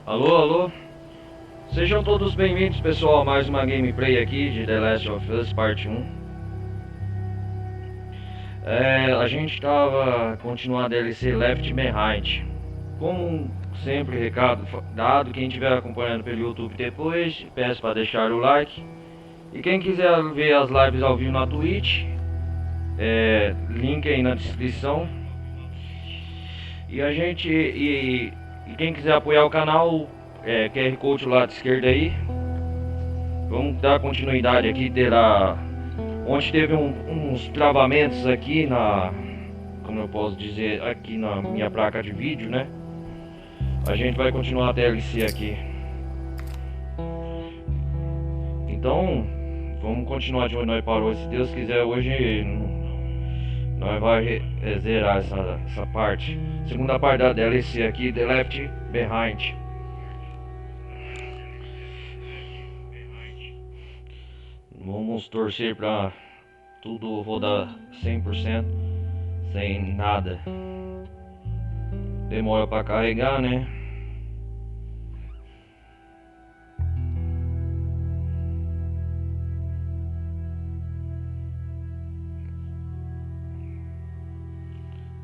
Alô, alô. Sejam todos bem-vindos, pessoal, a mais uma gameplay aqui de The Last of Us Parte 1. A gente tava continuando a DLC Left Behind. Como sempre, recado dado, quem estiver acompanhando pelo YouTube depois, peço para deixar o like. E quem quiser ver as lives ao vivo na Twitch, link aí na descrição. E quem quiser apoiar o canal, QR Code do lado esquerdo aí. Vamos dar continuidade aqui, onde teve uns travamentos aqui como eu posso dizer, aqui na minha placa de vídeo, né? A gente vai continuar a DLC aqui. Então, vamos continuar de onde nós parou. Se Deus quiser, hoje nós vai zerar essa parte. Segunda parte da DLC aqui, The Left Behind. Vamos torcer pra tudo rodar 100%, sem nada. Demora pra carregar, né?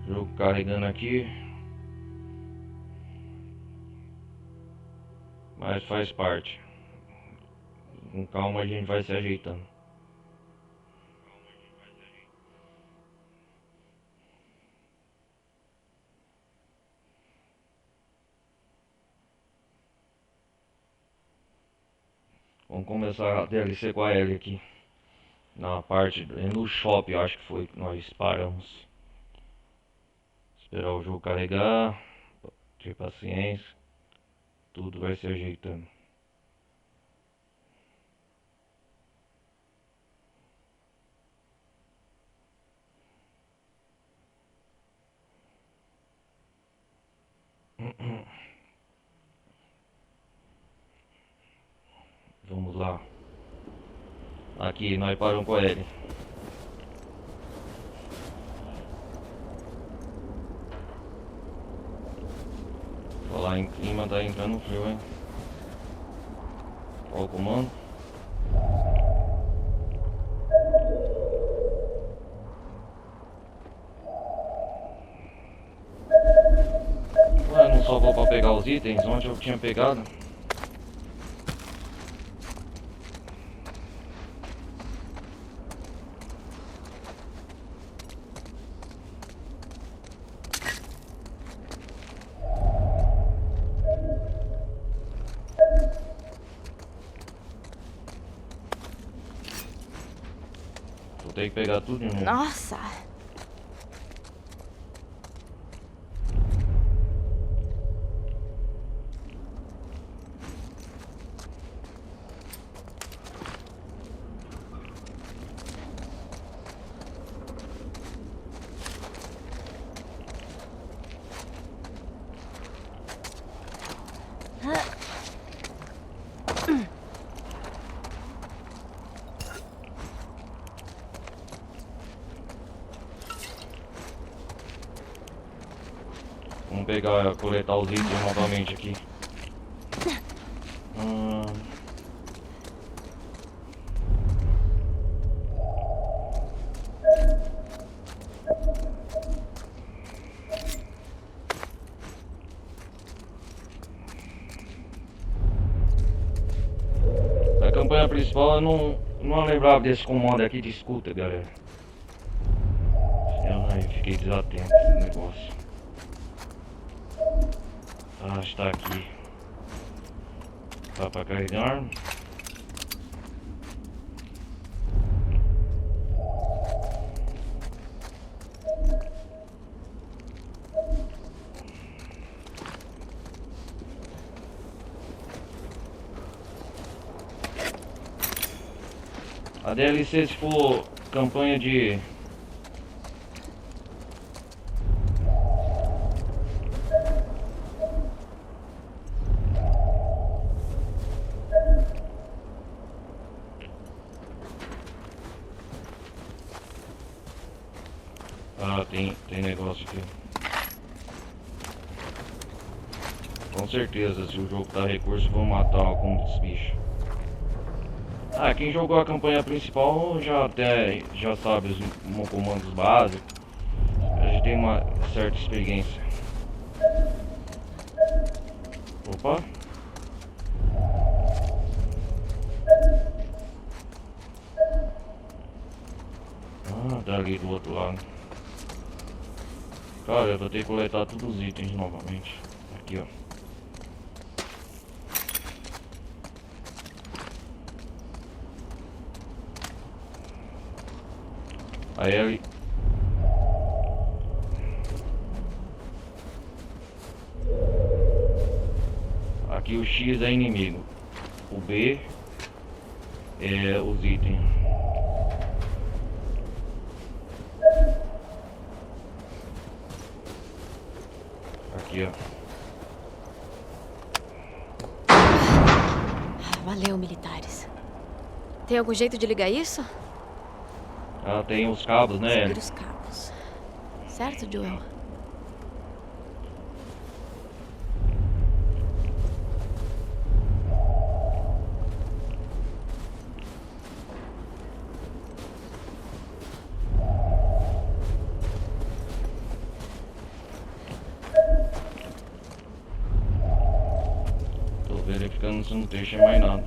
Jogo carregando aqui. Mas faz parte. Com calma a gente vai se ajeitando. Vamos começar a DLC com a Ellie aqui. Na parte, no shopping, acho que foi que nós paramos. Esperar o jogo carregar. Ter paciência. Tudo vai se ajeitando. Vamos lá. Aqui nós paramos com ele. Falar em clima, tá entrando frio, hein? Qual o comando? Ué, não salvou pra pegar os itens? Onde eu tinha pegado? Vou ter que pegar tudo de novo. Nossa! Vamos pegar, coletar os itens novamente aqui. A campanha principal eu não lembrava desse comando aqui de escuta, galera. Eu fiquei desatento nesse negócio. Ah, está aqui. Tá para carregar. A DLC, se for campanha de... Ah, tem negócio aqui. Com certeza, se o jogo dá recurso, vou matar algum dos bichos. Ah, quem jogou a campanha principal já sabe os comandos básicos. A gente tem uma certa experiência. Opa! Ah, tá ali do outro lado. Cara, eu vou ter que coletar todos os itens novamente. Aqui, ó. Aí ele... Aqui o X é inimigo. O B é os itens. Aqui, ó. Valeu, militares. Tem algum jeito de ligar isso? Ela tem os cabos, né? Seguir os cabos. Certo, Joel? Tô verificando se não deixa mais nada.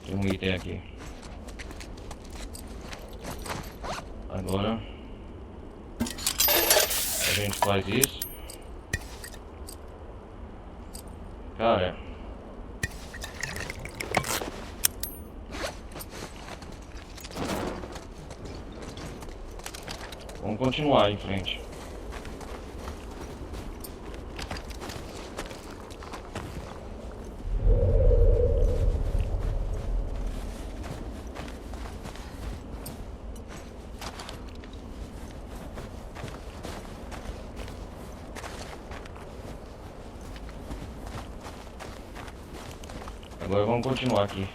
Tem um item aqui. Agora a gente faz isso. Cara, vamos continuar em frente. Agora vamos continuar aqui.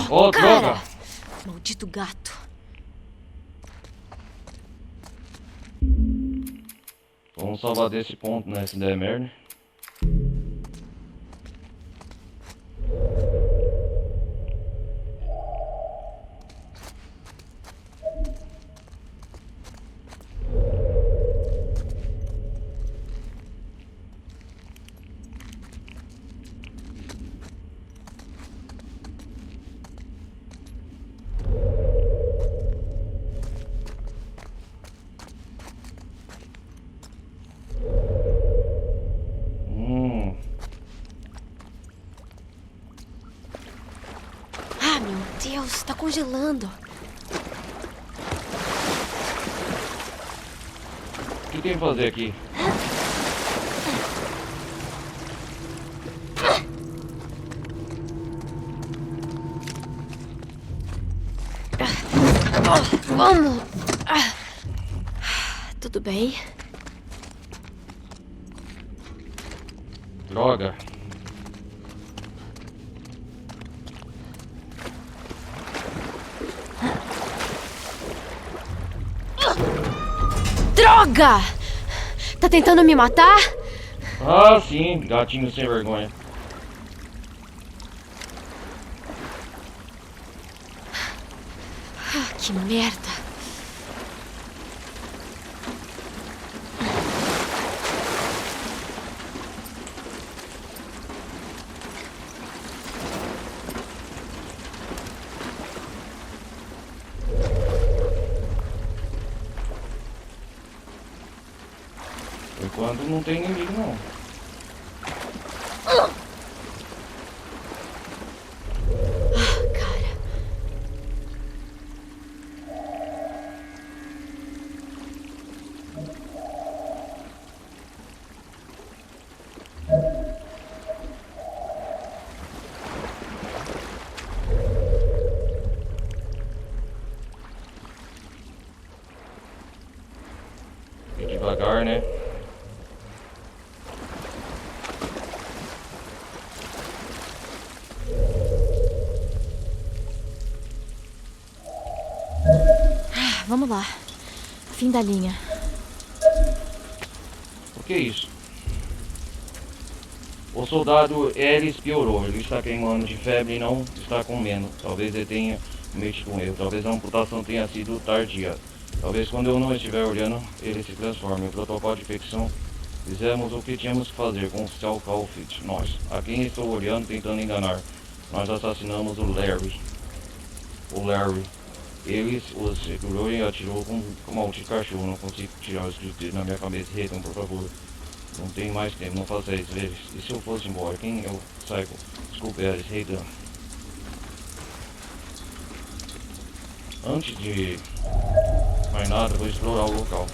Oh, droga! Maldito gato. Vamos salvar desse ponto, né? Se der merda. Ah, meu Deus, tá congelando. O que tem que fazer aqui? Vamos. Tudo bem? Droga! Droga! Tá tentando me matar? Ah, sim, gatinho sem vergonha. Que merda. Por enquanto não tem inimigo não. Cara. E devagar, né? Vamos lá. Fim da linha. O que é isso? O soldado Ellis piorou. Ele está queimando de febre e não está comendo. Talvez ele tenha cometido um erro. Talvez a amputação tenha sido tardia. Talvez quando eu não estiver olhando, ele se transforme. O protocolo de infecção. Fizemos o que tínhamos que fazer com o Cell Calfit. Nós. A quem estou olhando tentando enganar. Nós assassinamos o Larry. Ele os segurou e atirou com maldito cachorro. Não consigo tirar os gritos dele na minha cabeça. Reiton, por favor. Não tem mais tempo, não faça isso, veja. E se eu fosse embora? Quem eu saio? Desculpe, Alice, Reiton. Antes de mais nada, vou explorar o local.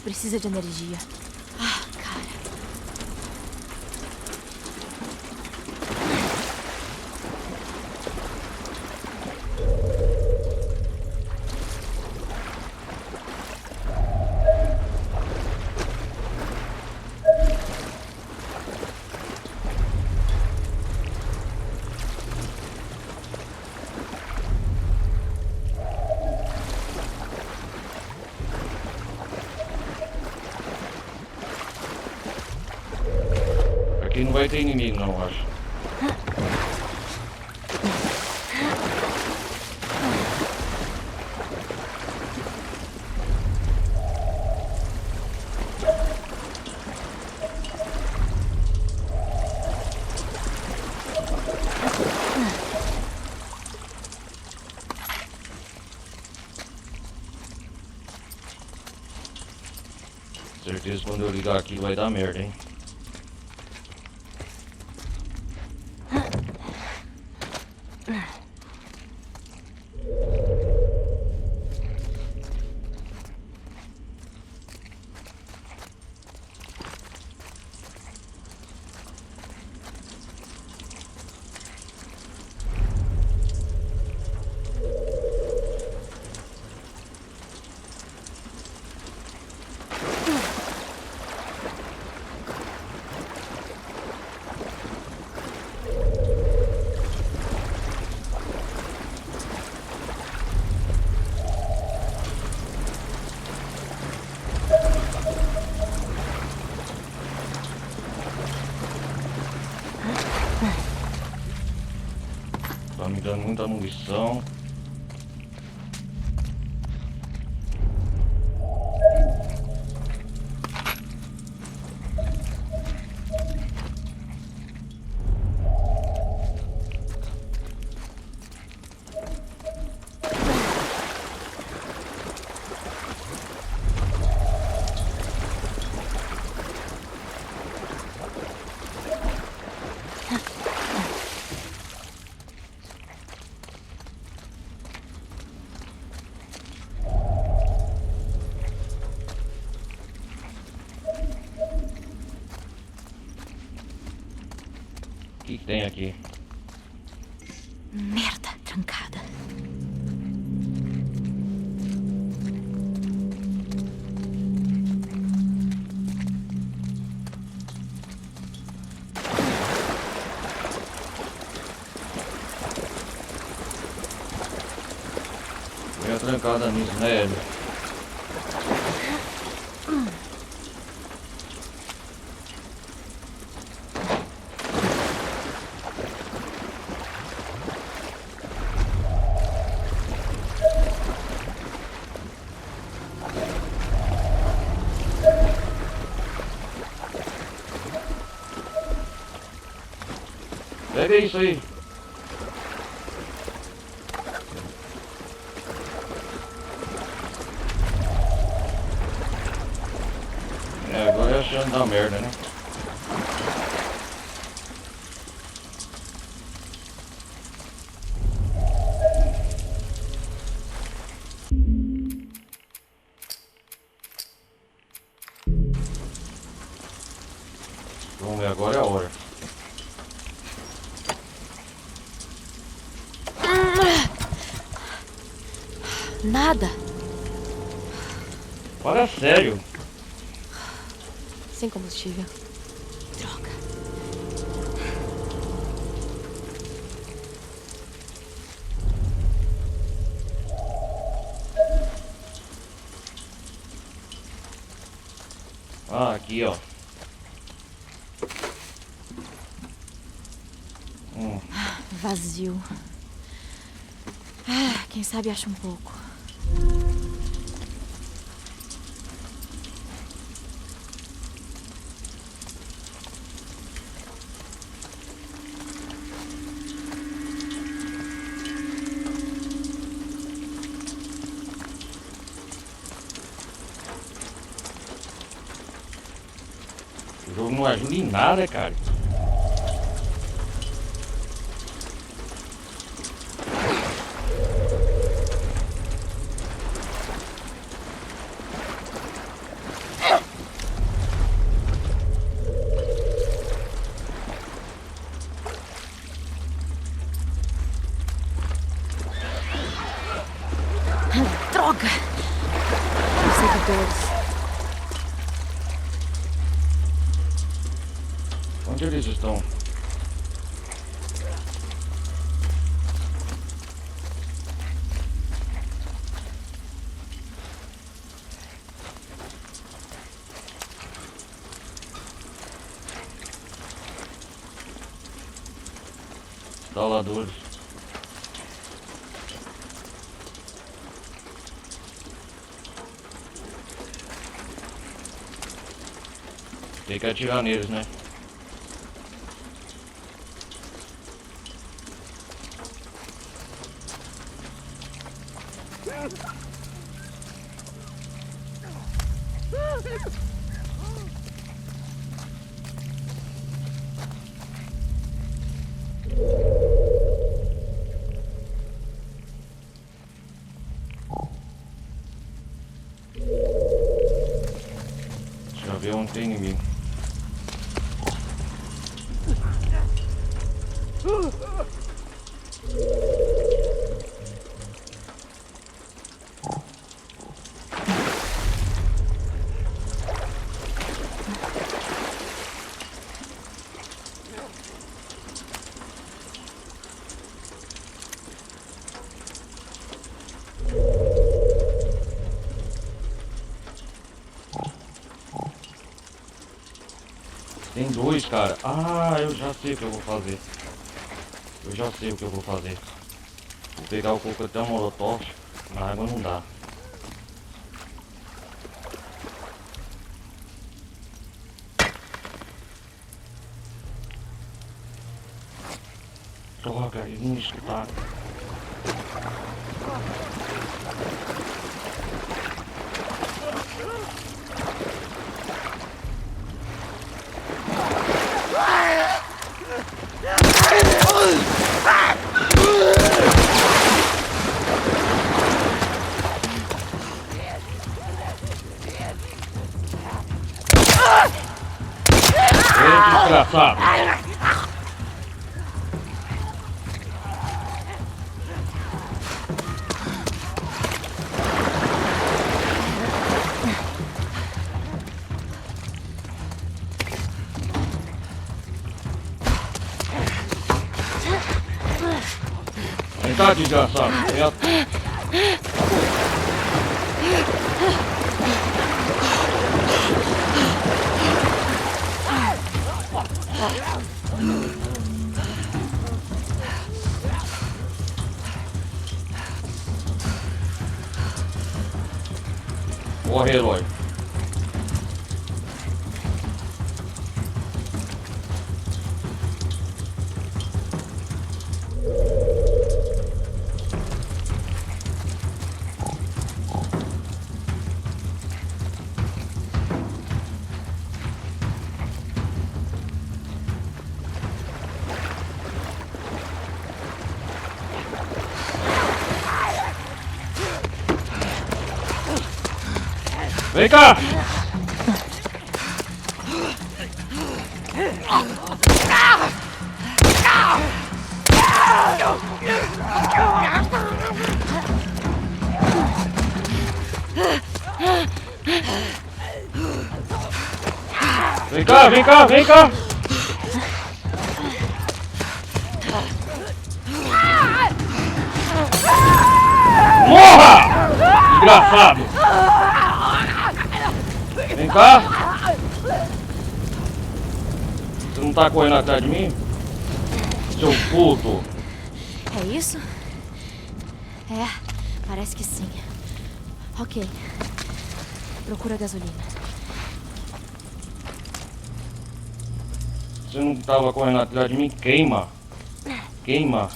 Precisa de energia. Ah, cara. Aqui não vai ter inimigo, não, eu acho. Certeza quando eu ligar aqui vai dar merda, hein? Tá me dando muita munição. O que tem aqui? Merda, trancada. Meia trancada nisso, né, Ellie? Pega isso aí. É, agora é a chance da merda, né? Vamos ver, agora é a hora. Nada. Fala sério. Sem combustível. Droga. Ah, aqui, ó. Vazio. Quem sabe acha um pouco. O jogo não ajuda em nada, cara. Droga! Os seguidores. Onde eles estão? Instaladores. Tem que atirar neles, né? Deixa eu ver onde tem inimigo. Tem dois, cara. Ah, eu já sei o que eu vou fazer. Eu já sei o que eu vou fazer. Vou pegar o coquetel molotov. Na água não dá. Droga, eles não me escutaram. Desgraçado. Vem cá, desgraçado. Corre, herói. Vem cá! cá, vem cá, vem cá! Morra! Desgraçado! Vem cá! Você não tá correndo atrás de mim? Seu puto! É isso? É, parece que sim. Ok. Procura gasolina. Você não tava correndo atrás de mim? Queima! Queima!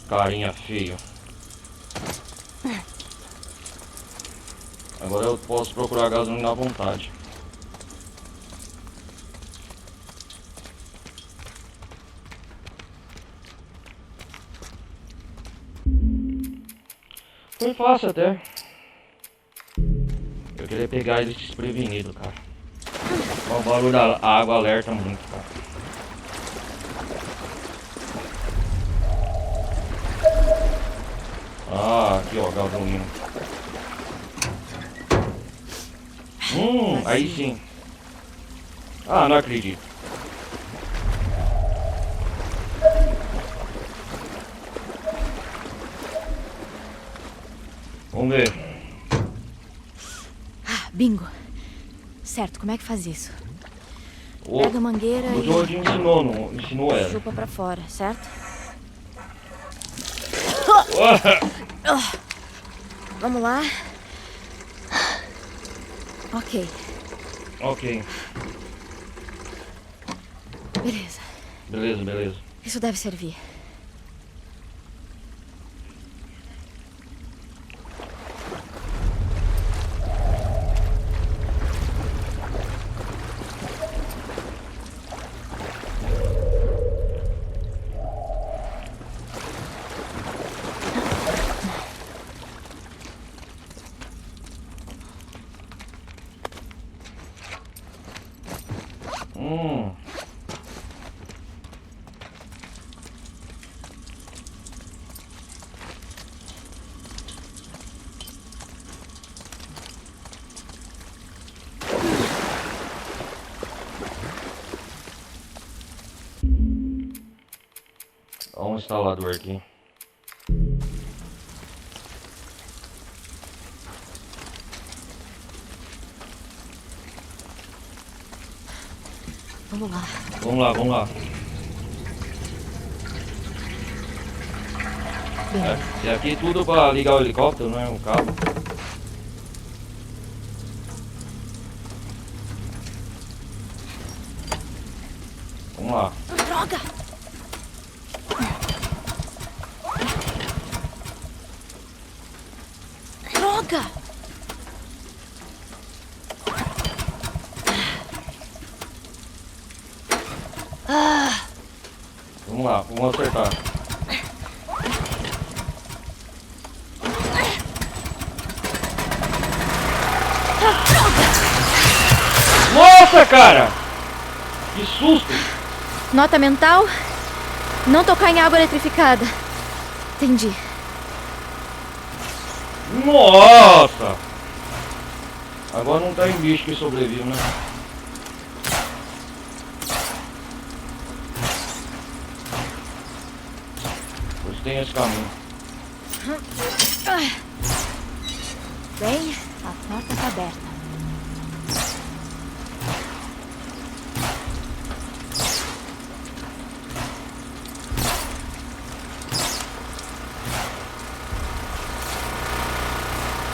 Carinha feio. Agora eu posso procurar gasolina à vontade. Foi fácil até. Eu queria pegar eles desprevenido, cara. O barulho da água alerta muito, cara. Ah, aqui ó, gasolina. Aí sim. Ah, não acredito. Vamos ver. Ah, bingo. Certo, como é que faz isso? O Pega a mangueira e George ensinou ela. chupa pra fora, certo? Vamos lá. Ok, Ok. beleza. Beleza, beleza. Isso deve servir. Olha um instalador aqui. Vamos lá. Vamos lá, vamos lá. Bem, E aqui tudo pra ligar o helicóptero, não é? Um cabo. Vamos lá. droga! Droga! Vamos lá, vamos acertar. Nossa, cara! Que susto! Nota mental? Não tocar em água eletrificada. Entendi. Nossa! Agora não tá em bicho que sobrevive, né? Pois tem esse caminho. Bem, a porta tá aberta.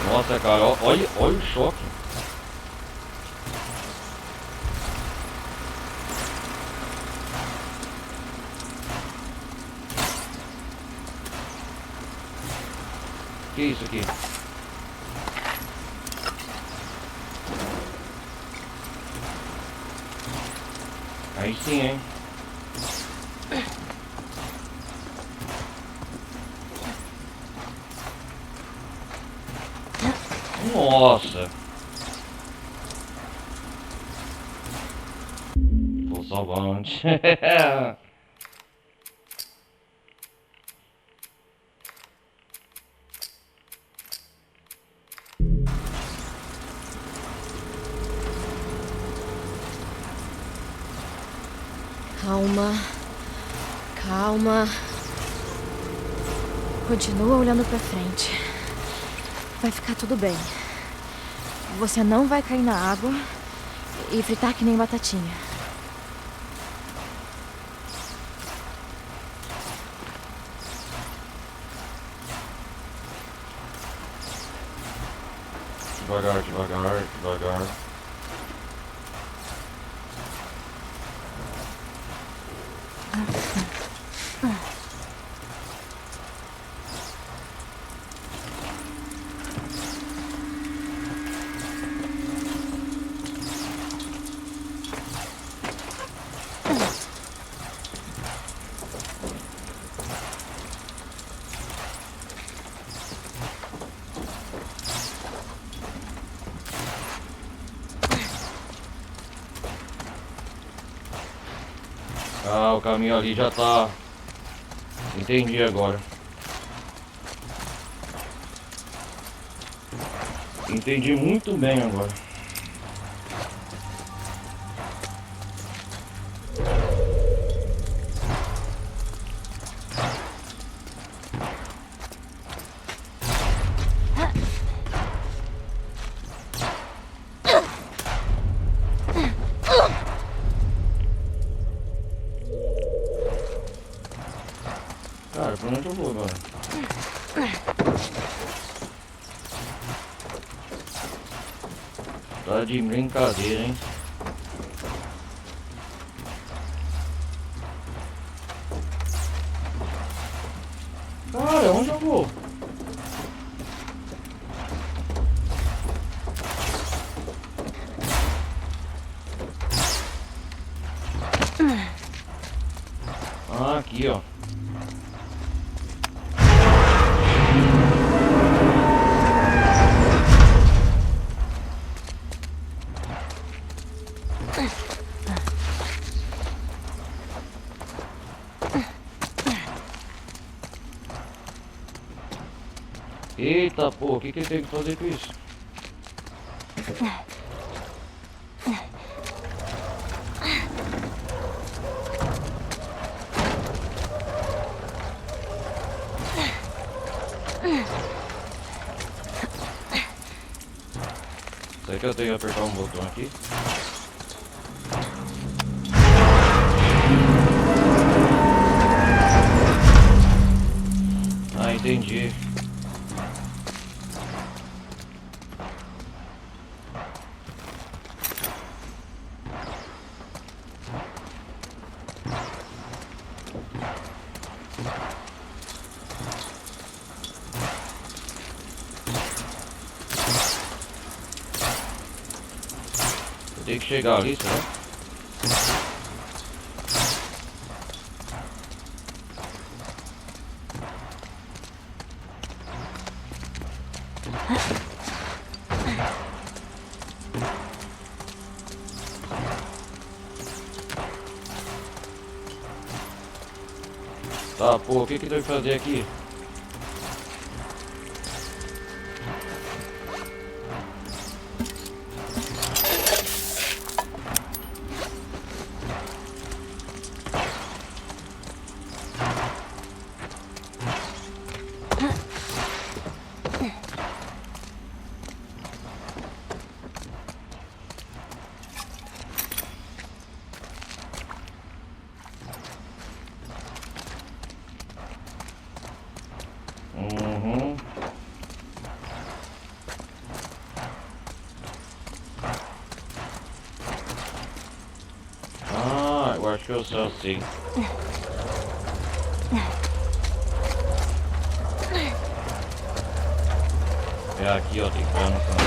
Nossa, cara, olha o choque. Que isso aqui? Aí sim, hein? Nossa! Tô salvando. Calma. Calma. Continua olhando pra frente. Vai ficar tudo bem. Você não vai cair na água e fritar que nem batatinha. Devagar, devagar, devagar. Ah, o caminho ali já tá. Entendi agora. Entendi muito bem agora. Cara, pra onde eu vou agora? Tá de brincadeira, hein? Cara, onde eu vou? Ah, aqui, ó. Eita, pô, o que que tem que fazer com isso? Será que eu tenho que apertar um botão aqui? Ah, entendi. Eu tenho que chegar ali, será? Tá, pô, o que que tem que fazer aqui? Uhum. Ah, eu acho que eu só sei. É aqui, ó, tem que ficar no canto.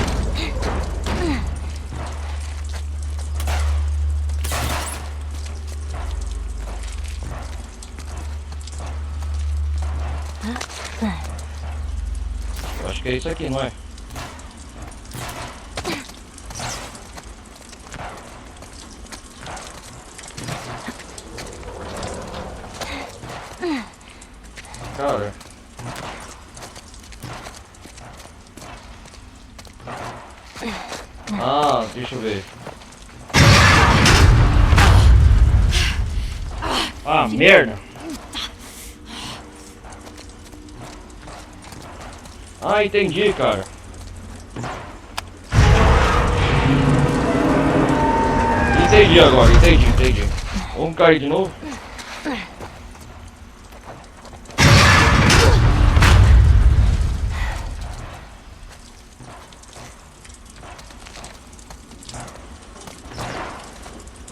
Eu acho que é isso aqui, não é? Cara. Ah, deixa eu ver. Ah, merda! Ah, entendi, cara. Entendi agora, entendi. Vamos cair de novo?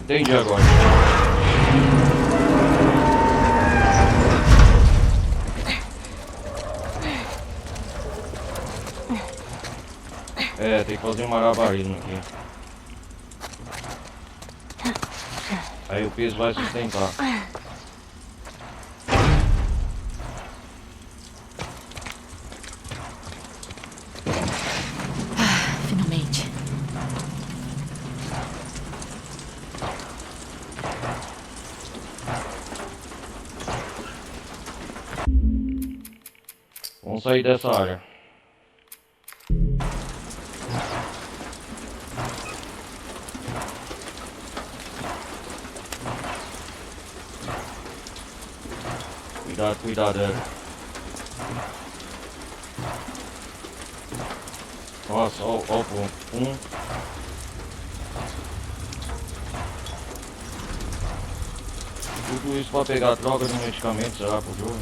Entendi agora. É, tem que fazer um malabarismo aqui. Aí o peso vai sustentar. Finalmente. Vamos sair dessa área. Cuidado, é. Nossa, ó o ponto. Tudo isso pra pegar droga de medicamento, será, pro jogo?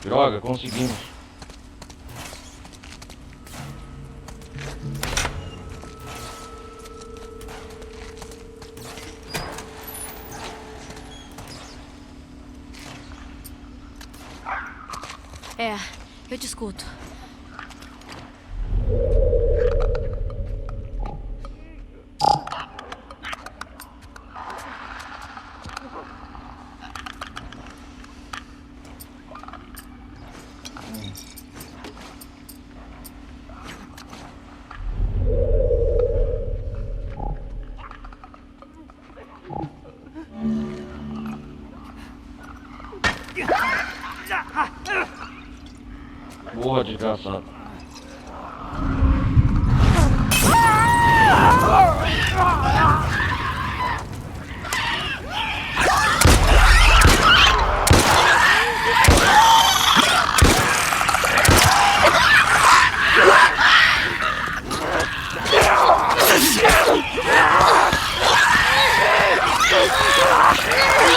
Droga, conseguimos. É, eu te escuto. Porra, desgraçado.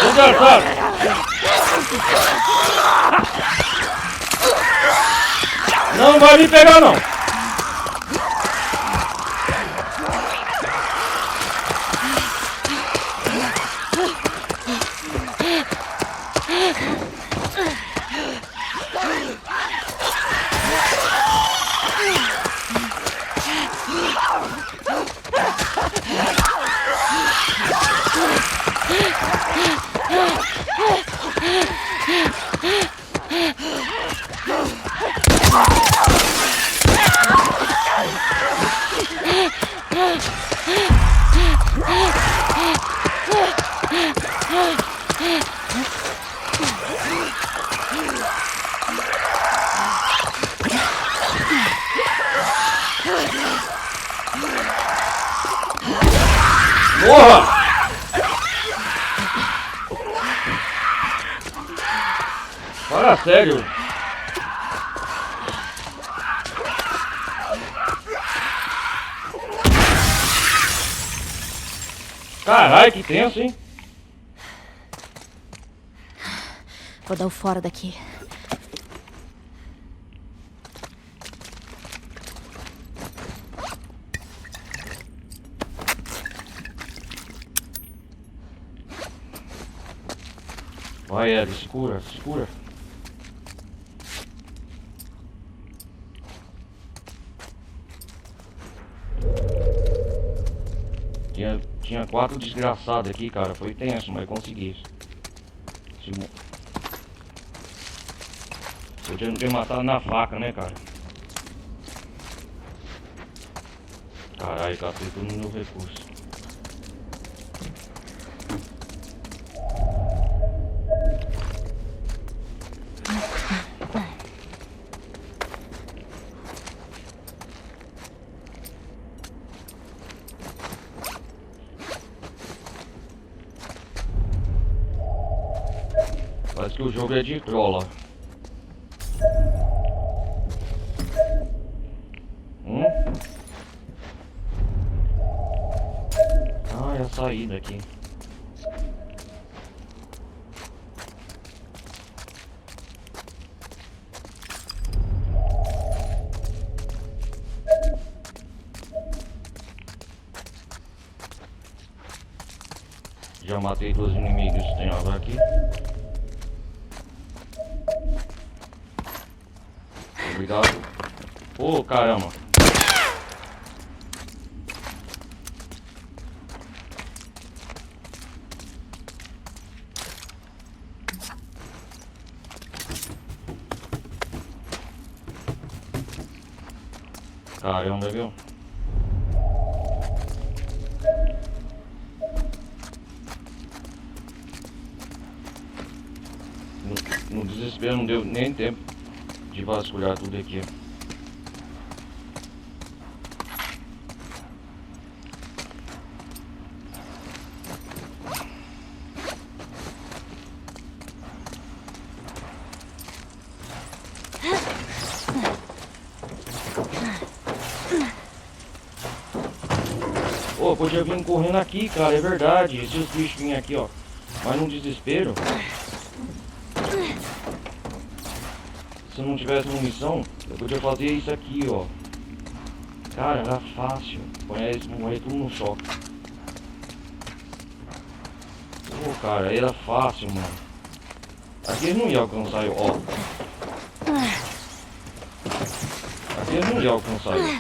Desgraçado! Não vai me pegar, não! Morra! Fala sério. Caralho, que tenso, hein? Vou dar o fora daqui. Vai, Ellie, segura, segura. Tinha 4 desgraçados aqui, cara. Foi tenso, mas consegui. Podia não ter matado na faca, né, cara? Caralho, catei tudo no meu recurso. Parece que o jogo é de trola. Ah, é a saída aqui. Já matei 2 inimigos, tem água aqui. Obrigado. Ô, caramba. Caramba, viu? No desespero não deu nem tempo de vasculhar tudo aqui. Pô, podia vir correndo aqui, cara, é verdade. Se os bichos virem aqui, ó, mas num desespero. Se não tivesse munição, eu podia fazer isso aqui, ó. Cara, era fácil. Morrer tudo no choque. Pô, cara, era fácil, mano. Aqui eles não iam alcançar eu, ó. Aqui eles não iam alcançar eu.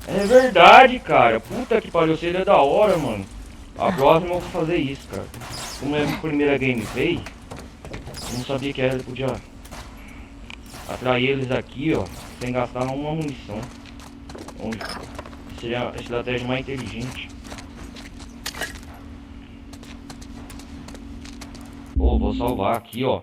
É verdade, cara. Puta que pariu, seria da hora, mano. A próxima eu vou fazer isso, cara. Como é a minha primeira gameplay, eu não sabia que era, podia atrair eles aqui, ó, sem gastar uma munição. Seria a estratégia mais inteligente. Pô, vou salvar aqui, ó.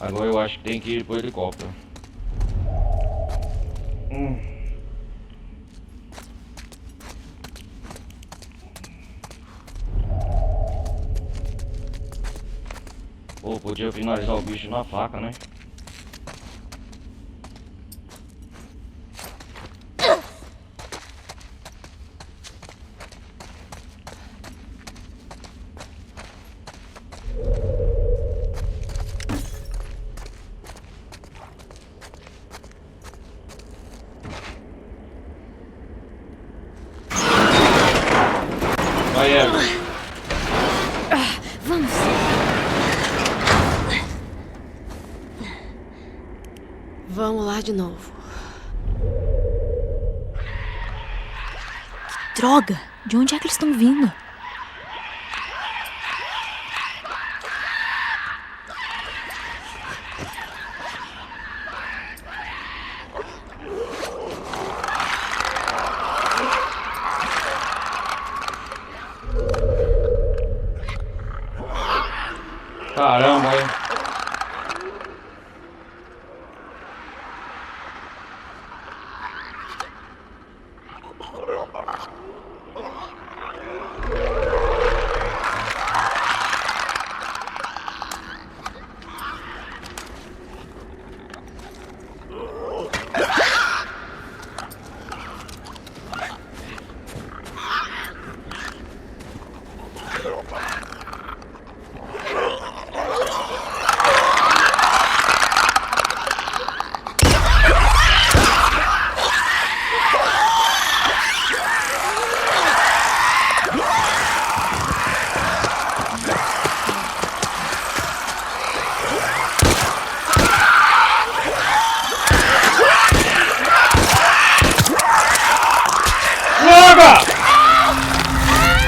Agora eu acho que tem que ir pro helicóptero. Pô, podia finalizar o bicho na faca, né? Vai, Evan. Vamos. Vamos lá de novo. Que droga! De onde é que eles estão vindo? Caramba, hein?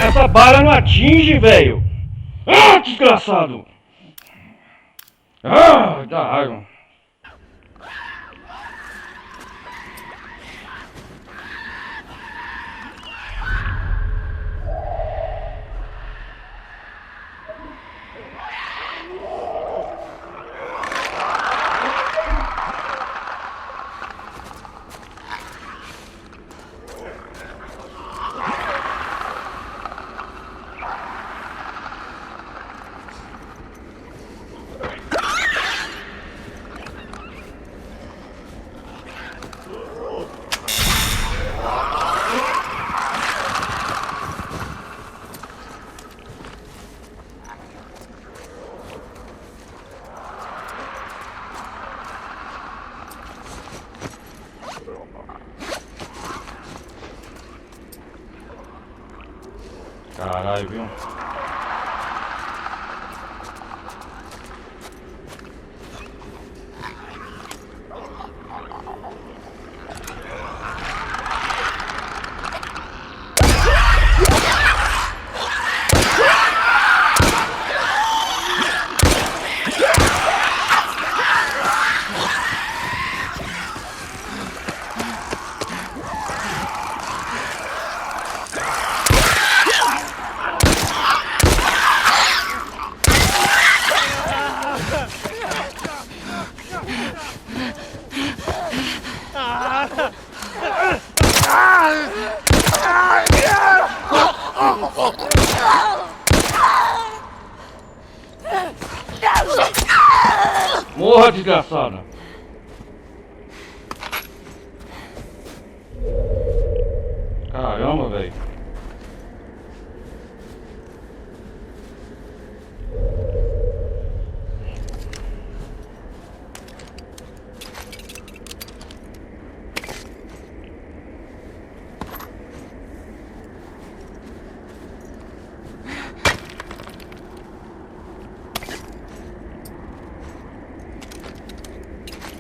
Essa bala não atinge, velho! Ah, desgraçado! Ah, dá raiva! Caralho, viu? Morra, desgraçada! Caramba, velho!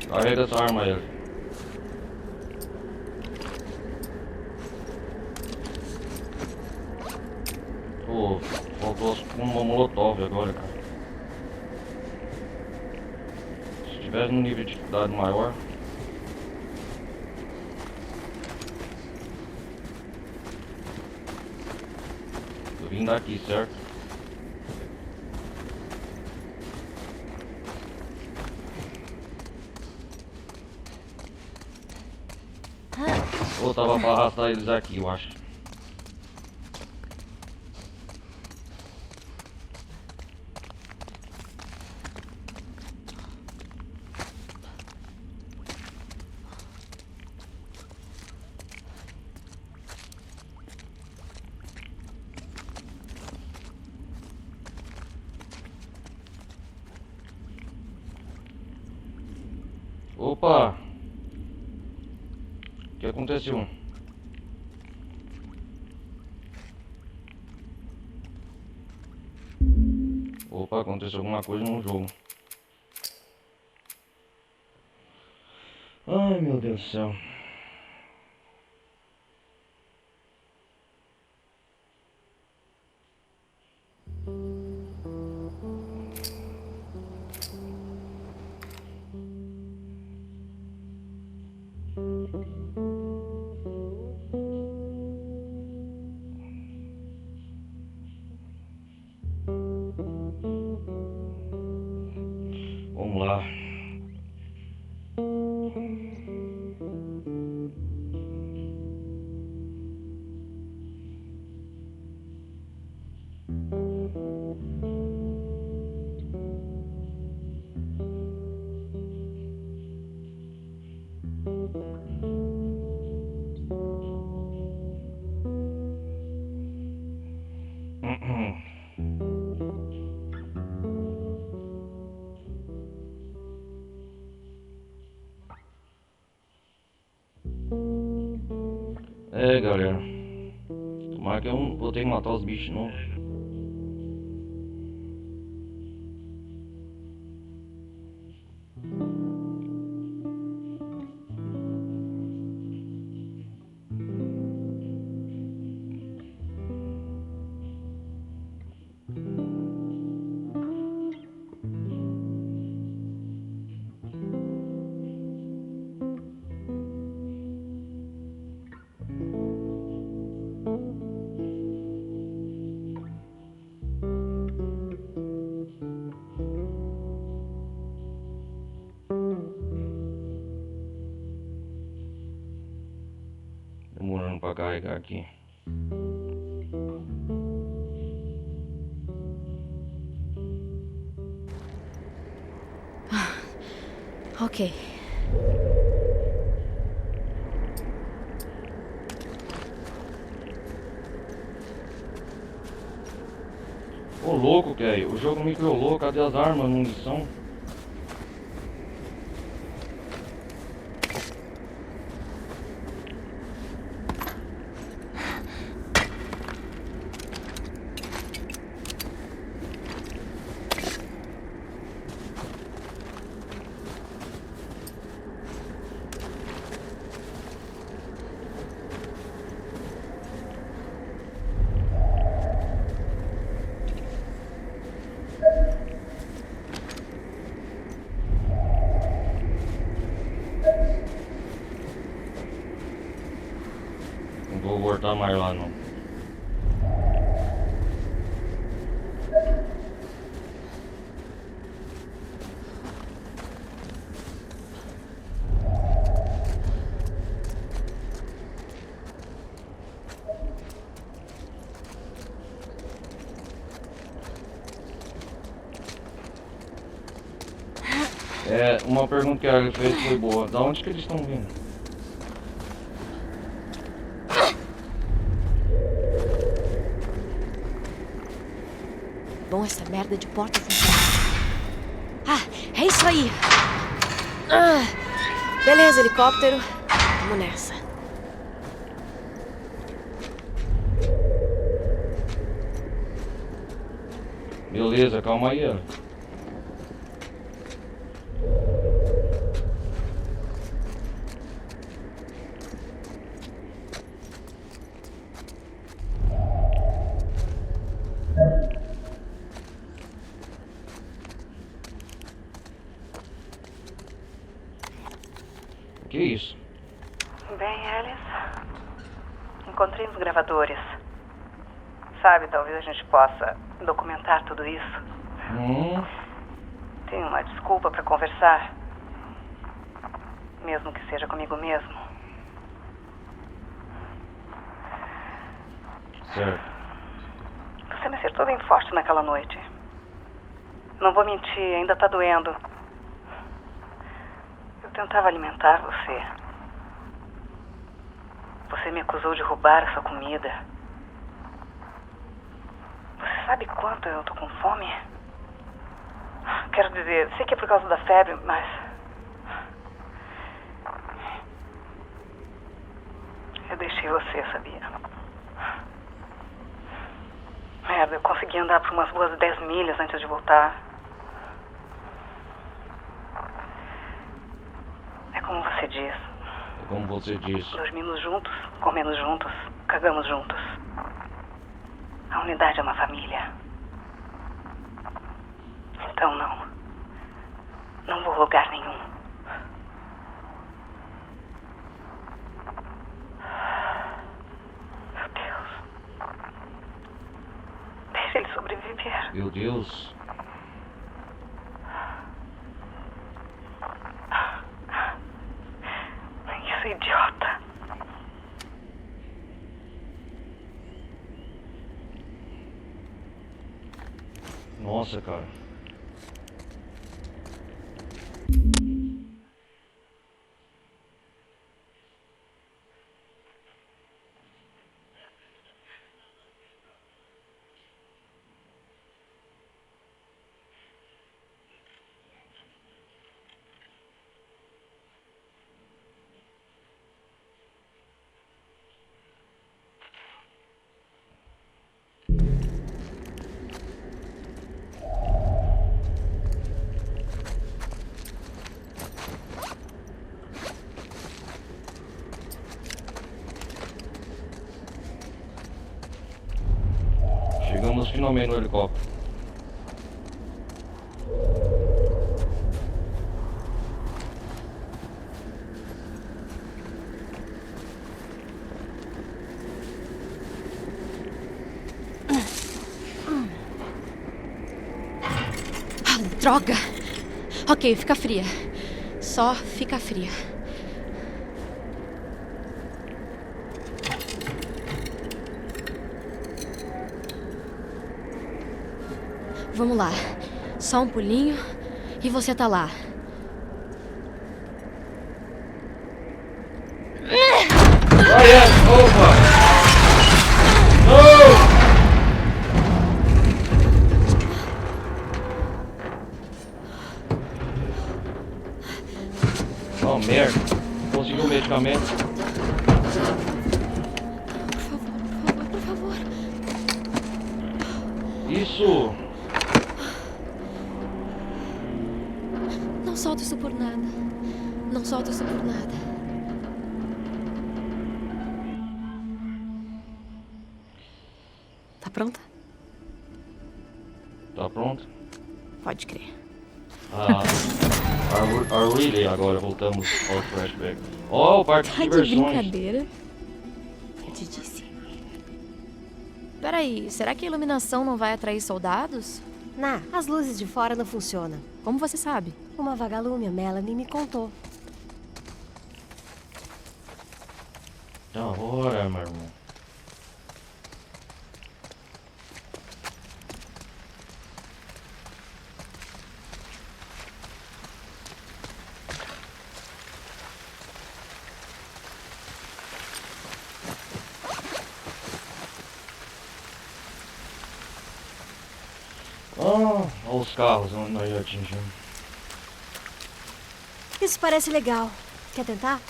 Carrega essa arma aí. Pô, faltou uma molotov agora, cara. Se tivesse um nível de dificuldade maior. Eu vim daqui, certo? Ou tava pra arrastar eles aqui, eu acho. Opa! O que aconteceu? Opa, aconteceu alguma coisa no jogo. Ai, meu Deus do céu. Vamos lá. galera. Tomara que eu não vou ter que matar os bichos não. Demorando pra carregar aqui. Ok. Ô louco, Kelly, o jogo me criou, cadê as armas, munição? Não vou voltar mais lá não. Uma pergunta que ela fez foi boa. Da onde que eles estão vindo? Bom, essa merda de porta funciona. Ah, é isso aí. Beleza, helicóptero. Vamos nessa. Beleza, calma aí, ó. Que isso? Bem, Alice, encontrei os gravadores. Sabe, talvez a gente possa documentar tudo isso. Tenho uma desculpa para conversar, mesmo que seja comigo mesmo. Certo. Você me acertou bem forte naquela noite. Não vou mentir, ainda tá doendo. Eu tentava alimentar você. Você me acusou de roubar a sua comida. Você sabe quanto eu tô com fome? Quero dizer, sei que é por causa da febre, mas... eu deixei você, sabia? Merda, eu consegui andar por umas boas 10 milhas antes de voltar. É como você diz. É como você disse. Dormimos juntos, comemos juntos, cagamos juntos. A unidade é uma família. Então não vou a lugar nenhum. Meu Deus. Deixa ele sobreviver. Meu Deus. Isso é idiota. Nossa, cara. finalmente no helicóptero. Droga! Ok, fica fria. Só fica fria. Vamos lá. Só um pulinho e você tá lá. Ryan, opa! Não! Oh, merda. Conseguiu o medicamento. Por favor. Isso! Não solta isso por nada. Não solta isso por nada. Tá pronta? Tá pronto? Pode crer. Really, agora voltamos ao flashback. Oh, o parque de Tá de diversões. brincadeira? Eu te disse. Peraí, será que a iluminação não vai atrair soldados? As luzes de fora não funcionam. Como você sabe? Uma vagalume, a Melanie, me contou. Da hora, meu irmão. Olha os carros onde nós atingimos. Isso parece legal. Quer tentar?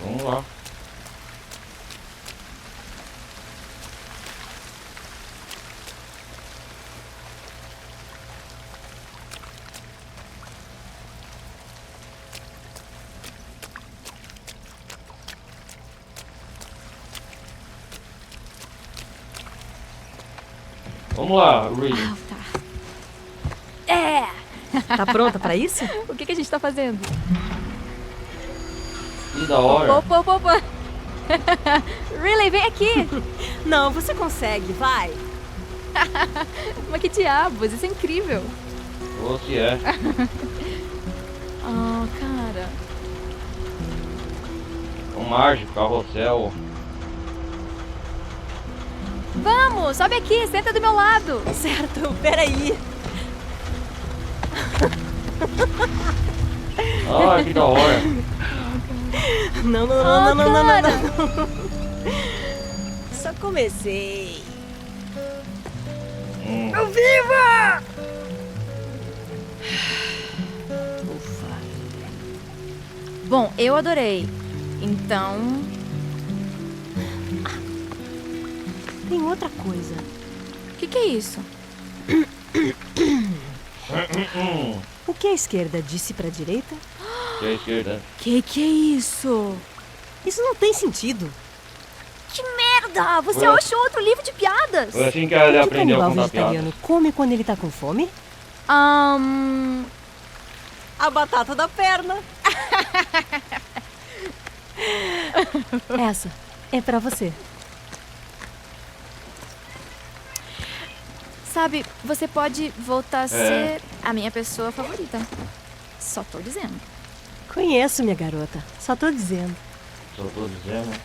Vamos lá. Vamos lá, Reed. Tá. É! Tá pronta pra isso? O que a gente tá fazendo? Que da hora. Opa! Riley, vem aqui! Não, você consegue, vai. Mas que diabos, isso é incrível! Você é. Oh, cara. Um mágico, carrossel. Vamos, sobe aqui, senta do meu lado. Certo, peraí. Ah, que da hora. Não. Só comecei. Viva! Ufa. Bom, eu adorei. Então... Tem outra coisa. O que é isso? O que a esquerda disse pra direita? Que é a esquerda. Que é isso? Isso não tem sentido. Que merda! Você Ué? achou outro livro de piadas? Foi assim que ele O que aprendeu a canibal contar piada. vegetariano come quando ele tá com fome? A batata da perna. Essa é pra você. Sabe, você pode voltar a ser a minha pessoa favorita. Só tô dizendo. Conheço, minha garota. Só tô dizendo. Só tô dizendo.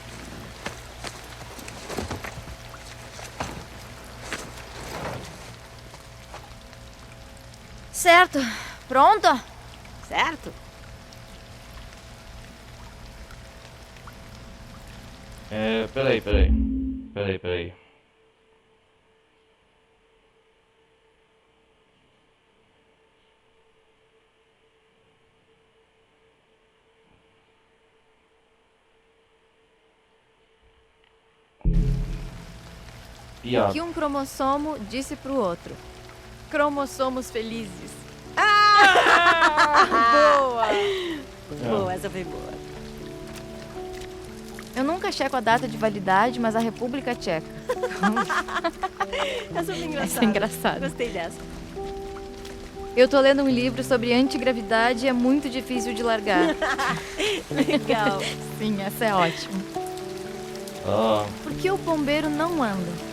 Certo. Pronto? Certo? Peraí. O Piada. que um cromossomo disse pro outro? Cromossomos felizes. Boa! Boa, essa foi boa. Eu nunca checo a data de validade, mas a República Tcheca. Essa foi engraçada. Essa é engraçada. Gostei dessa. Eu tô lendo um livro sobre antigravidade e é muito difícil de largar. Legal. Sim, essa é ótima. Ah, Por que o bombeiro não anda?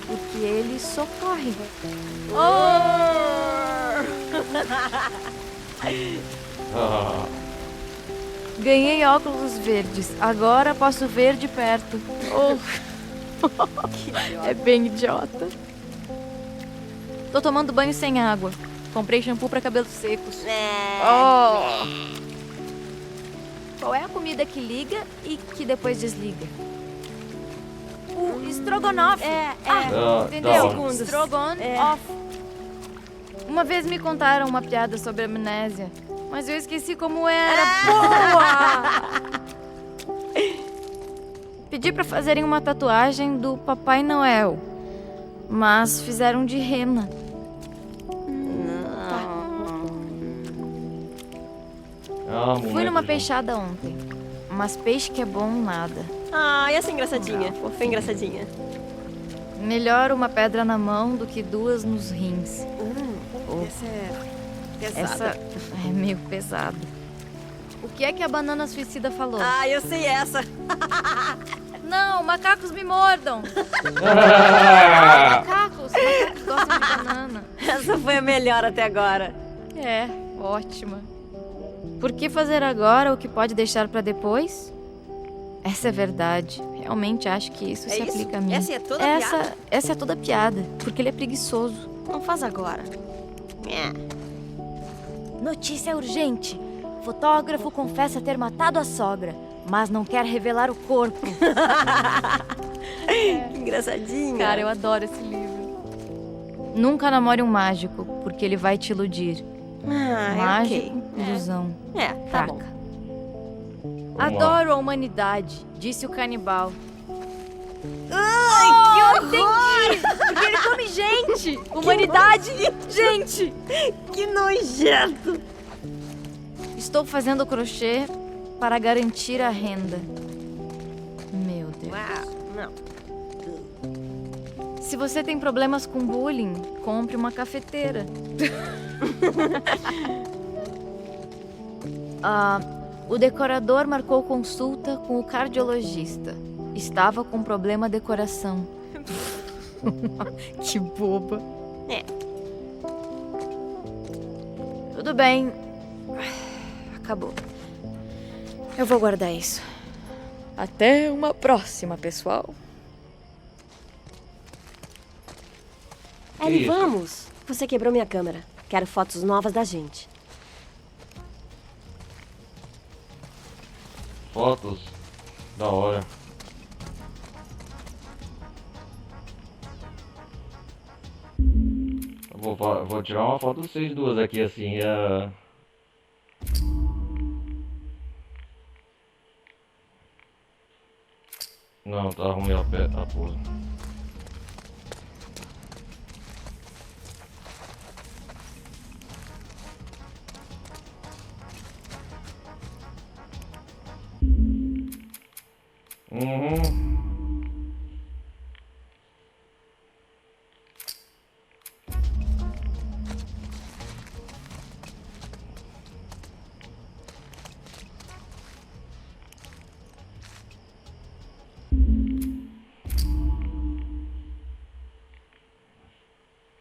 Porque ele socorre. ah, Ganhei óculos verdes. Agora posso ver de perto. É bem idiota. Tô tomando banho sem água. Comprei shampoo pra cabelos secos. Qual é a comida que liga e que depois desliga? O estrogonofe. Entendeu? Segundos. Estrogonofe. Uma vez me contaram uma piada sobre amnésia, mas eu esqueci como era. Boa! Pedi pra fazerem uma tatuagem do Papai Noel, mas fizeram de rena. Fui numa peixada ontem, mas peixe que é bom, nada. Ah, essa é engraçadinha. Foi engraçadinha. Melhor uma pedra na mão do que duas nos rins. Essa é pesada. Essa é meio pesada. O que é que a banana suicida falou? Ah, eu sei essa. Não, macacos me mordam. Macacos gostam de banana. Essa foi a melhor até agora. É, ótima. Por que fazer agora o que pode deixar pra depois? Essa é verdade. Realmente acho que isso se aplica a mim. Essa é toda piada? Essa é toda piada, porque ele é preguiçoso. Não faz agora. Notícia urgente. Fotógrafo confessa ter matado a sogra, mas não quer revelar o corpo. Que engraçadinha. Cara, eu adoro esse livro. Nunca namore um mágico, porque ele vai te iludir. Mágico, ok. ilusão. Tá bom. Fraca. Adoro a humanidade, disse o canibal. Ai, que horror! Entendi! Porque ele come gente! Humanidade, gente! Que nojento! Estou fazendo crochê para garantir a renda. Meu Deus. Uau, não. Se você tem problemas com bullying, compre uma cafeteira. O decorador marcou consulta com o cardiologista. Estava com problema de coração. Que boba. Tudo bem. Acabou. Eu vou guardar isso. Até uma próxima, pessoal. Ellie, isso? vamos! Você quebrou minha câmera. Quero fotos novas da gente. fotos. Da hora. Vou tirar uma foto de vocês duas aqui assim. Não, tá ruim a pose.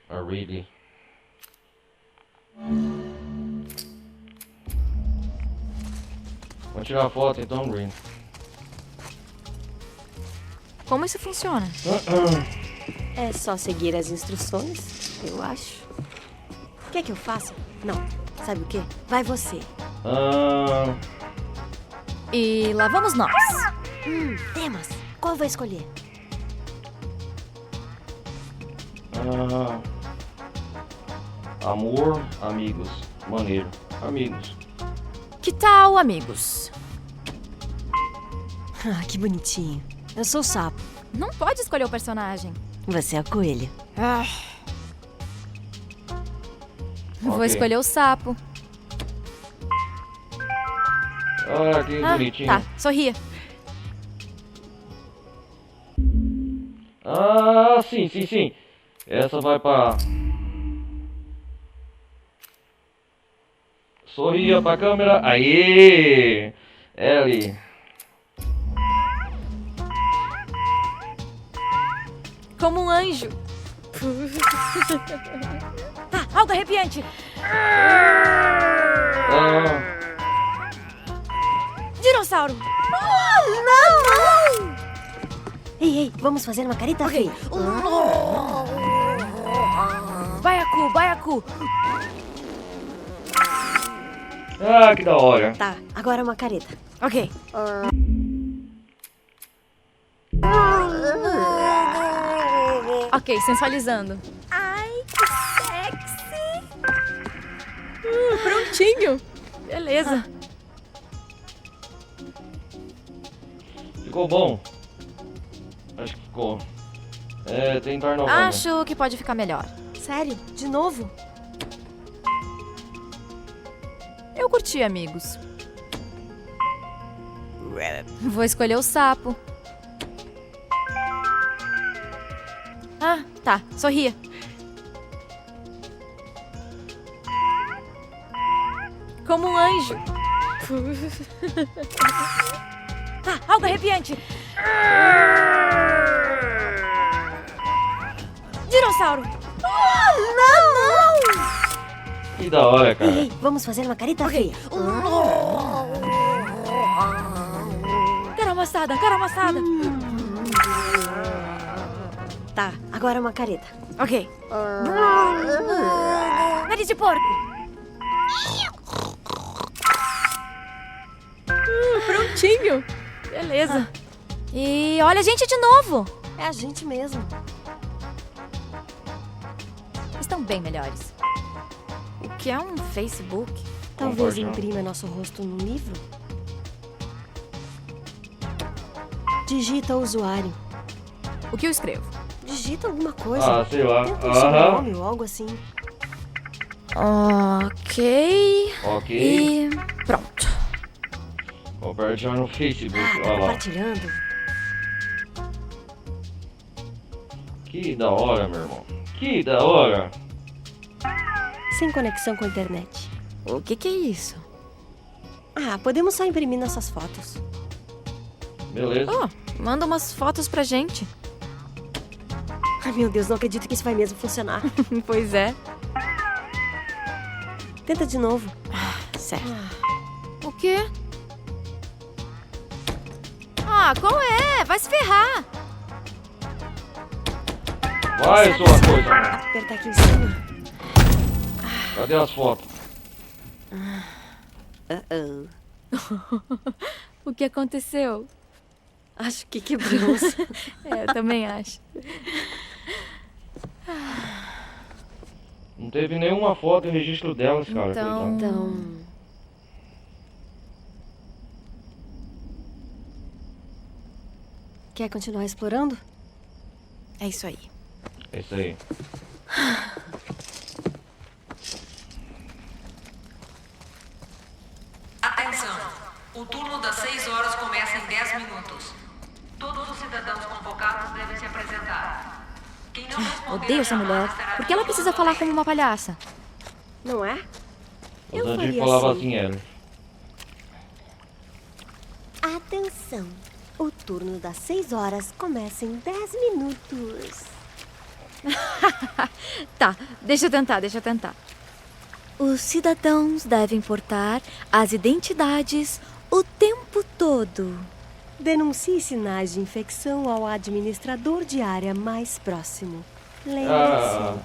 Really? Vou tirar a foto então, Green. Como isso funciona? É só seguir as instruções, eu acho. Quer que eu faça? Não. Sabe o quê? Vai você. E lá vamos nós. Temas. Qual vai escolher? Amor, amigos. Maneiro. Amigos. Que tal, amigos? Ah, que bonitinho. Eu sou o sapo. Não pode escolher o personagem. Você é a coelha. Vou Ok. escolher o sapo. Olha que bonitinho. Tá, sorria. Ah, sim. Essa vai pra... Sorria pra câmera. Aê! Ellie. Como um anjo. Algo arrepiante. Ah, Dinossauro. Não! Ei, vamos fazer uma careta feia. Baiacu. ah, que da hora. Tá, agora uma careta. Ok. Ok, sensualizando. Ai, que sexy! Prontinho. Beleza. Ficou bom? Acho que ficou. É, tentar novamente. Acho que pode ficar melhor. Sério? De novo? Eu curti, amigos. Vou escolher o sapo. Ah, tá. Sorria. Como um anjo. Algo arrepiante. Dinossauro. Não! Que da hora, cara. Ei, vamos fazer uma careta feia. Cara amassada. Tá, agora uma careta. Ok. Nariz de porco. Prontinho. Beleza. E olha a gente de novo. É a gente mesmo. Estão bem melhores. O que é um Facebook? Talvez Concordo. imprima nosso rosto num livro. Digita o usuário. O que eu escrevo? Digita alguma coisa. Ah, sei lá. Tenta um Aham. sobrenome ou algo assim. Ok. Ok. E pronto. Compartilhar no Facebook. Ah, tá Olha lá. compartilhando. Que da hora, meu irmão. Que da hora. Sem conexão com a internet. O que é isso? Ah, podemos só imprimir nossas fotos. Beleza. Oh, manda umas fotos pra gente. Ai, meu Deus, não acredito que isso vai mesmo funcionar. Pois é. Tenta de novo. Certo. O quê? Ah, qual é? Vai se ferrar. Vai, sua coisa. Apertar aqui em cima. Cadê as fotos? O que aconteceu? Acho que quebrou. É, eu também acho. Não teve nenhuma foto e registro delas, cara. Então- coitado. Então... Quer continuar explorando? É isso aí. É isso aí. Atenção! O turno das 6 horas começa em 10 minutos. Todos os cidadãos convocados devem se apresentar. Quem não responder Odeio à essa chamada mulher. será Por que ela precisa falar como uma palhaça? Não é? Os Eu antigos faria falavam assim. assim, Ellie. Atenção! O turno das 6 horas começa em 10 minutos. Tá, deixa eu tentar. Os cidadãos devem portar as identidades o tempo todo. Denuncie sinais de infecção ao administrador de área mais próximo. Ah, Lembre-se.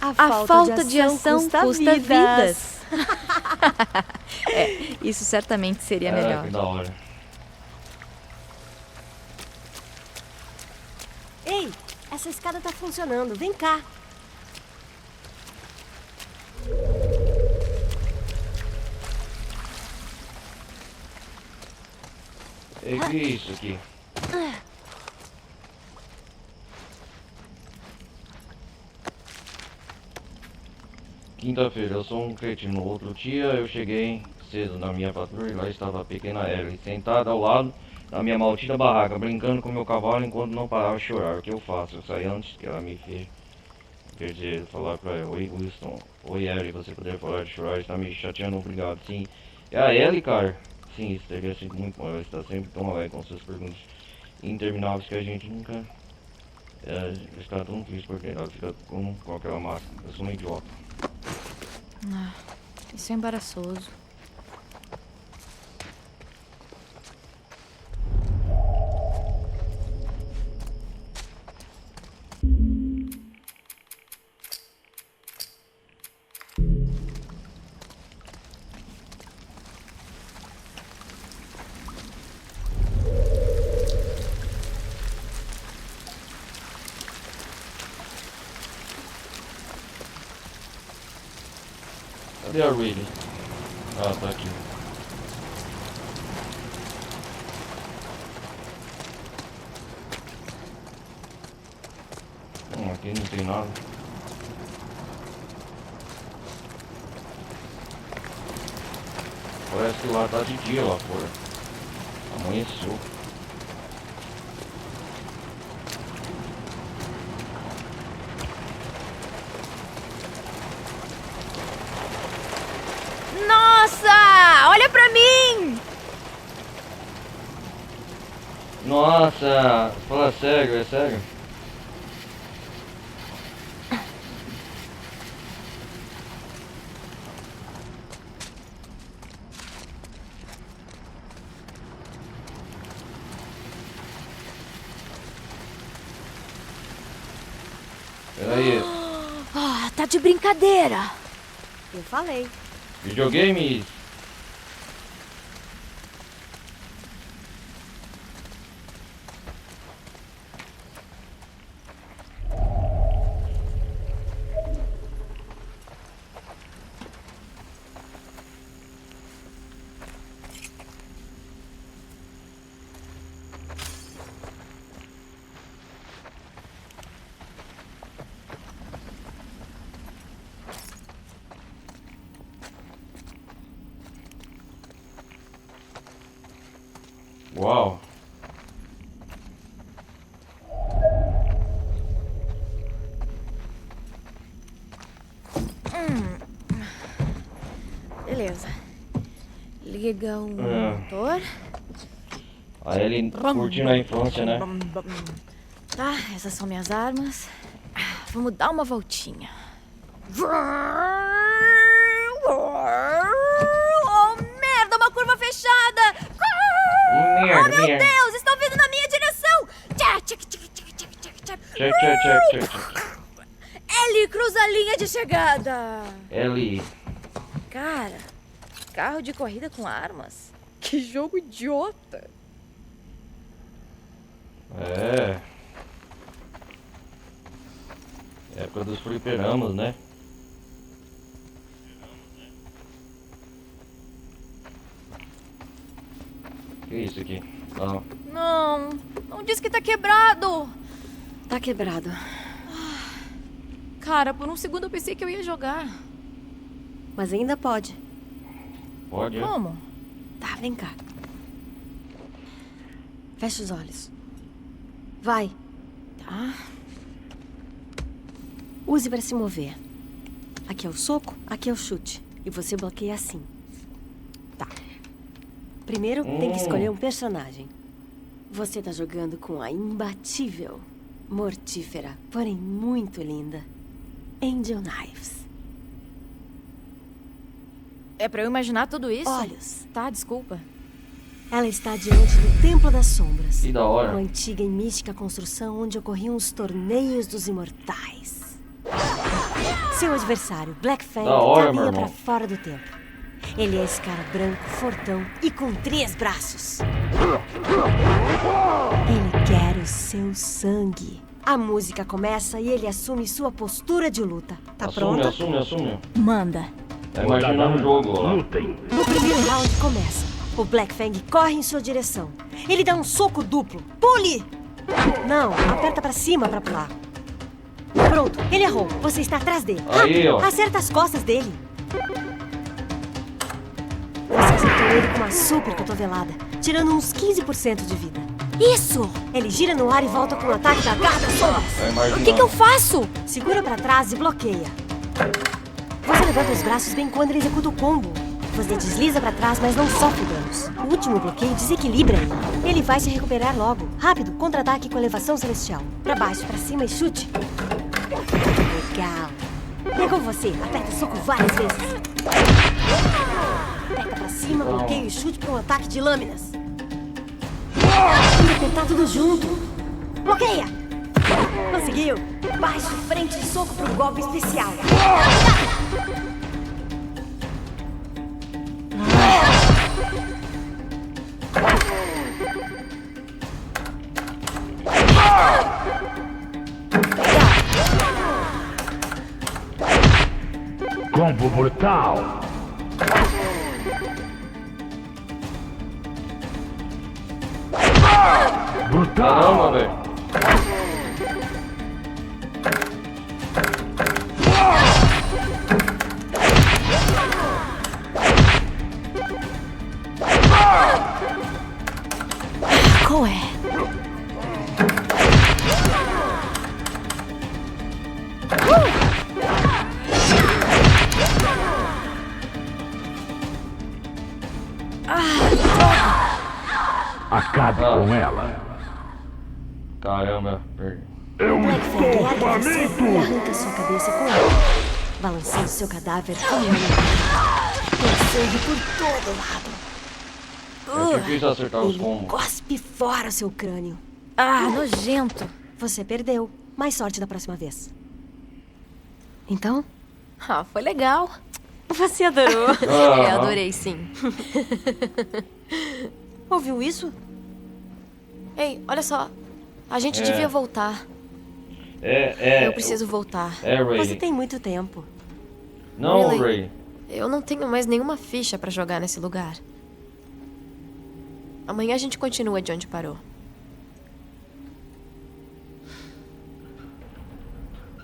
A falta de ação custa vidas. É, isso certamente seria melhor. que da hora. Ei, essa escada tá funcionando. Vem cá. E que é isso aqui? Quinta-feira, eu sou um cretino. Outro dia eu cheguei cedo na minha patrulha, lá estava a pequena Ellie, sentada ao lado da minha maldita barraca, brincando com meu cavalo enquanto não parava de chorar. O que eu faço? Eu saí antes que ela me veja. Quer dizer, falar pra ela: oi, Winston. Oi, Ellie, você poderia parar de chorar? Está me chateando, obrigado. Sim. É a Ellie, cara? Sim, isso teria sido muito bom. Ela está sempre tão alegre com suas perguntas intermináveis que a gente nunca... está tão triste porque ela fica com aquela máscara. Eu sou um idiota. Ah, isso é embaraçoso. Cadê a Riley? Ah, tá aqui. Aqui não tem nada. Parece que lá tá de dia lá fora. Amanheceu. Nossa! Olha pra mim! Nossa! Fala sério, é sério? Peraí, Ah, tá de brincadeira! Eu falei. videogames? Uau! Beleza. Liga o motor. A Ellie curtindo a infância, né? Tá, essas são minhas armas. Vamos dar uma voltinha. Oh, merda, uma curva fechada! Merda, Oh, meu merda. Deus, estão vindo na minha direção! Tchac, tchac, tchac, tchac, tchac, tchac. Check, check, check, check, check. Ellie, cruza a linha de chegada! Ellie. Cara, carro de corrida com armas? Que jogo idiota! É. Época dos fliperamas, né? Que isso aqui? Não. Não diz que tá quebrado! Tá quebrado. Cara, por um segundo eu pensei que eu ia jogar. Mas ainda pode. Pode, é? Como? Tá, vem cá. Fecha os olhos. Vai. Tá. Use pra se mover. Aqui é o soco, aqui é o chute. E você bloqueia assim. Tá. Primeiro, tem que escolher um personagem. Você tá jogando com a imbatível, mortífera, porém muito linda, Angel Knives. É pra eu imaginar tudo isso? Olhos. Tá, desculpa. Ela está diante do Templo das Sombras. Que da hora. Uma antiga e mística construção onde ocorriam os torneios dos imortais. Seu adversário, Black Fang, Da hora, meu caminha irmão. pra fora do templo. Ele é esse cara branco, fortão e com 3 braços. Ele quer o seu sangue. A música começa e ele assume sua postura de luta. Tá Assume, pronta? assume. Manda. Tá imaginando o jogo, ó. O primeiro round começa. O Black Fang corre em sua direção. Ele dá um soco duplo. Pule! Não, aperta pra cima pra pular. Pronto, ele errou. Você está atrás dele. Aí, ó. Acerta as costas dele. Você ele com uma super cotovelada, tirando uns 15% de vida. Isso! Ele gira no ar e volta com um ataque da garra das sombras. O que eu faço? Segura pra trás e bloqueia. Você levanta os braços bem quando ele executa o combo. Você desliza pra trás, mas não sofre danos. O último bloqueio desequilibra ele. Ele vai se recuperar logo. Rápido, contra-ataque com elevação celestial. Pra baixo, pra cima e chute. Legal. Pegou você. Aperta o soco várias vezes. Aperta pra cima, bloqueio e chute pra um ataque de lâminas. E apertar tudo junto. Bloqueia. Conseguiu. Baixo, frente e soco pra um golpe especial. Combo brutal. Brutal. Caramba, velho. Qual é? Acabe com ela. Caramba, perdi. Eu Black Fang ergue você faminto. e arranca sua cabeça com ele, balançando seu cadáver como um tem sangue por todo lado. É difícil acertar os Ele combos. cospe fora o seu crânio. Ah, nojento. Você perdeu. Mais sorte da próxima vez. Então, Ah, foi legal. você adorou. É, adorei sim. Ouviu isso? Ei, olha só. A gente É. devia voltar. Eu preciso voltar. É, Ray. Você tem muito tempo. Não, Really? Ray. Eu não tenho mais nenhuma ficha pra jogar nesse lugar. Amanhã a gente continua de onde parou.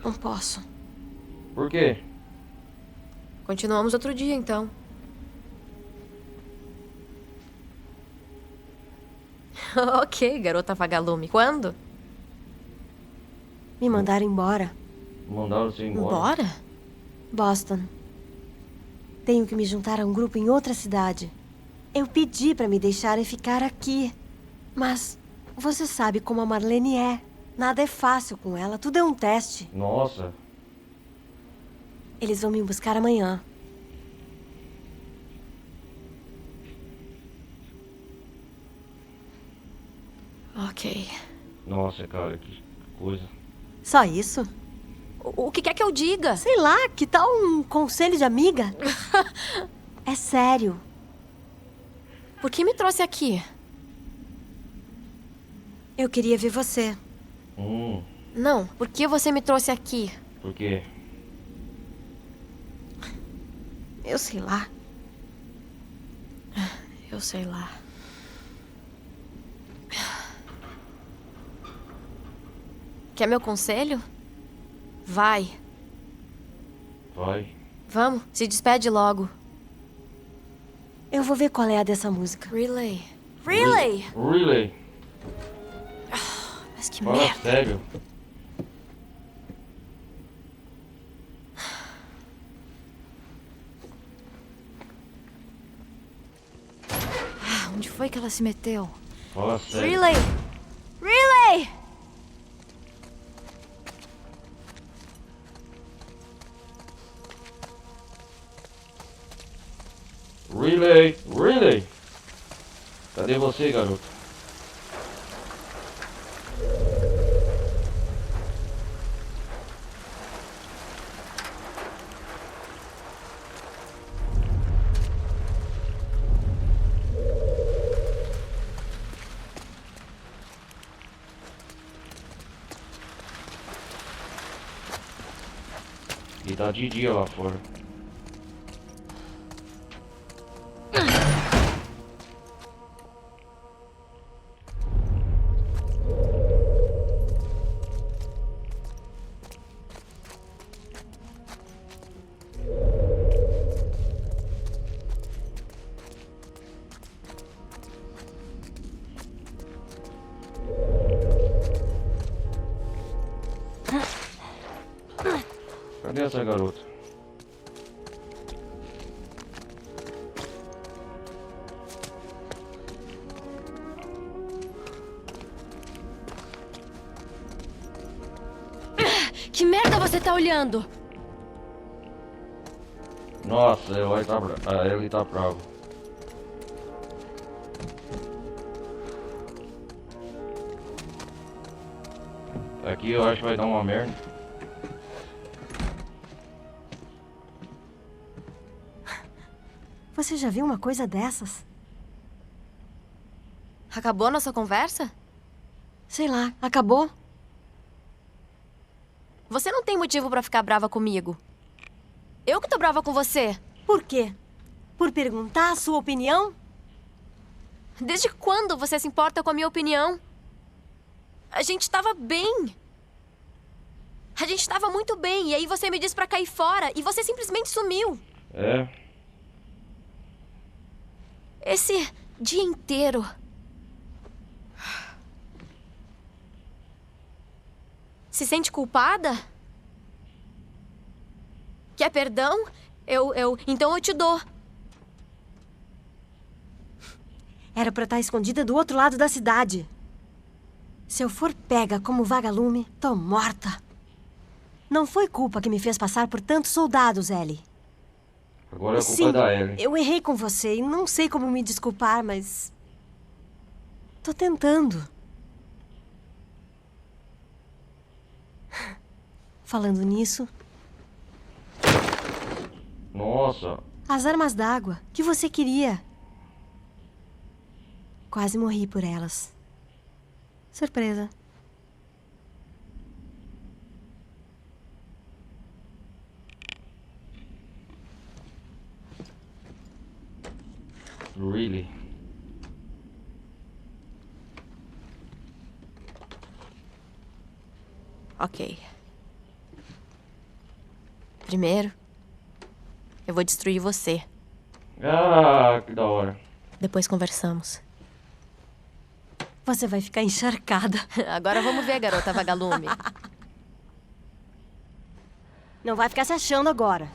Não posso. Por quê? Continuamos outro dia, então. Ok, garota vagalume. Quando? Me mandaram embora. Mandaram você embora. Bora? Boston. Tenho que me juntar a um grupo em outra cidade. Eu pedi pra me deixarem ficar aqui. Mas você sabe como a Marlene é. Nada é fácil com ela, tudo é um teste. Nossa. Eles vão me buscar amanhã. Ok. Nossa, cara, que coisa. Só isso? O que quer que eu diga? Sei lá, que tal um conselho de amiga? É sério. Por que me trouxe aqui? Eu queria ver você. Não, por que você me trouxe aqui? Por quê? Eu sei lá. Eu sei lá. Quer meu conselho? Vai. Vai. Vamos, se despede logo. Eu vou ver qual é a dessa música. Relay. Relay! Really? Mas que Fala merda. sério. Onde foi que ela se meteu? Fala sério. Relay! Relay! Really? Really? Cadê você, garoto? E tá de dia lá fora. Cadê essa garota? Que merda você tá olhando? Nossa, ele tá bravo. Aqui eu acho que vai dar uma merda. Você já viu uma coisa dessas? Acabou a nossa conversa? Sei lá, acabou? Você não tem motivo pra ficar brava comigo. Eu que tô brava com você. Por quê? Por perguntar a sua opinião? Desde quando você se importa com a minha opinião? A gente tava bem. A gente tava muito bem. E aí você me disse pra cair fora. E você simplesmente sumiu. É. Esse dia inteiro. Se sente culpada? Quer perdão? Então eu te dou. Era pra estar escondida do outro lado da cidade. Se eu for pega como vagalume, tô morta. Não foi culpa que me fez passar por tantos soldados, Ellie. Agora a culpa Sim, é da Ellie. eu errei com você e não sei como me desculpar, mas... tô tentando. Falando nisso, Nossa. as armas d'água que você queria. Quase morri por elas. Surpresa. Really? Ok. Primeiro, eu vou destruir você. Ah, que da hora. Depois conversamos. Você vai ficar encharcada. Agora vamos ver, garota vagalume. Não vai ficar se achando agora.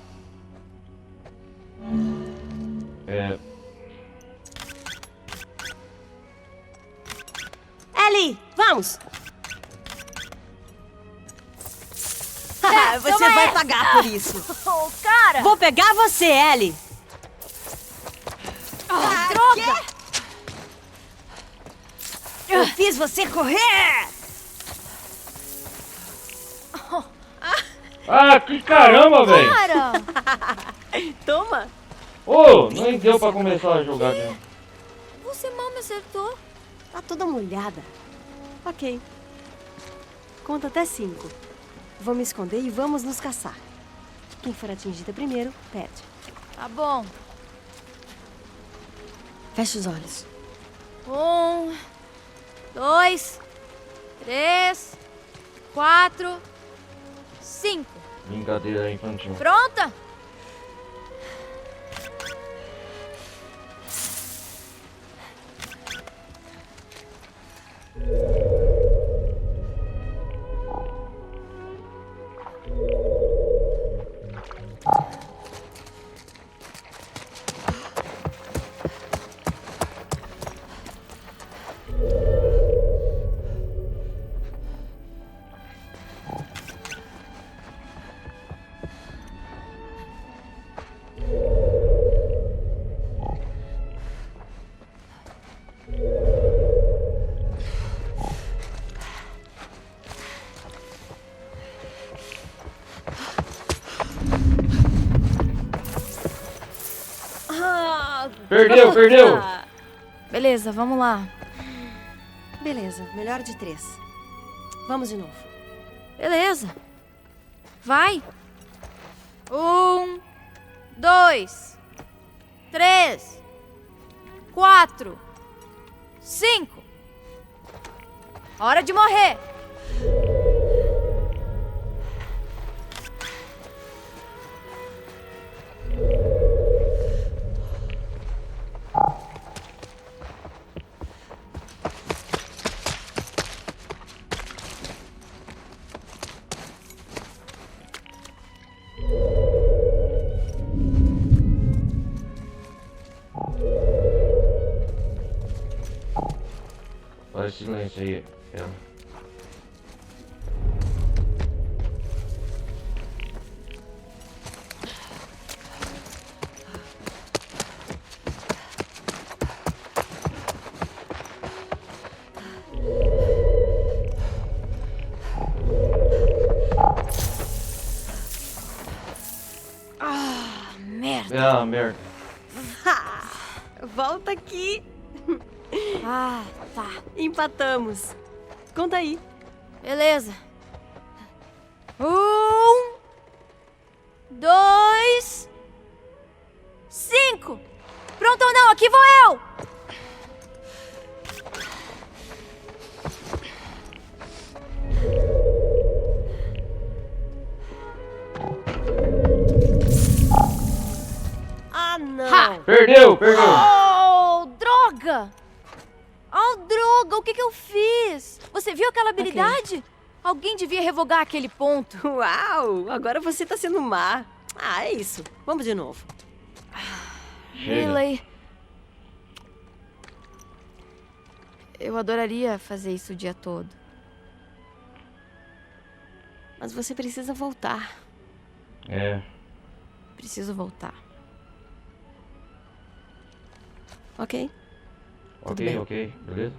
É. Ellie, vamos! Você vai pagar por isso. Oh, cara! Vou pegar você, Ellie! Droga! Eu fiz você correr! Ah, que caramba, velho! Cara! Toma! Ô, nem deu pra começar a jogar de novo. Você mal me acertou. Tá toda molhada. Ok. Conta até 5. Vou me esconder e vamos nos caçar. Quem for atingida primeiro, perde. Tá bom. Fecha os olhos. 1, 2, 3, 4, 5. Brincadeira infantil. Pronta? Perdeu! Beleza, vamos lá. Beleza, melhor de 3. Vamos de novo. Beleza. Vai. 1, 2, 3, 4, 5. Hora de morrer. Faz silêncio aí, ela. Merda. Ah, merda. Volta aqui. Ah, tá. Empatamos. Conta aí. Beleza. 1, 2, 5. Pronto ou não? Aqui vou eu. Ah, não. Ha! Perdeu, perdeu. Oh, droga! Oh, droga, o que eu fiz? Você viu aquela habilidade? Alguém devia revogar aquele ponto. Uau, agora você tá sendo má. Ah, é isso. Vamos de novo. Chega. Riley. Eu adoraria fazer isso o dia todo. Mas você precisa voltar. É, Preciso voltar. Ok? Tudo ok, bem. ok, beleza?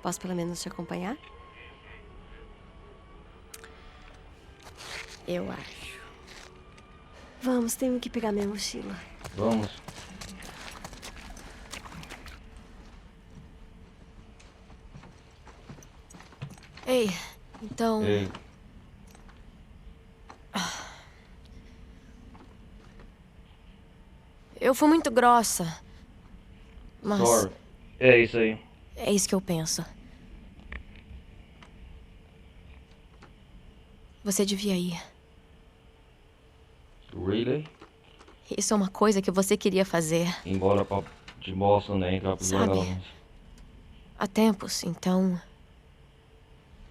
Posso pelo menos te acompanhar? Eu acho. Vamos, tenho que pegar minha mochila. Vamos. Ei, então. Ei, Eu fui muito grossa. Mas sorry. É isso aí. é isso que eu penso. Você devia ir. Really? Isso é uma coisa que você queria fazer Embora de Boston, né? Entrar pro Sabe? jornal. há tempos, então.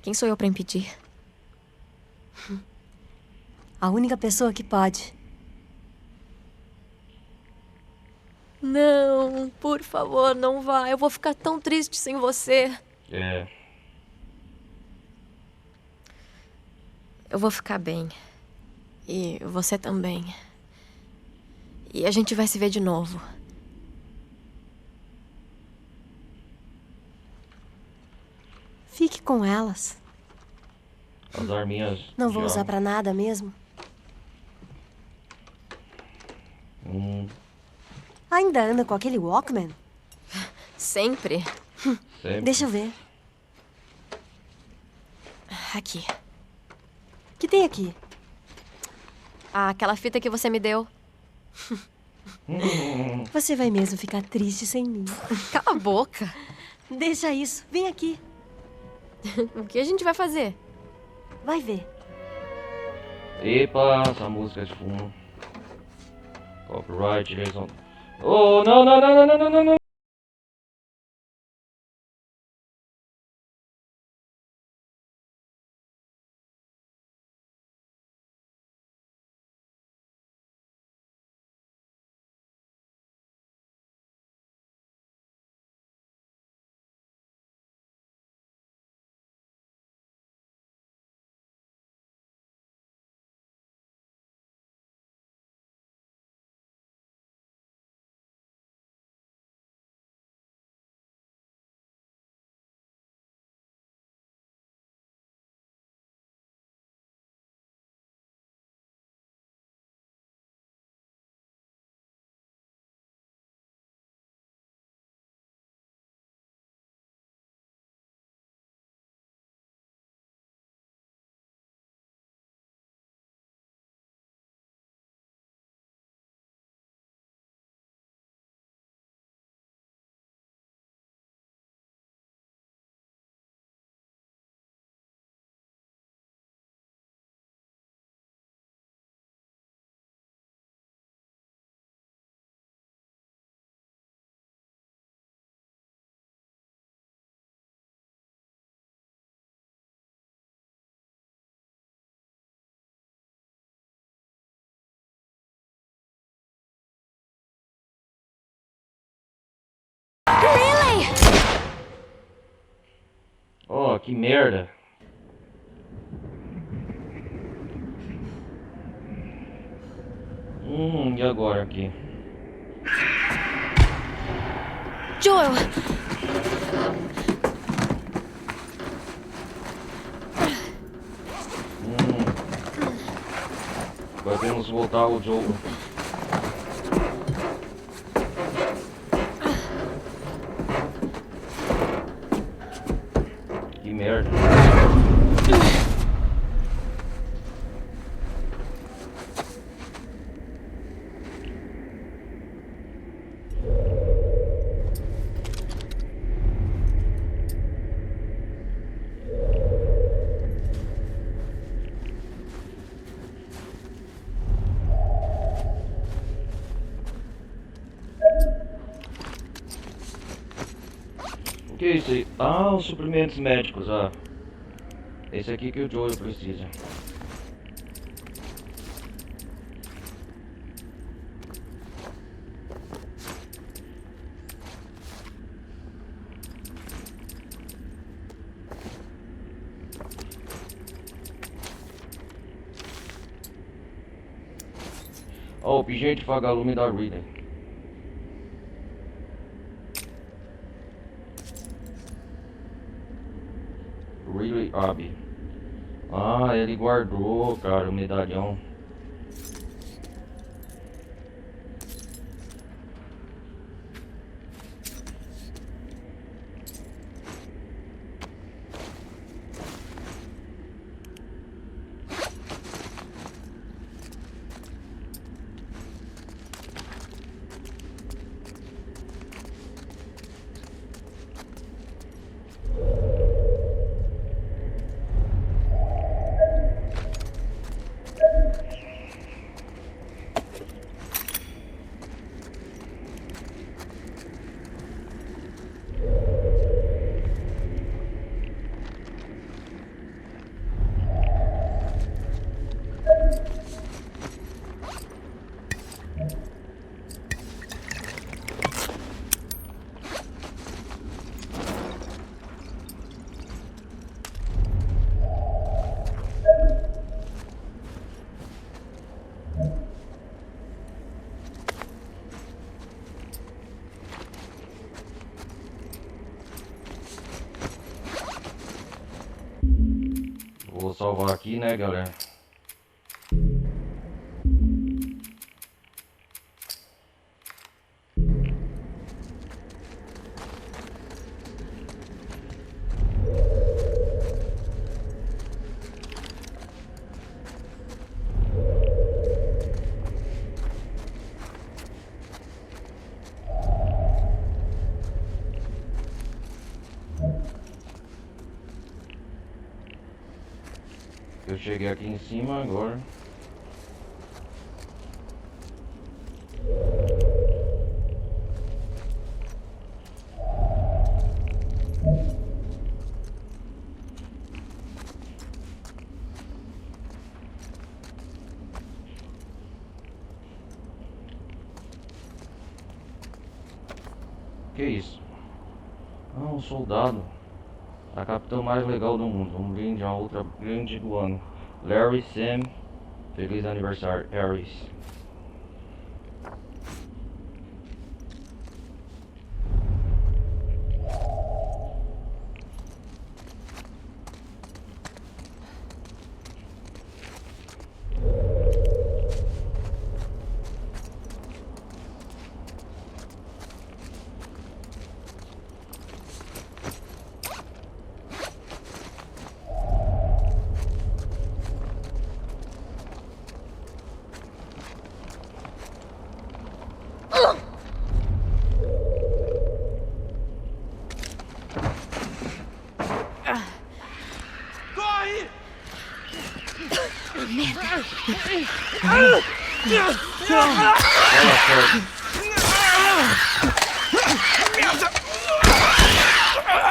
Quem sou eu pra impedir? A única pessoa que pode. Não, por favor, não vá. Eu vou ficar tão triste sem você. É, Eu vou ficar bem. E você também. E a gente vai se ver de novo. Fique com elas. as arminhas. Não vou já- usar pra nada mesmo. Ainda anda com aquele Walkman? Sempre. Sempre. Deixa eu ver. Aqui. O que tem aqui? Ah, aquela fita que você me deu. Você vai mesmo ficar triste sem mim. Cala a boca. Deixa isso. Vem aqui. O que a gente vai fazer? Vai ver. Epa, essa música é de fundo. Copyright, direitos. Oh, não, não, não, não, não, não, não. Que merda. E agora aqui? Joel! Podemos voltar ao jogo. Que merda. O que é isso aí? Ah, os suprimentos médicos, ah. Esse aqui que o Joel precisa. Ó, o pingente vagalume da Ridley. Ridley Abbey. Ah, ele guardou, cara, o medalhão. Vou salvar aqui, né, galera? Eu cheguei aqui em cima agora. Que isso? Ah, um soldado. A capitã mais legal do mundo. Um brinde a outra grande do ano. Larry Sam. Feliz aniversário, Harris.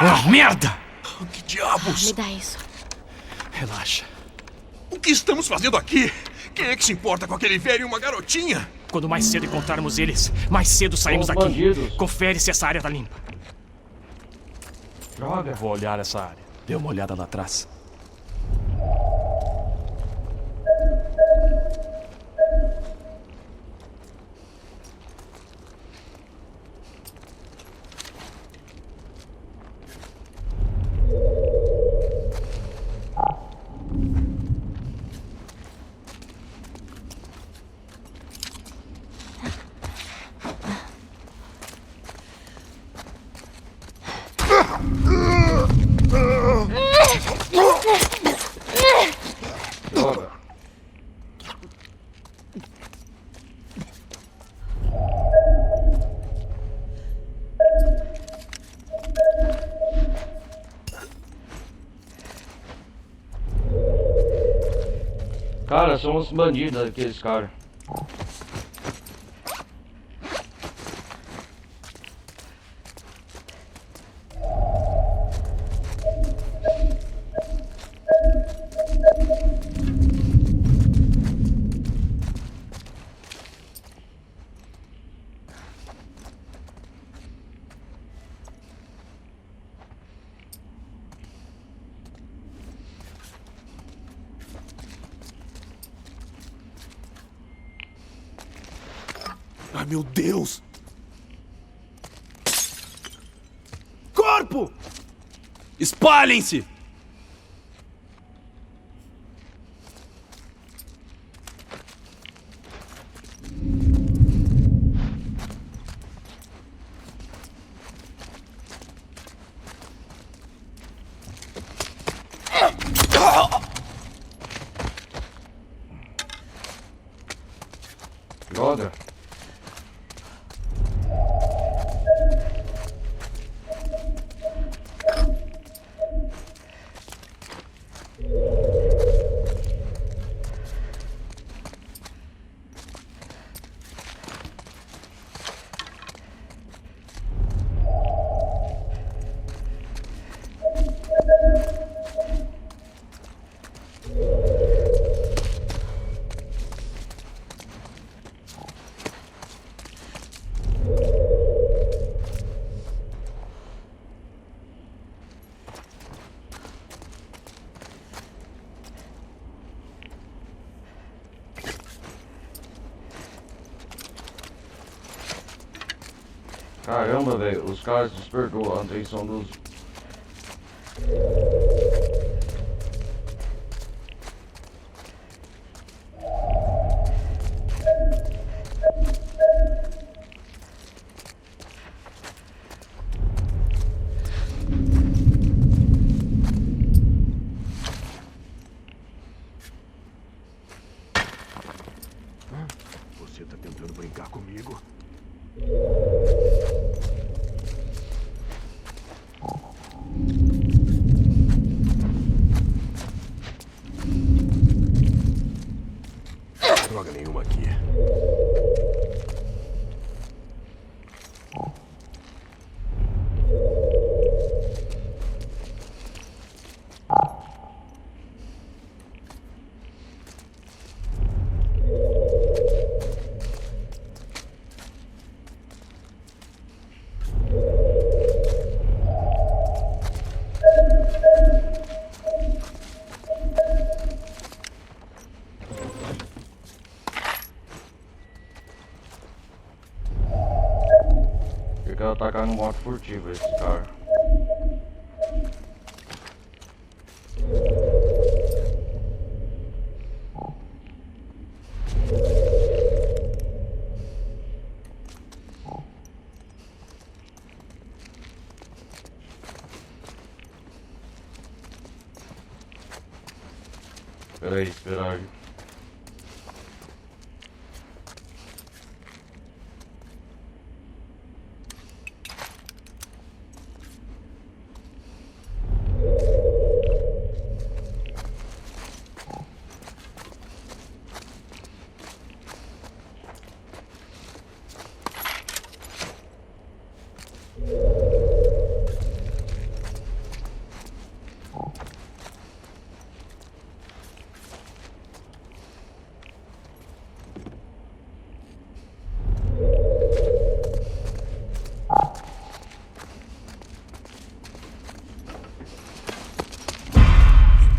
Oh, merda! Que diabos? Me dá isso. Relaxa. O que estamos fazendo aqui? Quem é que se importa com aquele velho e uma garotinha? Quando mais cedo encontrarmos eles, mais cedo saímos Os daqui. bandidos. Confere se essa área tá limpa. Droga. Vou olhar essa área. Dê uma olhada lá atrás. Droga. Cara, são uns bandidos aqueles caras. Ai, meu Deus! Corpo! Espalhem-se! Droga. Caramba, velho, os caras despertou a atenção dos... Você tá tentando brincar comigo? Droga nenhuma aqui. Eu quero atacar no modo furtivo esse cara. Peraí, espera aí.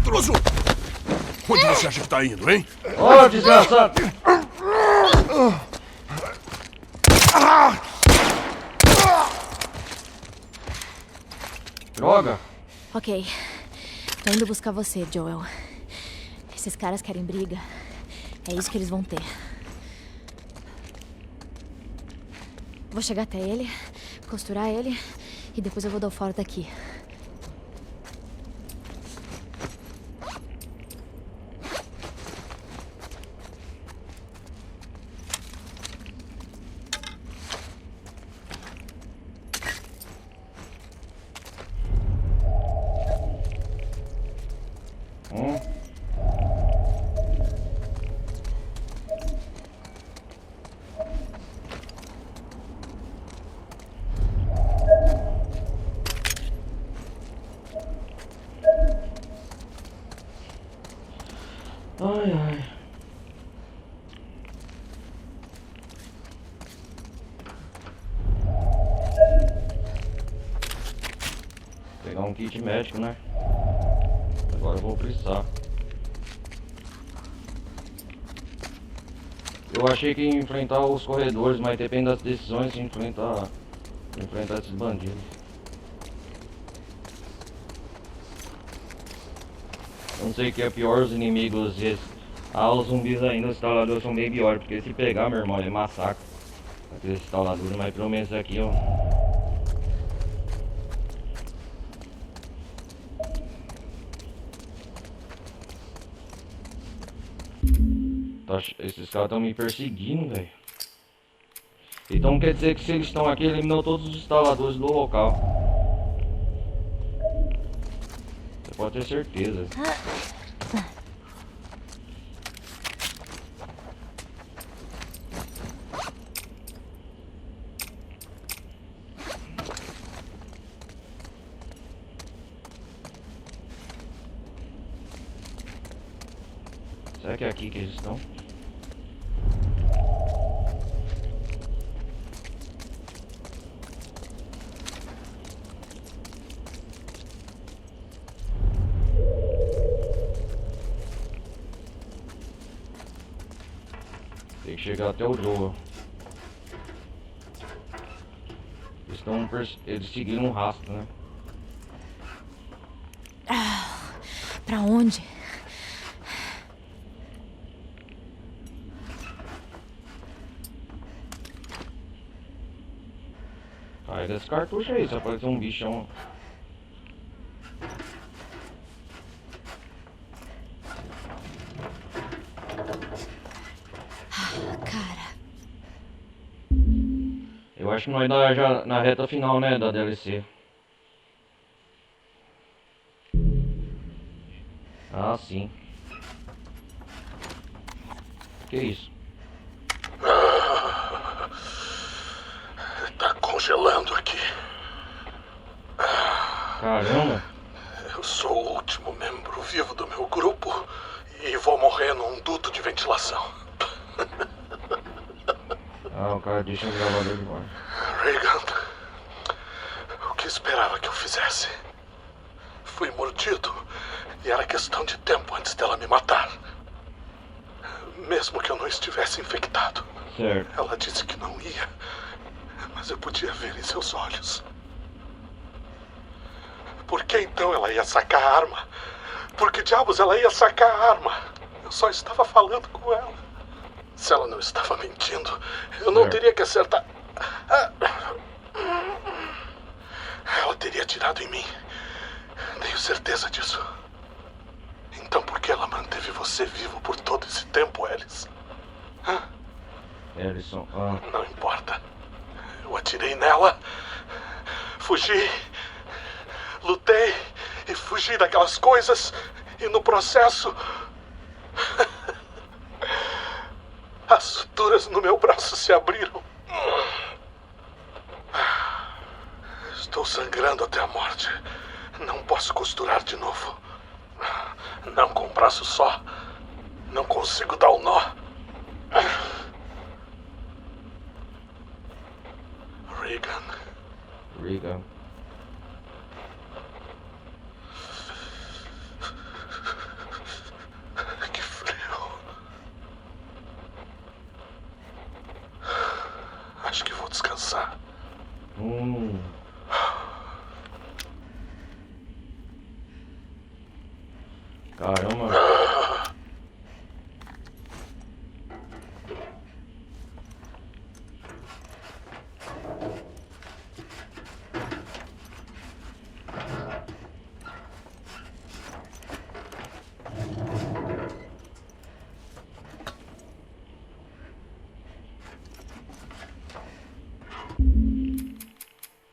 intruso! Onde você acha que tá indo, hein? Ô, desgraçado! Droga! Ok. Tô indo buscar você, Joel. Esses caras querem briga. É isso que eles vão ter. Vou chegar até ele, costurar ele e depois eu vou dar o fora daqui. Ai, ai. Pegar um kit médico, né? Agora eu vou precisar. Eu achei que ia enfrentar os corredores, mas depende das decisões de enfrentar esses bandidos. Eu não sei o que é pior, os inimigos os zumbis ainda, os instaladores são bem piores, porque se pegar, meu irmão, ele massacra aqueles instaladores, mas pelo menos aqui, ó. Esses caras estão me perseguindo, velho. Então quer dizer que se eles estão aqui, eliminou todos os instaladores do local. Você pode ter certeza. Será que é aqui que eles estão? Tem que chegar até o Joel. Eles seguiram um rastro, né? Pra onde? Carrega esse cartucho aí, se aparecer um bichão. Cara. Eu acho que nós ainda já na reta final, né, da DLC. Ah, sim. Que isso? Tá congelando aqui. Caramba. Eu sou o último membro vivo do meu grupo e vou morrer num duto de ventilação. Ah, o cara deixa o gravador de fora. Reagan, o que esperava que eu fizesse? Fui mordido e era questão de tempo antes dela me matar. Mesmo que eu não estivesse infectado. Certo. Ela disse que não ia, mas eu podia ver em seus olhos. Por que então ela ia sacar a arma? Por que diabos ela ia sacar a arma? Eu só estava falando com ela. Se ela não estava mentindo, eu não teria que acertar. Ela teria atirado em mim. Tenho certeza disso. Então por que ela manteve você vivo por todo esse tempo, Alice? Ellison, Não importa. Eu atirei nela, fugi, lutei e fugi daquelas coisas. E no processo, as suturas no meu braço se abriram. Estou sangrando até a morte. Não posso costurar de novo. Não com um braço só. Não consigo dar o nó. Reagan. Caramba.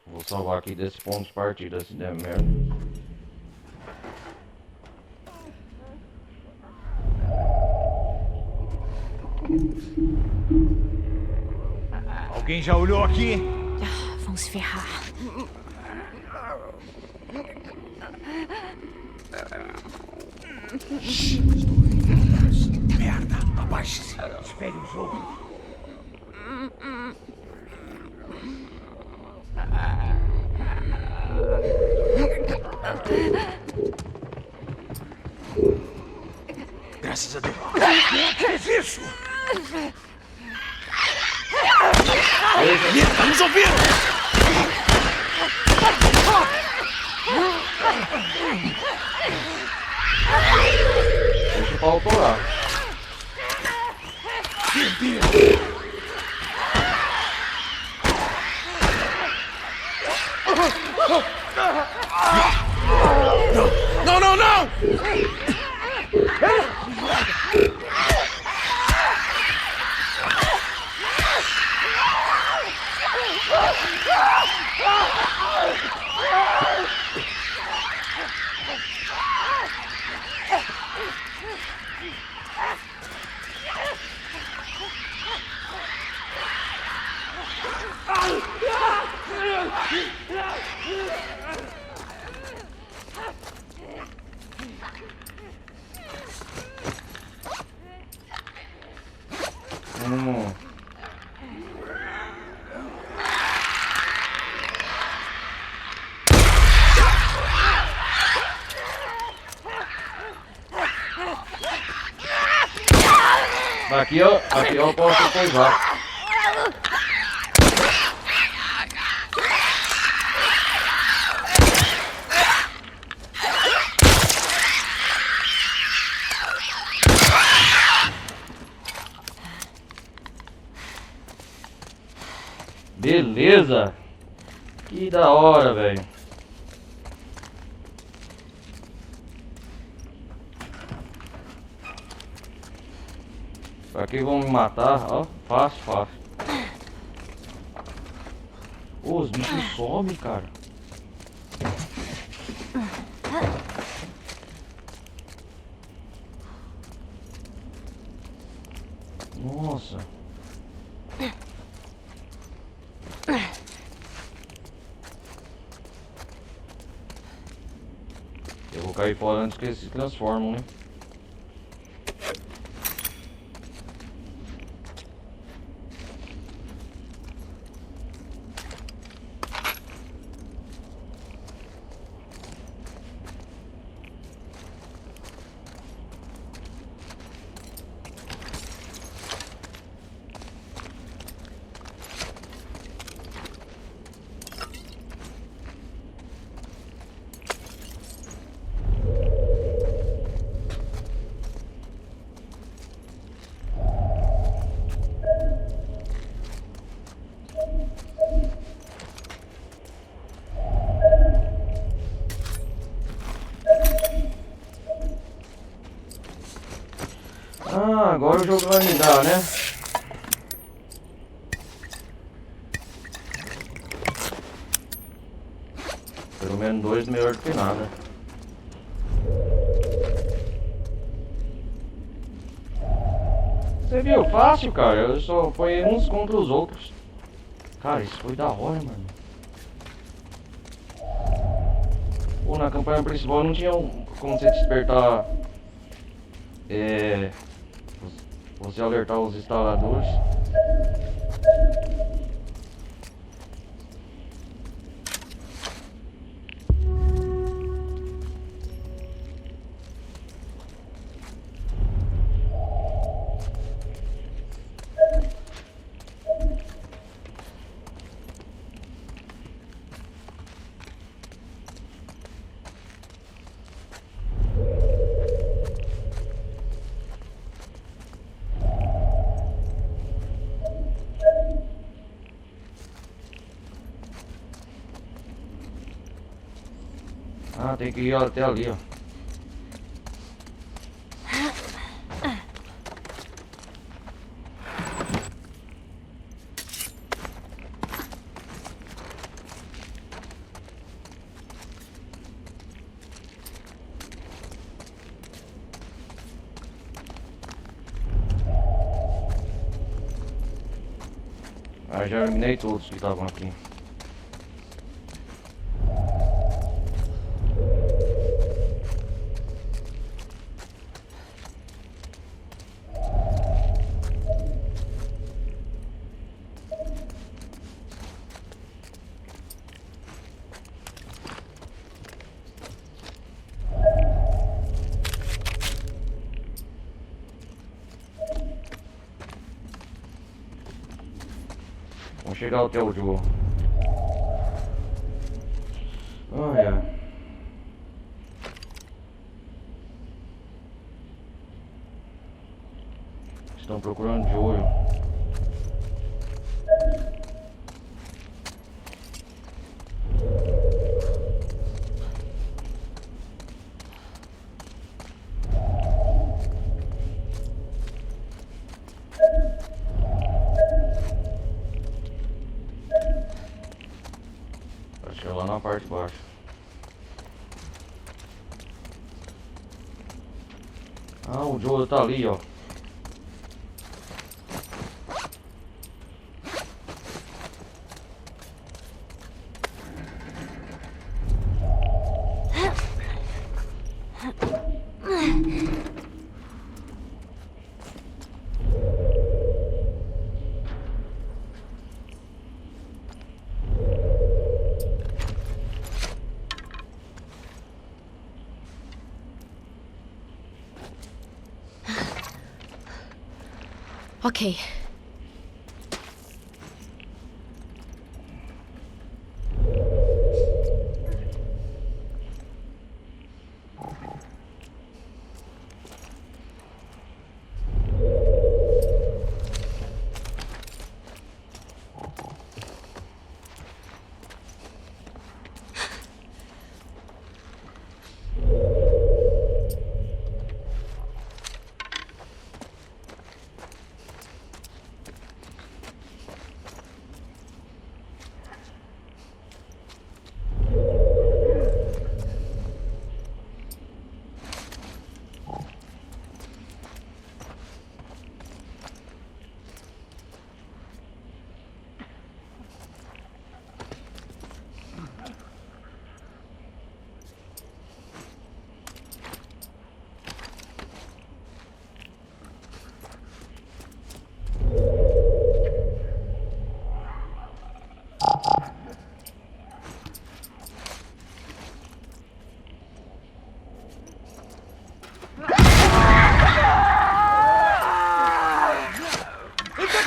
Vou salvar aqui desse ponto de partida, se der merda. Alguém já olhou aqui? Vão se ferrar. Merda, abaixe-se. Espere os outros. Graças a Deus. Que é isso? Estamos ouvindo! Deixa pra autorar. Não, não, não! Aqui eu posso pousar. Beleza. Que da hora, velho. Pra que vão me matar? Ó, fácil, fácil. Ô, os bichos somem, cara. Nossa. Eu vou cair fora antes que eles se transformam, né? Ah, agora o jogo vai me dar, né? Pelo menos 2 melhor do que nada. Você viu? Fácil, cara. Eu só foi uns contra os outros. Cara, isso foi da hora, mano. Pô, na campanha principal não tinha como você despertar... Você alertar os instaladores. Ah, tem que ir até ali, ó. Ah, já eliminei todos que estavam aqui. Vamos chegar até o Joe. Olha. Estão procurando Joe. Acho que é lá na parte de baixo. Ah, o Joe tá ali, ó. Ok.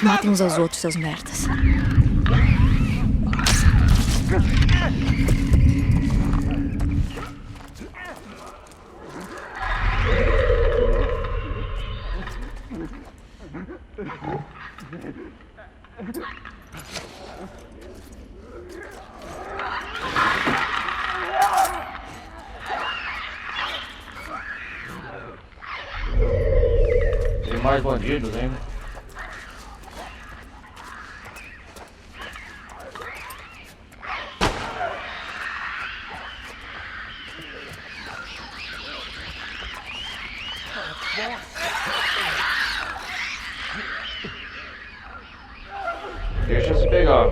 Matem uns aos outros, seus merdas. Tem mais bandidos, hein? Deixa se pegar.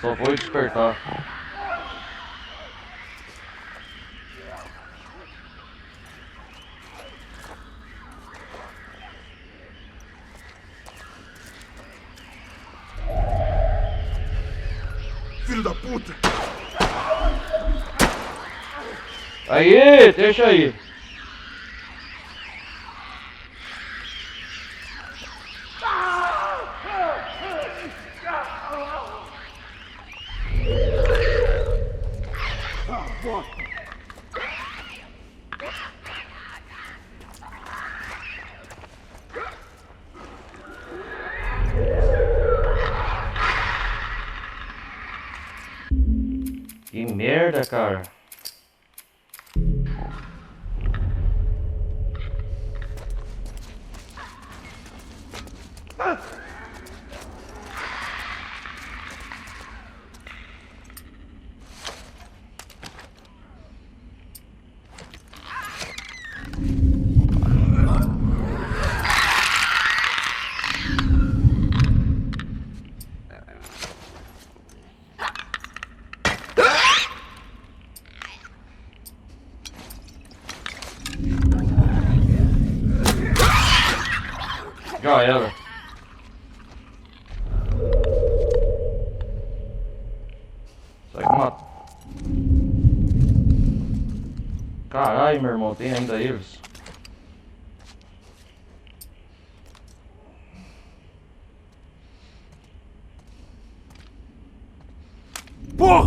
Só vou despertar. Filho da puta! Aí, deixa aí. Que merda, cara. Já era. Sai com uma... Caralho, meu irmão, tem ainda eles. Porra!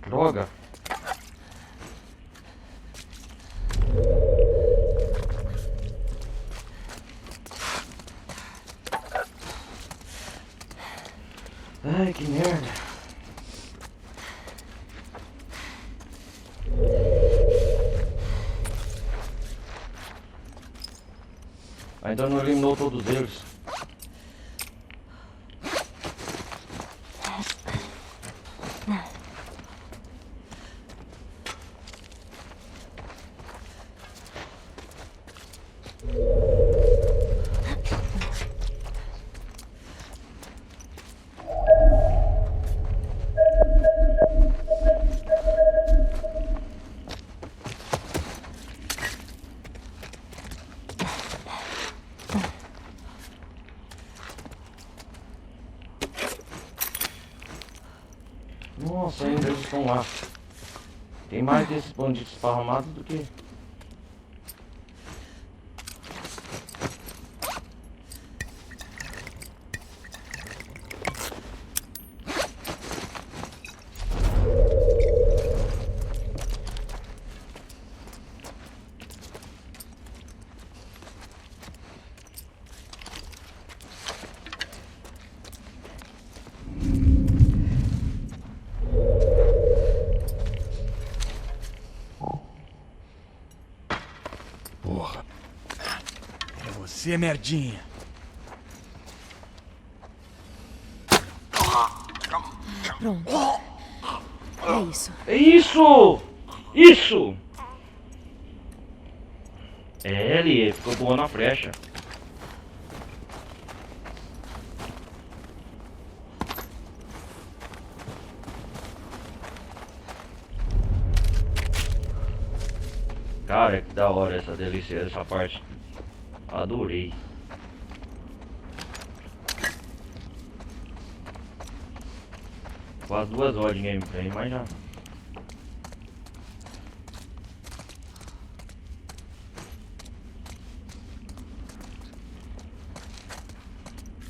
Droga. Ai, que merda. Ainda não eliminou todos eles. Nossa, ainda eles estão lá. Tem mais desses bandidos esparramados do que... Porra. É você, merdinha. Pronto. É isso. É isso! Isso! É, ele ficou voando a flecha. Cara, que da hora essa delícia, essa parte. Adorei. Quase 2 horas de gameplay, mas já.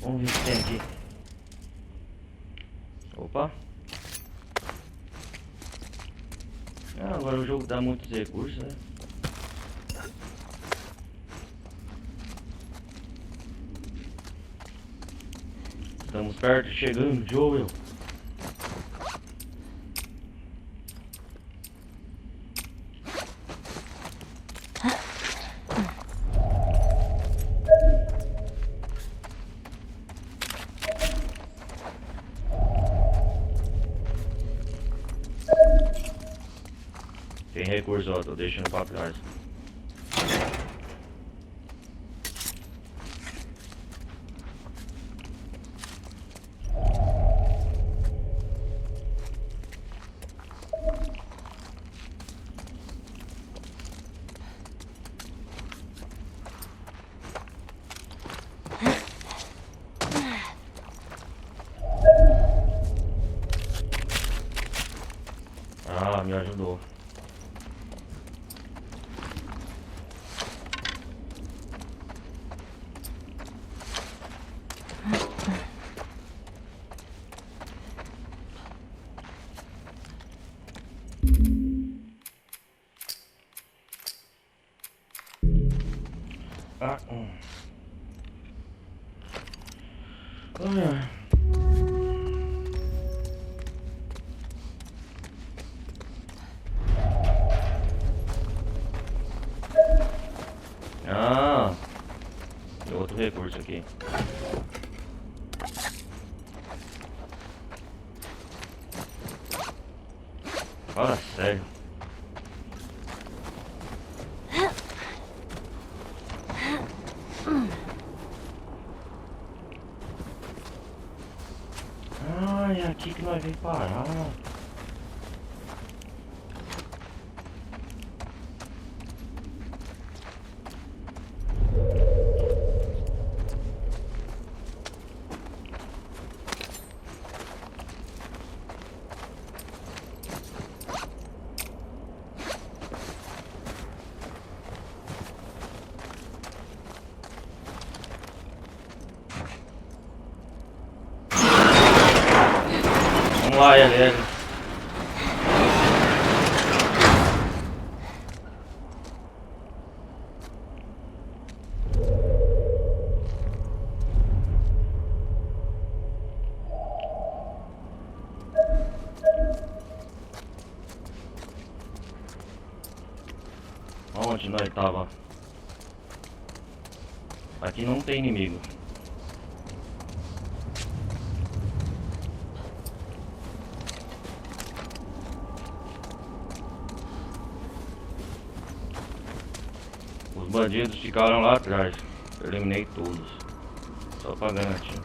Vamos ver o que tem aqui. Opa. Ah, agora o jogo dá muitos recursos, né? Estamos perto, chegando, Joel. Tem recurso, ó, tô deixando pra trás. Ah, tem outro recurso aqui. Fala sério. Ah, é aqui que nós vem parar. Vamos lá, Helena. Onde nós tava? Aqui não tem inimigo. Os bandidos ficaram lá atrás. Eu eliminei todos. Só pra garantir.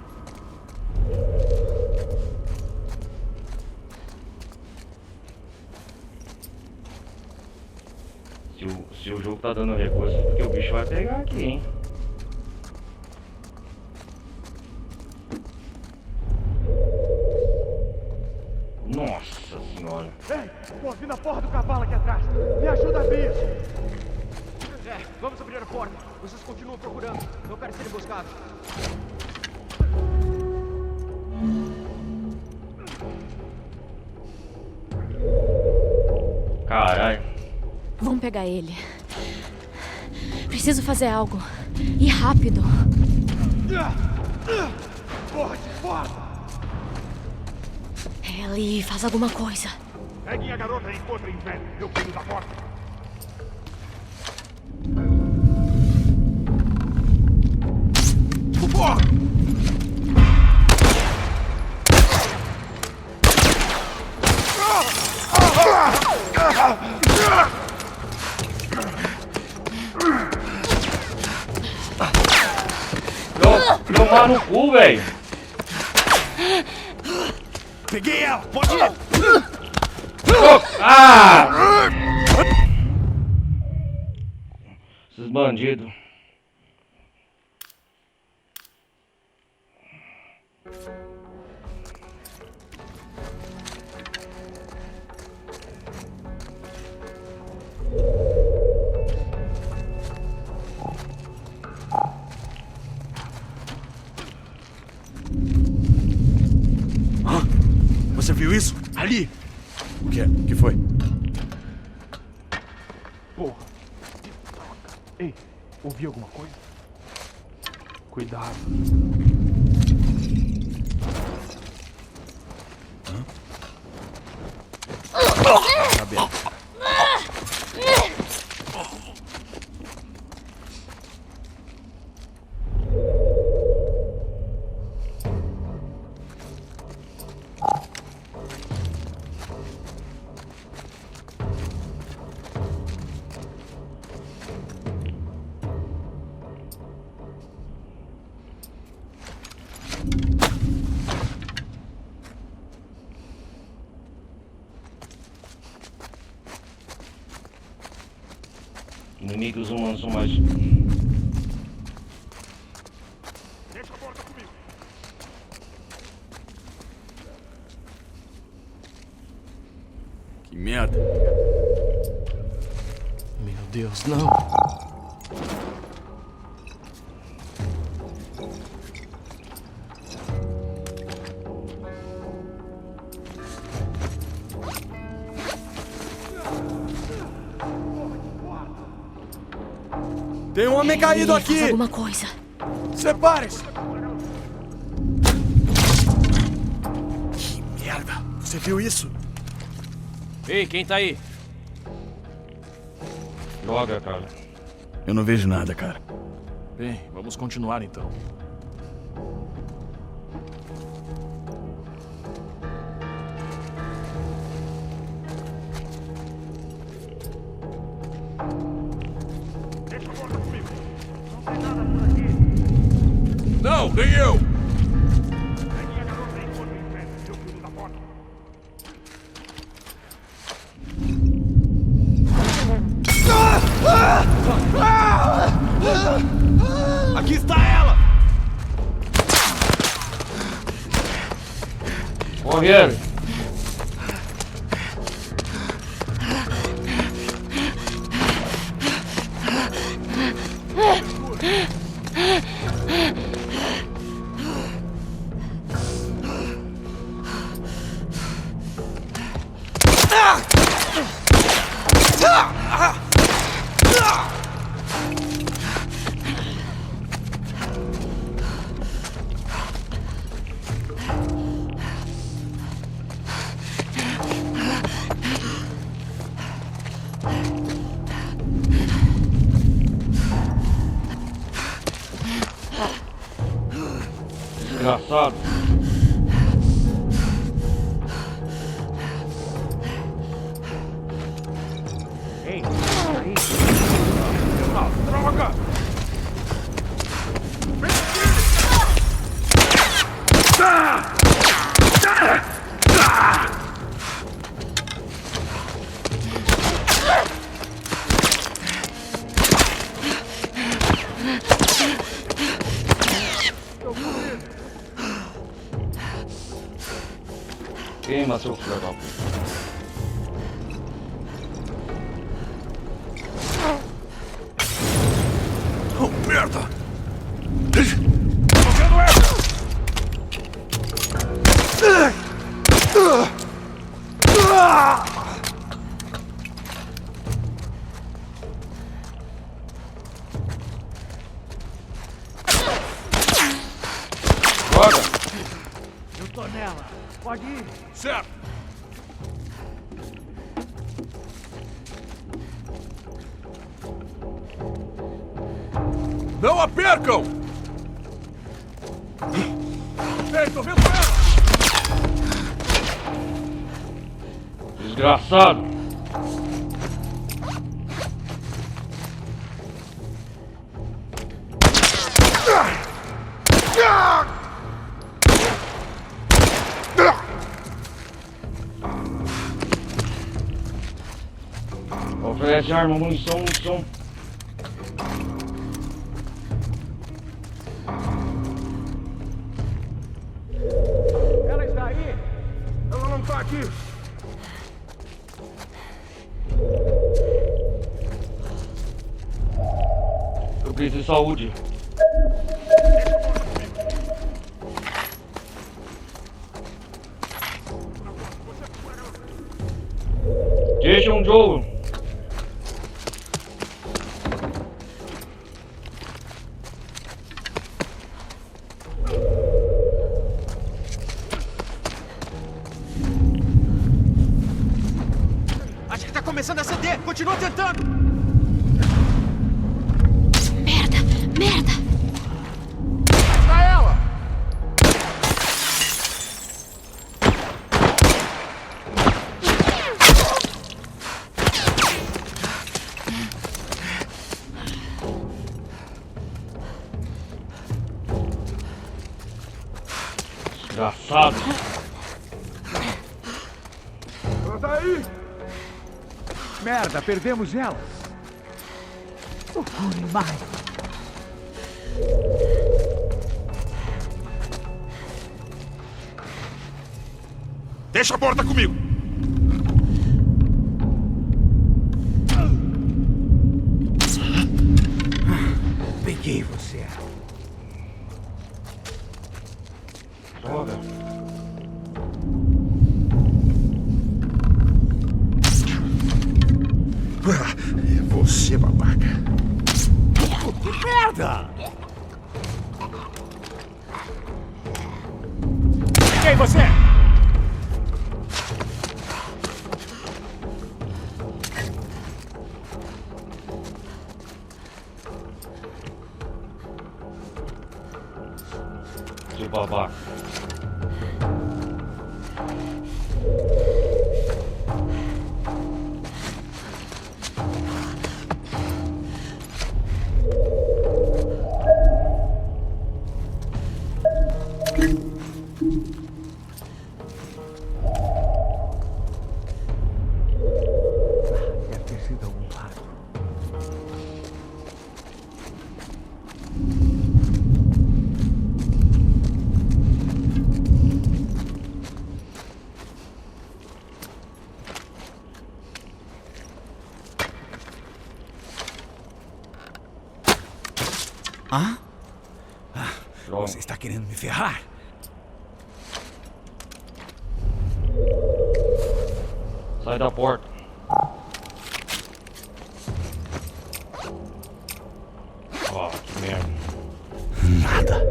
Se o jogo tá dando recurso, porque o bicho vai pegar aqui, hein? Nossa senhora. Ei, tô ouvindo a porra do cavalo aqui atrás. Me ajuda a abrir isso. Vamos abrir a porta. Vocês continuam procurando. Não quero ser emboscado. Caralho. Vamos pegar ele. Preciso fazer algo. E rápido. Porra de porta! Ellie, faz alguma coisa. Peguem a garota e encontrem o velho. Eu cuido da porta. Tomar no cu, velho. Peguei ela, pode ir. Ah! Esses bandidos. Você viu isso? Ali! O que é? O que foi? Porra. Ei, ouvi alguma coisa? Cuidado. Tá bem. Inimigos humanos são mais. Deixa a porta comigo. Que merda. Meu Deus, não. Tem um homem caído Faz aqui! alguma coisa. Separe-se! Que merda! Você viu isso? Ei, quem tá aí? Droga, cara. Eu não vejo nada, cara. Bem, vamos continuar então. Não, nem eu! Aqui está ela! Morre ele. Desgraçado. Ei, aí. Droga! Queima, seu filho da puta. Oh, merda! Tô vendo essa! Droga! Eu tô nela. Pode ir. Certo! Não a percam! Ei, tô vendo ela! Desgraçado! Oferece arma, munição, munição. Ela está aí? Ela não tá aqui. Eu preciso de saúde. Deixa um Joe. Acho que tá começando a acender. Continua tentando. Merda! Merda! Tá ela! Desgraçado. Ela tá aí! Merda, perdemos ela. Procure mais. Deixa a porta comigo! Peguei você. Droga. É você, babaca. merda! Quem é você? Seu babaca. Deve ter sido algum rato. Hã? Você está querendo me ferrar? Sai da porta. Ó, que merda. Nada.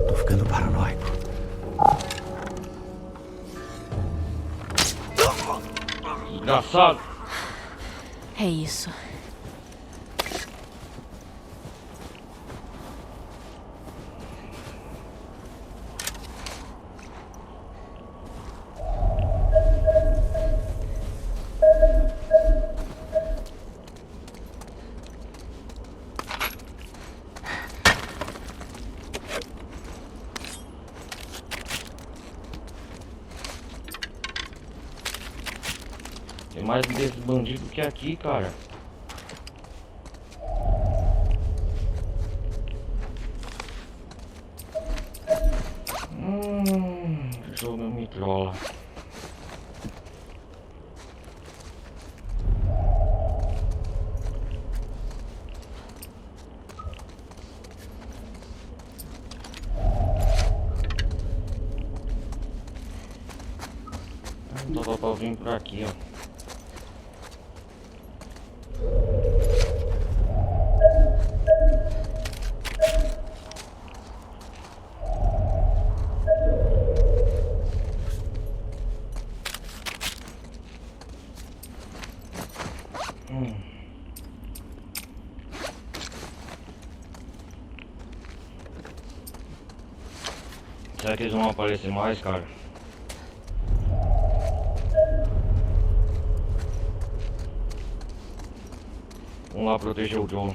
Tô ficando paranoico. Desgraçado. É isso. Tem mais desses bandidos que aqui, cara. O jogo me trola. Não dá pra vir por aqui, ó. Será que eles vão aparecer mais, cara? Vamos lá proteger o John.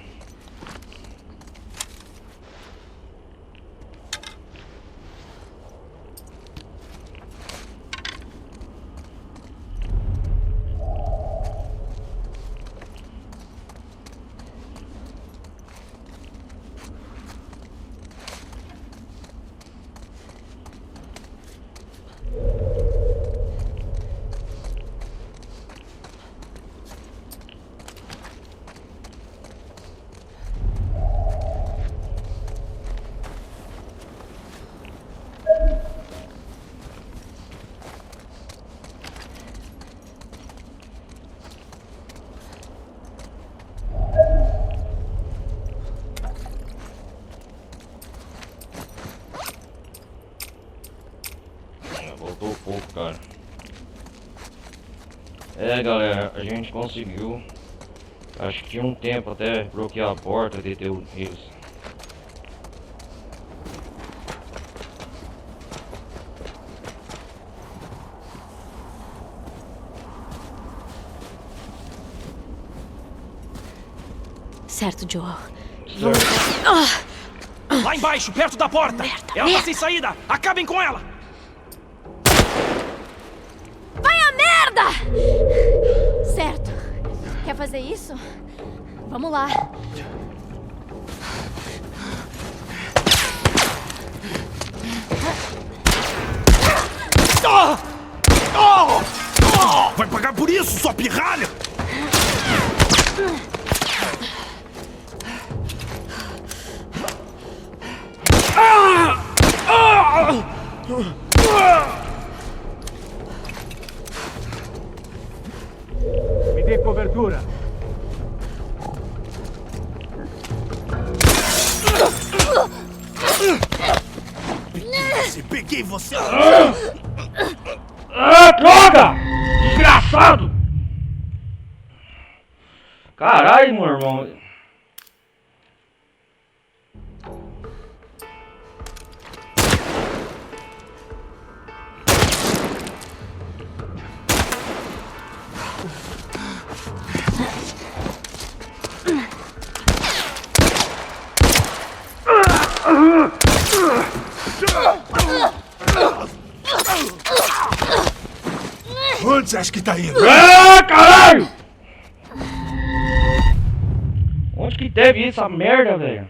Voltou pouco, cara. É, galera, a gente conseguiu. Acho que tinha um tempo até bloquear a porta, deter eles. Certo, Joel. Lá embaixo, perto da porta! Ela tá sem saída! Acabem com ela! Vai a merda! Certo. Quer fazer isso? Vamos lá. Vai pagar por isso, sua pirralha! Me dê cobertura. peguei você! Droga! Desgraçado! Caralho, meu irmão. Onde você acha que tá indo? Caralho! Onde que teve essa merda, velho?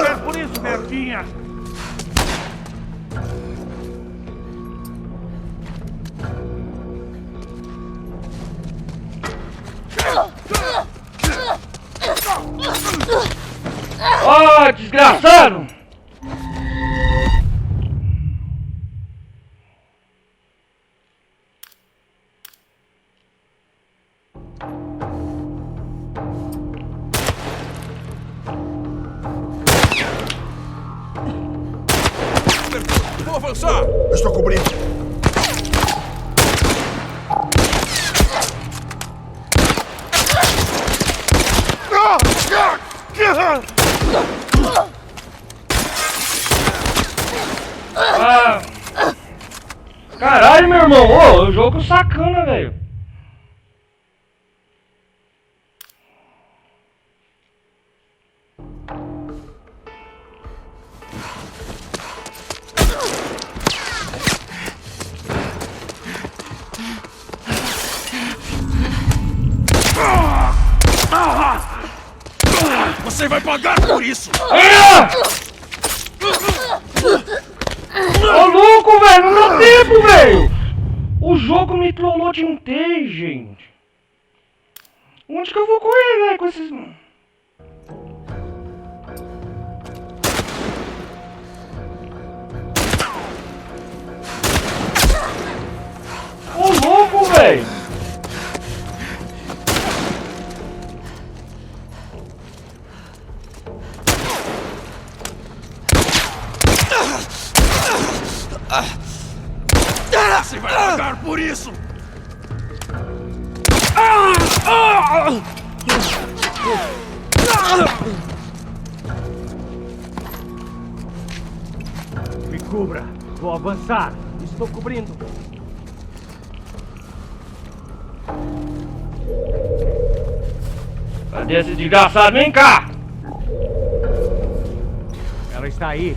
É por isso, merdinha! Ó, desgraçado! Vou avançar! Eu estou cobrindo. Caralho, meu irmão! Ô, o jogo sacana, velho! Você vai pagar por isso! Ô louco, velho! Não dá tempo, velho! O jogo me trollou de um T, gente! Onde que eu vou correr, velho, com esses... Ô louco, velho! Você vai pagar por isso! Me cubra! Vou avançar! Estou cobrindo! Cadê esse desgraçado? Vem cá! Ela está aí!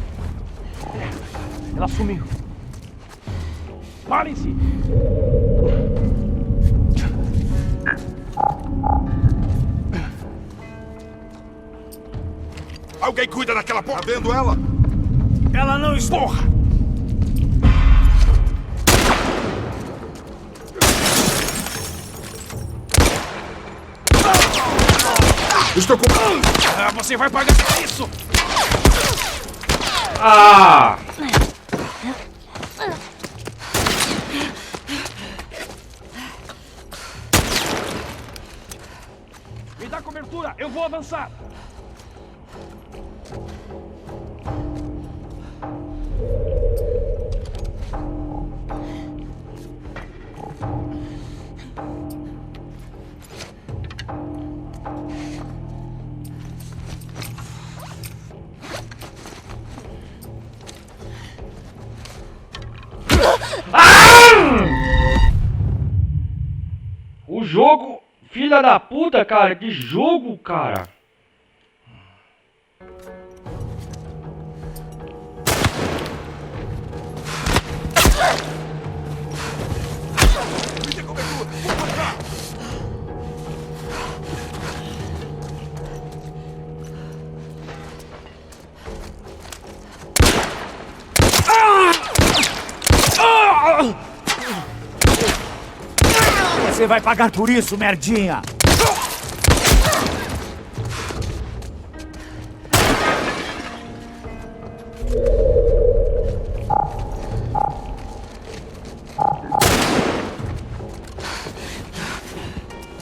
Ela sumiu! Parem-se! Alguém cuida daquela porra. Tá vendo ela? Ela não esporra! Estou com... Você vai pagar por isso! Ah! Me dá cobertura! Eu vou avançar! O jogo, filha da puta, cara, que jogo, cara. Me dê cobertura. Vou passar. Você vai pagar por isso, merdinha!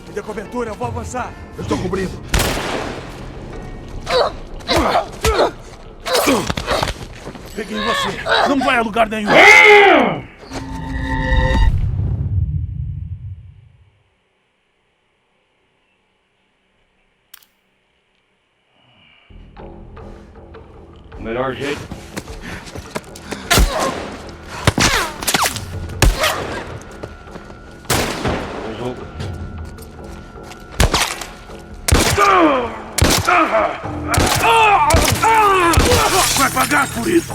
Me dê cobertura, eu vou avançar. Eu estou cobrindo. Peguei você. Não vai a lugar nenhum. O melhor jeito. O jogo. Vai pagar por isso.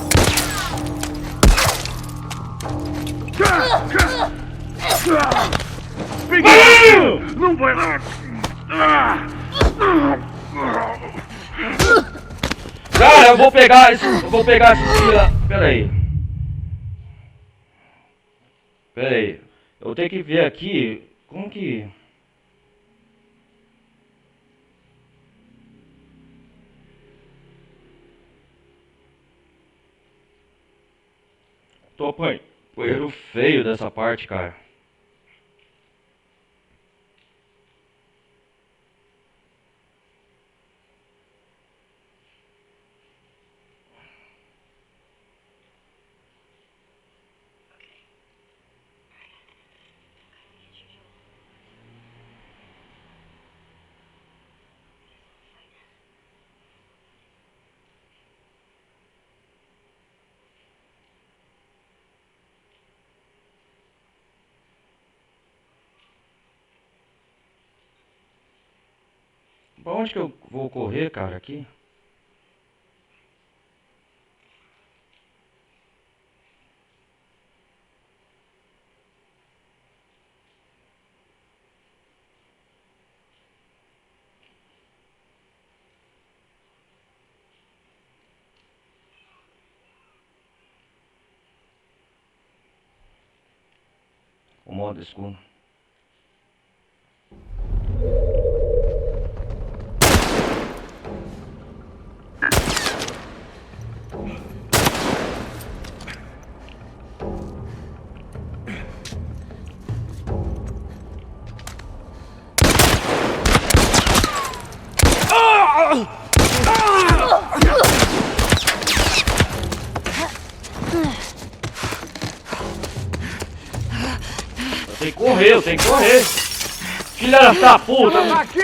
Peguei! Não vai lá. Cara, eu vou pegar esse. Eu vou pegar esse fila. Pera aí. Pera aí. Eu tenho que ver aqui. Como que. Tô apanhando feio dessa parte, cara. Pra onde que eu vou correr, cara, aqui? O modo escuro. Tem que correr, eu tenho que correr. Filha da puta! Tá aqui!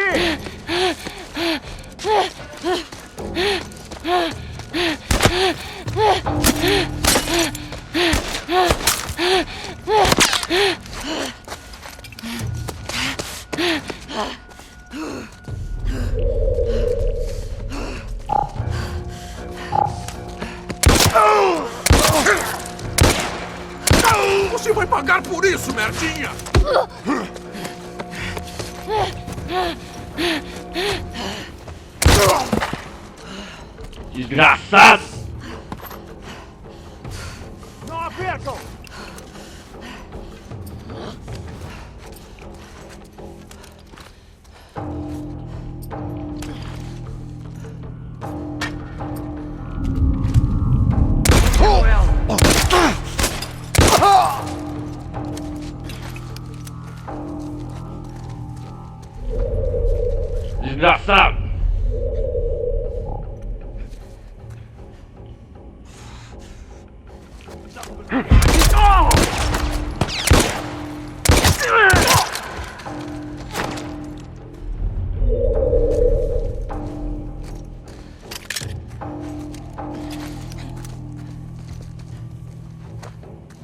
Você vai pagar por isso, merdinha! Desgraçado! Não a percam! Desgraçado!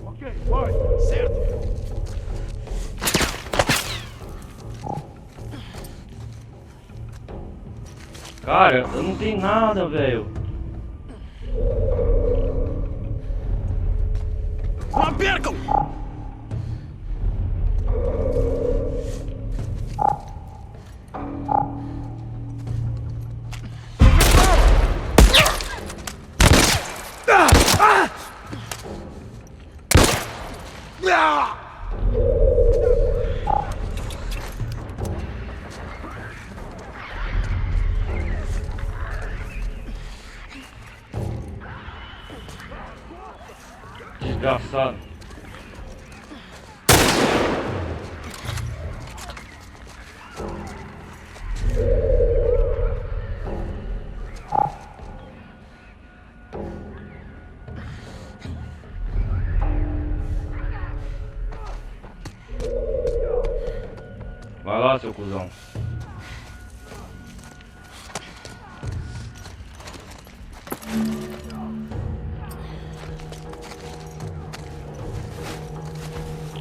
Ok, vai, certo? Cara, eu não tenho nada, velho. Não percam! Desgraçado. Vai lá, seu cuzão.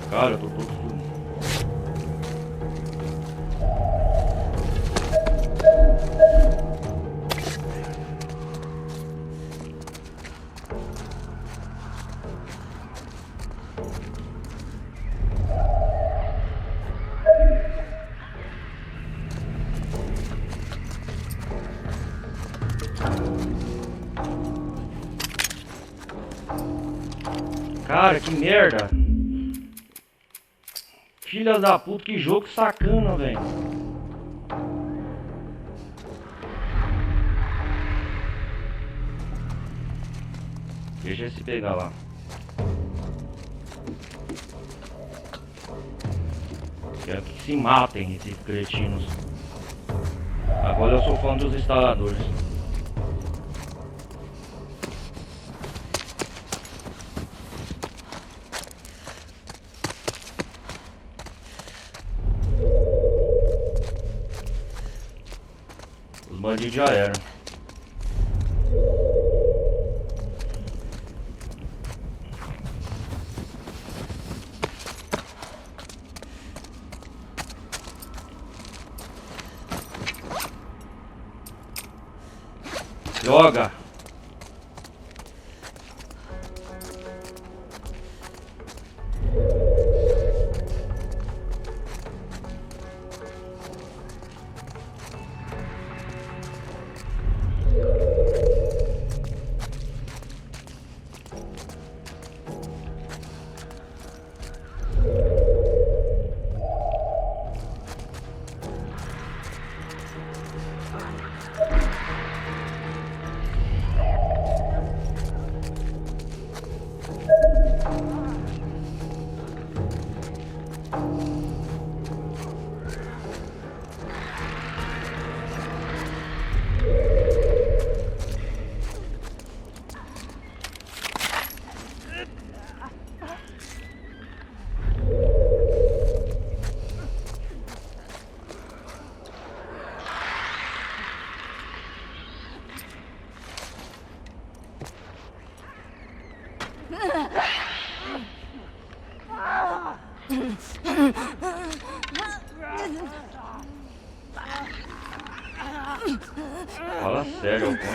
Cara, eu tô todo fudido. Cara, que merda. Filha da puta, que jogo sacana, velho. Deixa esse pegar lá. Quero que se matem esses cretinos. Agora eu sou fã dos instaladores. Os bandidos já eram. Droga! Fala sério, pô.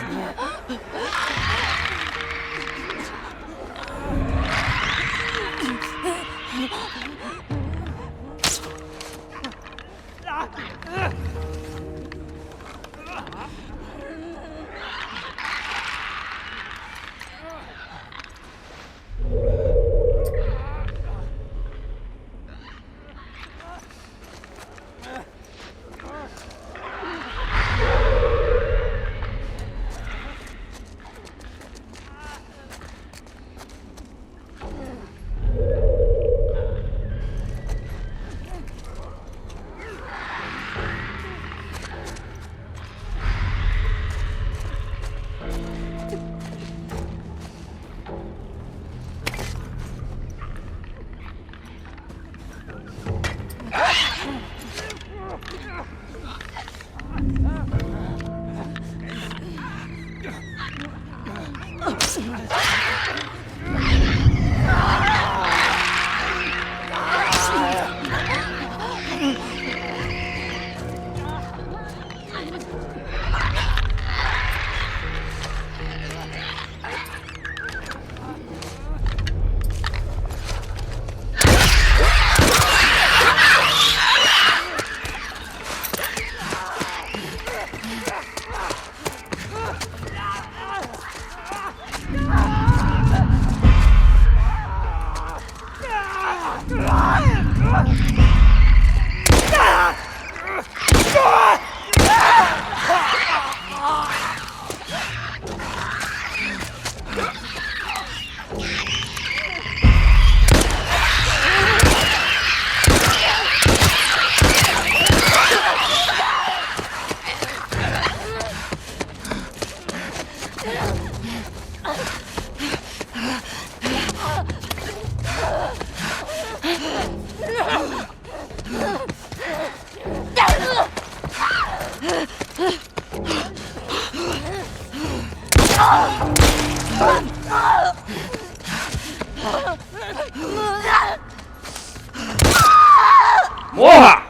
Morra!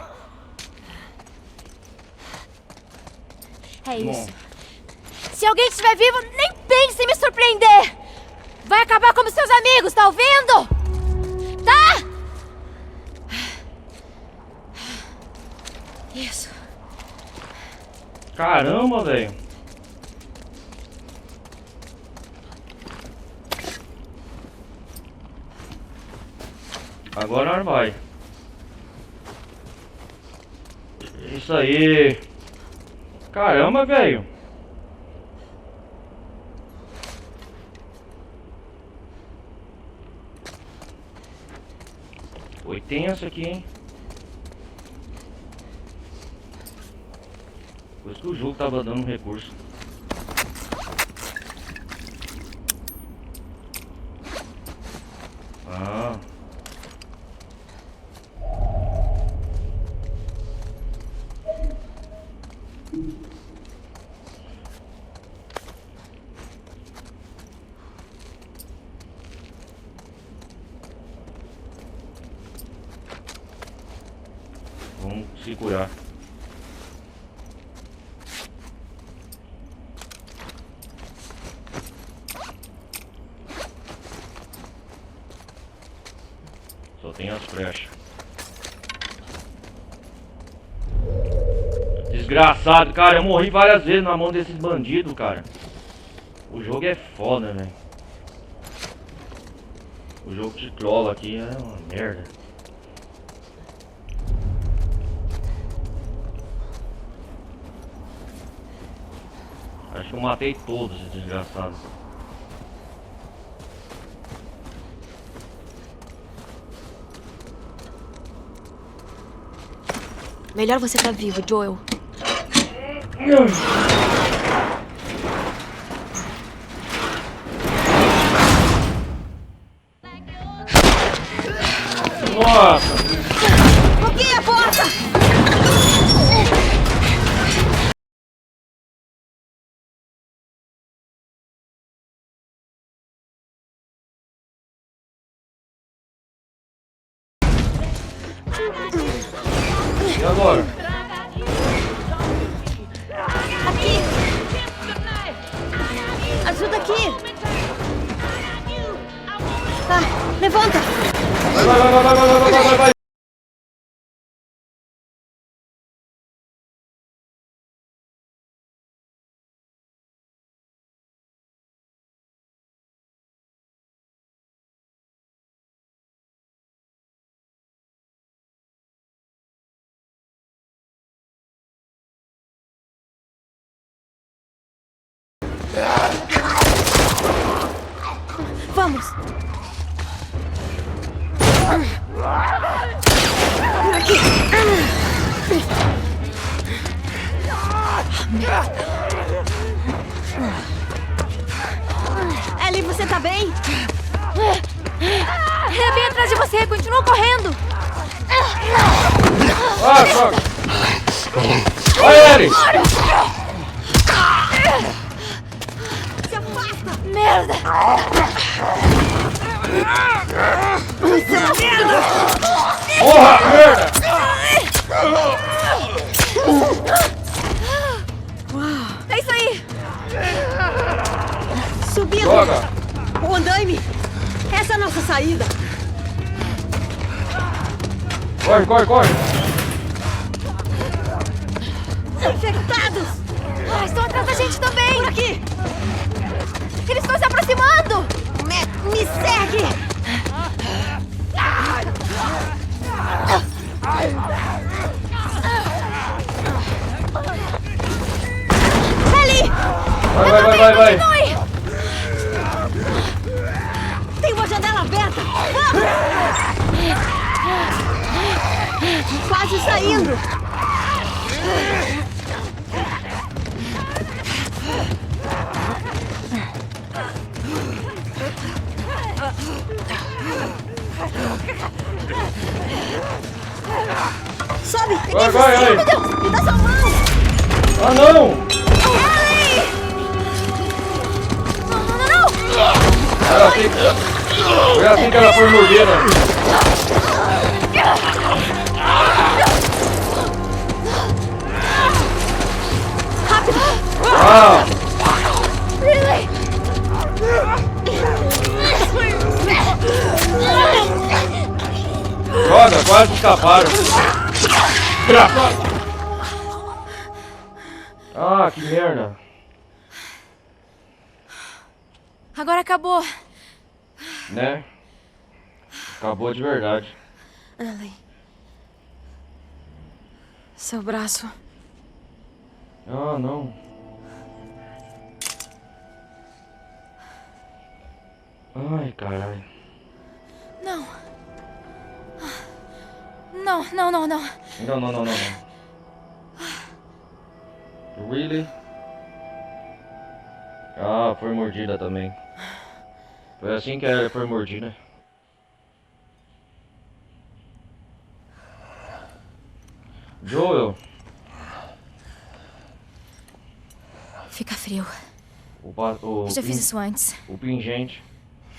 É isso. Se alguém estiver vivo, nem pense em me surpreender! Vai acabar como seus amigos, tá ouvindo? Tá? Isso. Caramba, velho. Agora nós vai. Isso aí. Caramba, velho. Foi tenso aqui, hein? Por isso que o jogo tava dando um recurso. Ah. Vamos se curar. Só tem as flechas. Desgraçado, cara, eu morri várias vezes na mão desses bandidos, cara. O jogo é foda, velho. O jogo te trola aqui é uma merda. Acho que eu matei todos esses desgraçados. Melhor você estar vivo, Joel. Nossa! Bloqueia a porta! E agora? Aqui! Ajuda aqui! Tá, levanta! Vai. Vamos! Por aqui! Ellie, você tá bem? Eu vim atrás de você, continua correndo! Vai, Ellie! Se afasta! Merda! Merda! Porra, merda! É isso aí! Subindo! Droga! O andaime! Essa é a nossa saída! Corre! Infectados! Estão atrás da gente também! Por aqui! Eles estão se aproximando! Me segue! Ellie! Vai! Continue! Tem uma janela aberta! Vamos! Quase saindo! Sobe! Vai! Meu Deus! Me dá sua mão! Menina! Ah! Really? Droga, quase escaparam. Ah, que merda. Agora acabou. Né? Acabou de verdade. Ellie. Seu braço. Ah, não. Ai, caralho. Não. Não, não, não, não. Não, não, não, não, não. Really? Ah, foi mordida também. Foi assim que ela foi mordida. Joel. Fica frio. Eu já fiz isso antes. O pingente.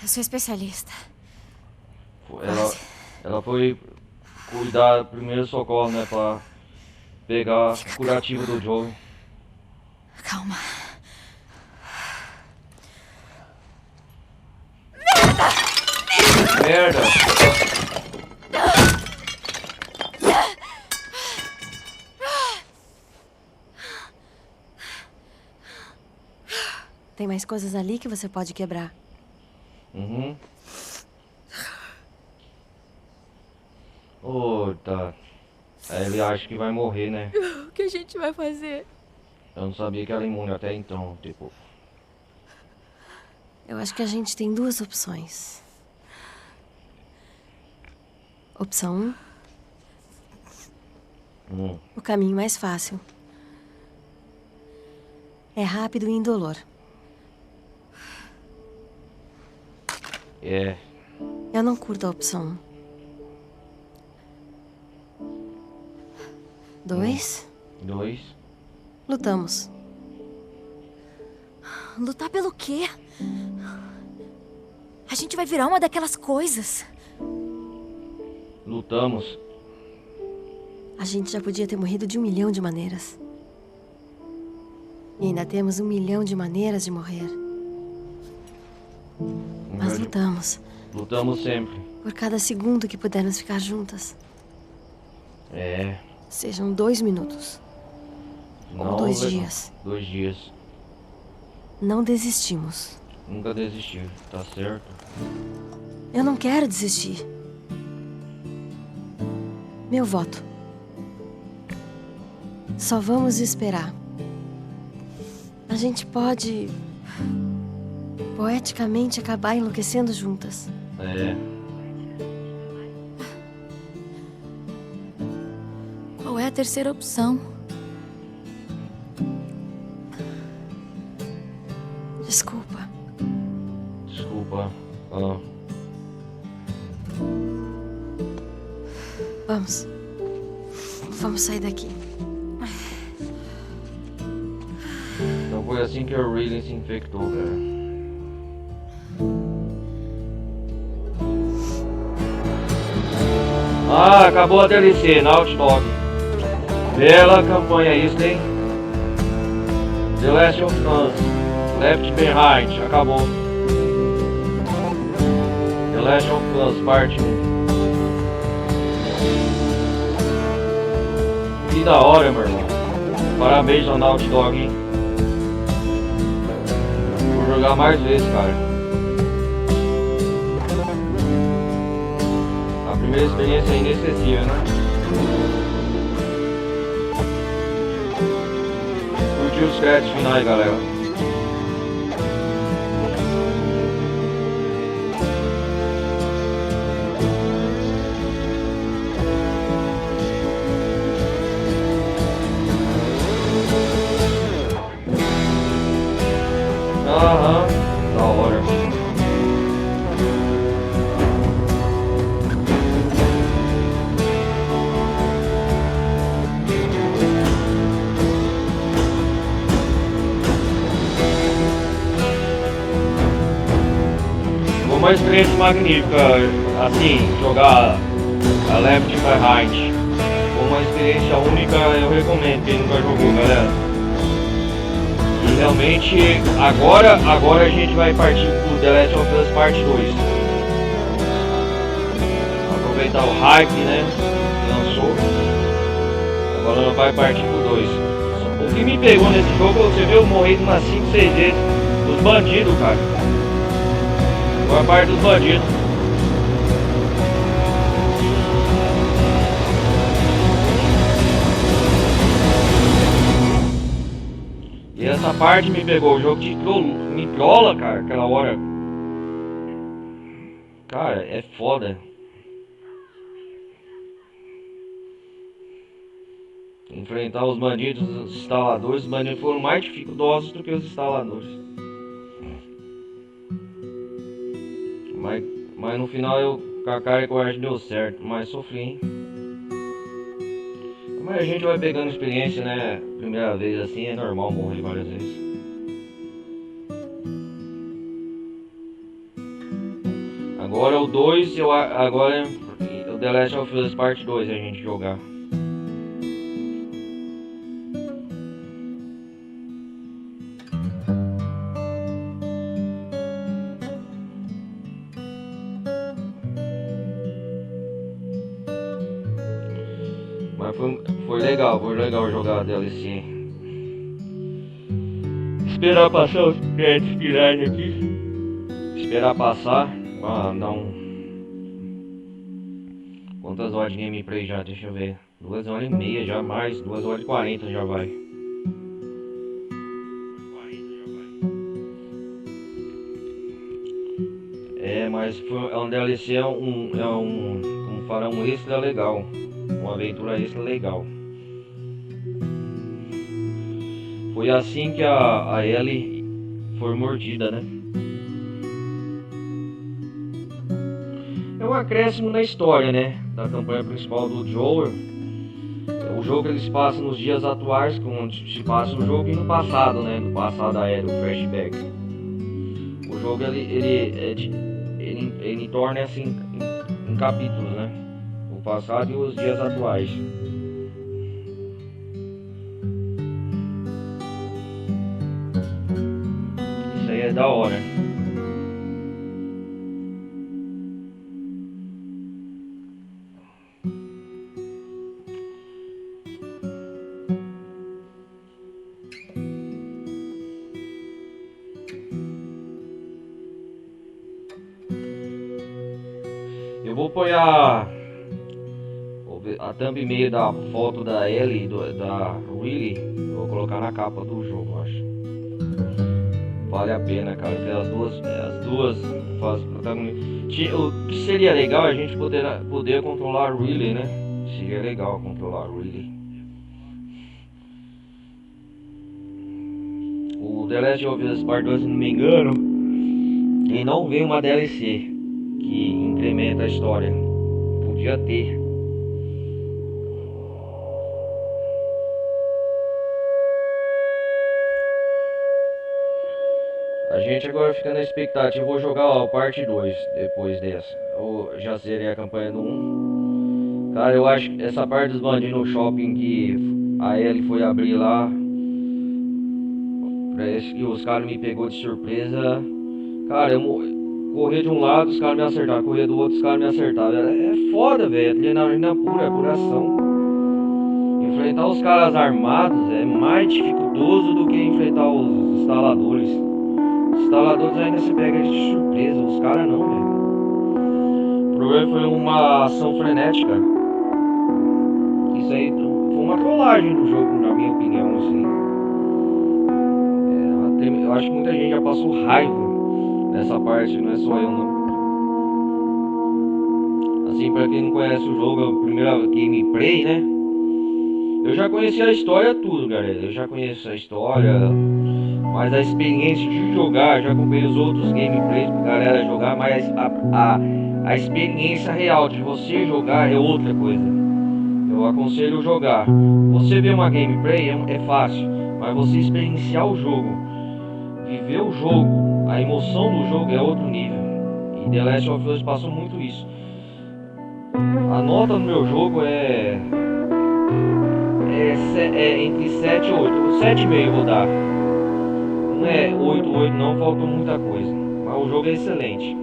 Eu sou especialista. Ela foi cuidar do primeiro socorro, né? Pra pegar o curativo do Joel. Calma. Merda! Tem mais coisas ali que você pode quebrar. Uhum. Oh, tá. Aí ele acha que vai morrer, né? O que a gente vai fazer? Eu não sabia que era imune até então, tipo. Eu acho que a gente tem duas opções. Opção 1. O caminho mais fácil. É rápido e indolor. É. Eu não curto a opção 1. 2. Lutamos. Lutar pelo quê? A gente vai virar uma daquelas coisas. Lutamos. A gente já podia ter morrido de 1 milhão de maneiras. E ainda temos 1 milhão de maneiras de morrer. Mas lutamos. Lutamos sempre. Por cada segundo que pudermos ficar juntas. É. Sejam 2 minutos. Não, ou 2 dias. 2 dias. Não desistimos. Nunca desistiu, tá certo? Eu não quero desistir. Meu voto. Só vamos esperar. A gente pode poeticamente acabar enlouquecendo juntas. É. Qual é a terceira opção? Desculpa. Desculpa. Ah. Vamos. Vamos sair daqui. Então foi assim que o Riley se infectou, cara. Ah, acabou a DLC, Naughty Dog. Bela campanha isso, hein? The Last of Us, Left Behind, acabou. The Last of Us, parte 1. Que da hora, meu irmão. Parabéns ao Naughty Dog, hein? Vou jogar mais vezes, cara. A primeira experiência é inesquecível, né? Curtiu os créditos finais, galera. Aham, da hora. Foi uma experiência magnífica. assim, jogar a Left Behind foi uma experiência única, eu recomendo quem nunca jogou, galera. E realmente, agora a gente vai partir pro The Last of Us Part 2. Aproveitar o hype, né, que lançou. Agora vai partir pro 2. O que me pegou nesse jogo, você viu, eu morri umas 5, 6 vezes dos bandidos, cara. Foi a parte dos bandidos. E essa parte me pegou, o jogo me trola, cara, aquela hora. Cara, é foda. Enfrentar os bandidos, os instaladores. Os bandidos foram mais dificultosos do que os instaladores. Mas no final eu, com a cara e coragem, deu certo. Mas sofri, hein? Mas a gente vai pegando experiência, né? Primeira vez assim, é normal morrer várias vezes. Agora o 2, agora o The Last of Us Part 2 a gente jogar. Mas foi legal jogar a DLC. Esperar passar os créditos finais aqui. Esperar passar pra dar Quantas horas de gameplay já? Deixa eu ver. 2 horas e meia já, mais 2 horas e 40 já vai. Mas é um DLC, como falar, um extra legal. Uma aventura extra legal. Foi assim que a Ellie foi mordida, né? É um acréscimo na história, né? Da campanha principal do Joel. O jogo eles passam nos dias atuais, onde se passa o jogo, e no passado, né? No passado da Ellie, o flashback. O jogo ele torna assim em capítulos, né? O passado e os dias atuais. Isso aí é da hora. Eu vou pôr a thumb meio da foto da Ellie, da Riley. Eu vou colocar na capa do jogo, eu acho. Vale a pena, cara, porque as duas fazem. O que seria legal é a gente poder controlar a Riley, né? Seria legal controlar a Riley. O The Last of Us Part 2, se não me engano, ele não vem uma DLC que incrementa a história. Podia ter. A gente agora fica na expectativa. Eu vou jogar a parte 2 depois dessa. Eu já zerei a campanha do 1. Cara, eu acho que essa parte dos bandidos no shopping que a Ellie foi abrir lá, parece que os caras me pegou de surpresa. Cara, eu correr de um lado, os caras me acertavam. Correr do outro, os caras me acertavam. É foda, velho. Adrenalina pura, é puração. Enfrentar os caras armados é mais dificultoso do que enfrentar os instaladores. Os instaladores ainda se pegam de surpresa. Os caras não, velho. O problema foi uma ação frenética. Isso aí foi uma trollagem do jogo, na minha opinião, assim. Eu acho que muita gente já passou raiva nessa parte, não é só eu não. Assim, pra quem não conhece o jogo, é a primeira gameplay, né? Eu já conheci a história tudo, galera. Eu já conheço a história, mas a experiência de jogar, já acompanhei os outros gameplays pra galera jogar, mas a experiência real de você jogar é outra coisa. Eu aconselho jogar. Você ver uma gameplay é fácil, mas você experienciar o jogo, viver o jogo, a emoção do jogo é outro nível. E The Last of Us passou muito isso. A nota no meu jogo é entre 7 e 8. 7,5 eu vou dar. Não é 8 não, faltou muita coisa. Mas o jogo é excelente.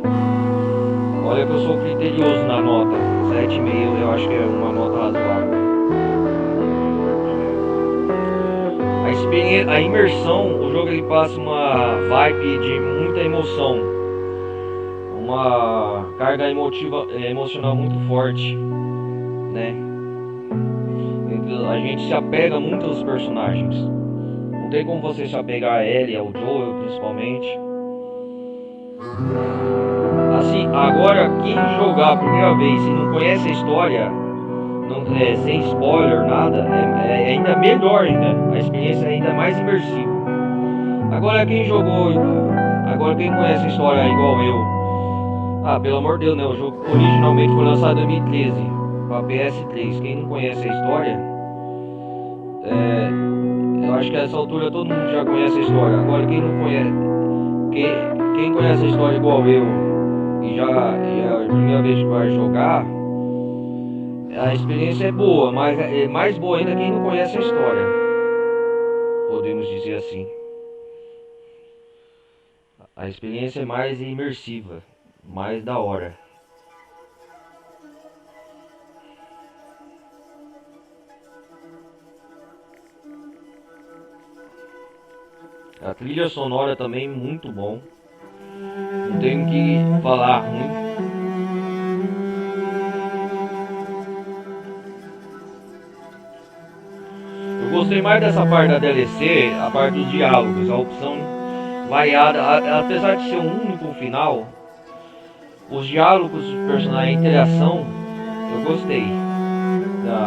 Olha que eu sou criterioso na nota. 7,5 eu acho que é uma nota razoável. A imersão, o jogo ele passa uma vibe de muita emoção. Uma carga emocional muito forte, né? A gente se apega muito aos personagens. Não tem como você se apegar a Ellie, ao Joel principalmente. Assim, agora quem jogar a primeira vez e não conhece a história, não, sem spoiler, nada, é ainda melhor ainda. A experiência é ainda mais imersiva. Agora quem conhece a história igual eu. Pelo amor de Deus, né? O jogo originalmente foi lançado em 2013 para PS3. Quem não conhece a história, eu acho que a essa altura todo mundo já conhece a história. Agora quem não conhece, quem conhece a história igual eu e a primeira vez que vai jogar, a experiência é boa, mas é mais boa ainda quem não conhece a história. Podemos dizer assim. A experiência é mais imersiva. Mais da hora. A trilha sonora também muito bom. Não tenho que falar ruim. Eu gostei mais dessa parte da DLC, a parte dos diálogos, a opção variada, apesar de ser um único final. Os diálogos dos personagens, a interação, eu gostei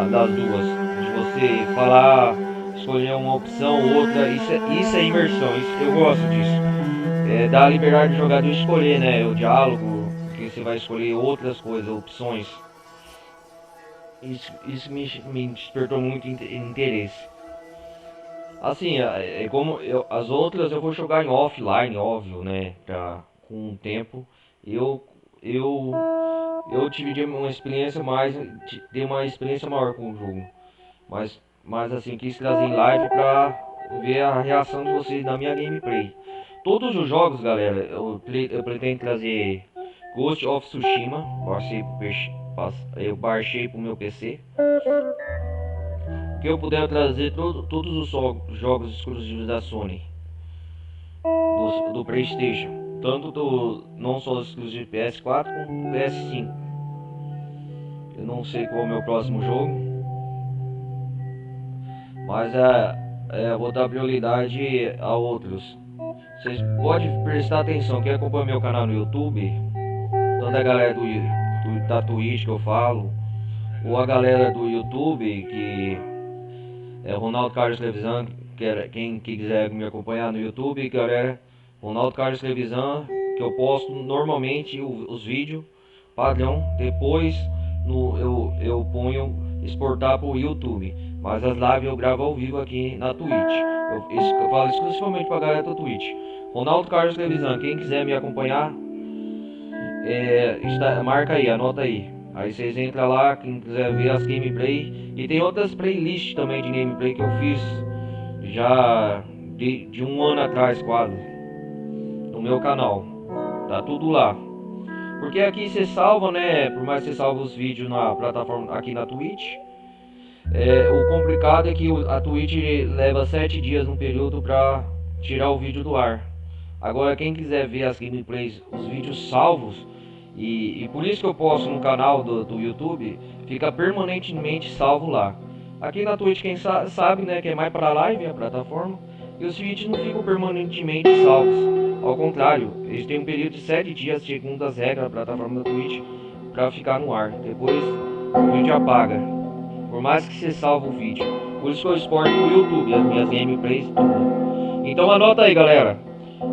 das duas. De você falar, escolher uma opção, outra, isso é imersão, eu gosto disso. Dá a liberdade do jogador escolher, né, o diálogo, que você vai escolher outras coisas, opções. Isso me despertou muito interesse. Assim, como as outras eu vou jogar em offline, óbvio, né, com o tempo. Eu tive uma experiência maior com o jogo, mas assim, quis trazer em live pra ver a reação de vocês na minha gameplay. Todos os jogos, galera, eu pretendo trazer Ghost of Tsushima, eu baixei pro meu PC, que eu puder trazer todos os jogos exclusivos da Sony, do PlayStation. Tanto não só exclusivo PS4 como PS5. Eu não sei qual é o meu próximo jogo, mas vou dar prioridade a outros. Vocês podem prestar atenção, quem acompanha meu canal no YouTube, tanto a galera da Twitch que eu falo, ou a galera do YouTube, que é Ronaldo Carlos Televisão, quem quiser me acompanhar no YouTube, galera. Ronaldo Carlos Televisão, que eu posto normalmente os vídeos padrão, depois eu ponho exportar para o YouTube, mas as lives eu gravo ao vivo aqui na Twitch. Eu falo exclusivamente para a galera da Twitch. Ronaldo Carlos Televisão, quem quiser me acompanhar, marca aí, anota aí. Aí vocês entram lá, quem quiser ver as gameplay, e tem outras playlists também de gameplay que eu fiz já de um ano atrás quase. No meu canal, tá tudo lá. Porque aqui você salva, né? Por mais que você salve os vídeos na plataforma aqui na Twitch, o complicado é que a Twitch leva 7 dias no período pra tirar o vídeo do ar. Agora quem quiser ver as gameplays, os vídeos salvos, e por isso que eu posto no canal do YouTube, fica permanentemente salvo lá. Aqui na Twitch quem sabe, né, que é mais pra live a plataforma, e os vídeos não ficam permanentemente salvos. Ao contrário, eles têm um período de 7 dias, segundo as regras da plataforma da Twitch, para ficar no ar. Depois o vídeo apaga, por mais que você salve o vídeo. Por isso que eu exporto pro YouTube, as minhas gameplays, tudo. Então anota aí, galera.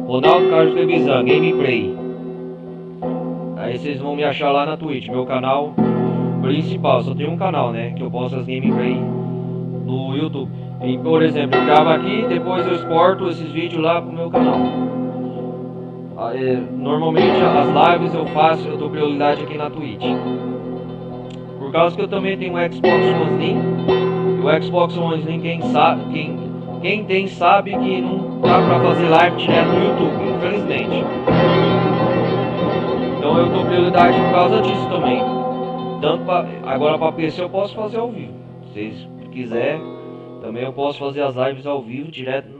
Ronaldo Carlos Televisão, gameplay. Aí vocês vão me achar lá na Twitch, meu canal principal. Só tem um canal, né, que eu posto as gameplay no YouTube. E, por exemplo, eu gravo aqui, depois eu exporto esses vídeos lá pro meu canal. Normalmente as lives eu dou prioridade aqui na Twitch. Por causa que eu também tenho um Xbox One Slim. E o Xbox One Slim, quem tem sabe que não dá pra fazer live direto no YouTube, infelizmente. Então eu dou prioridade por causa disso também. Tanto agora pra PC eu posso fazer ao vivo. Se vocês quiserem, também eu posso fazer as lives ao vivo direto.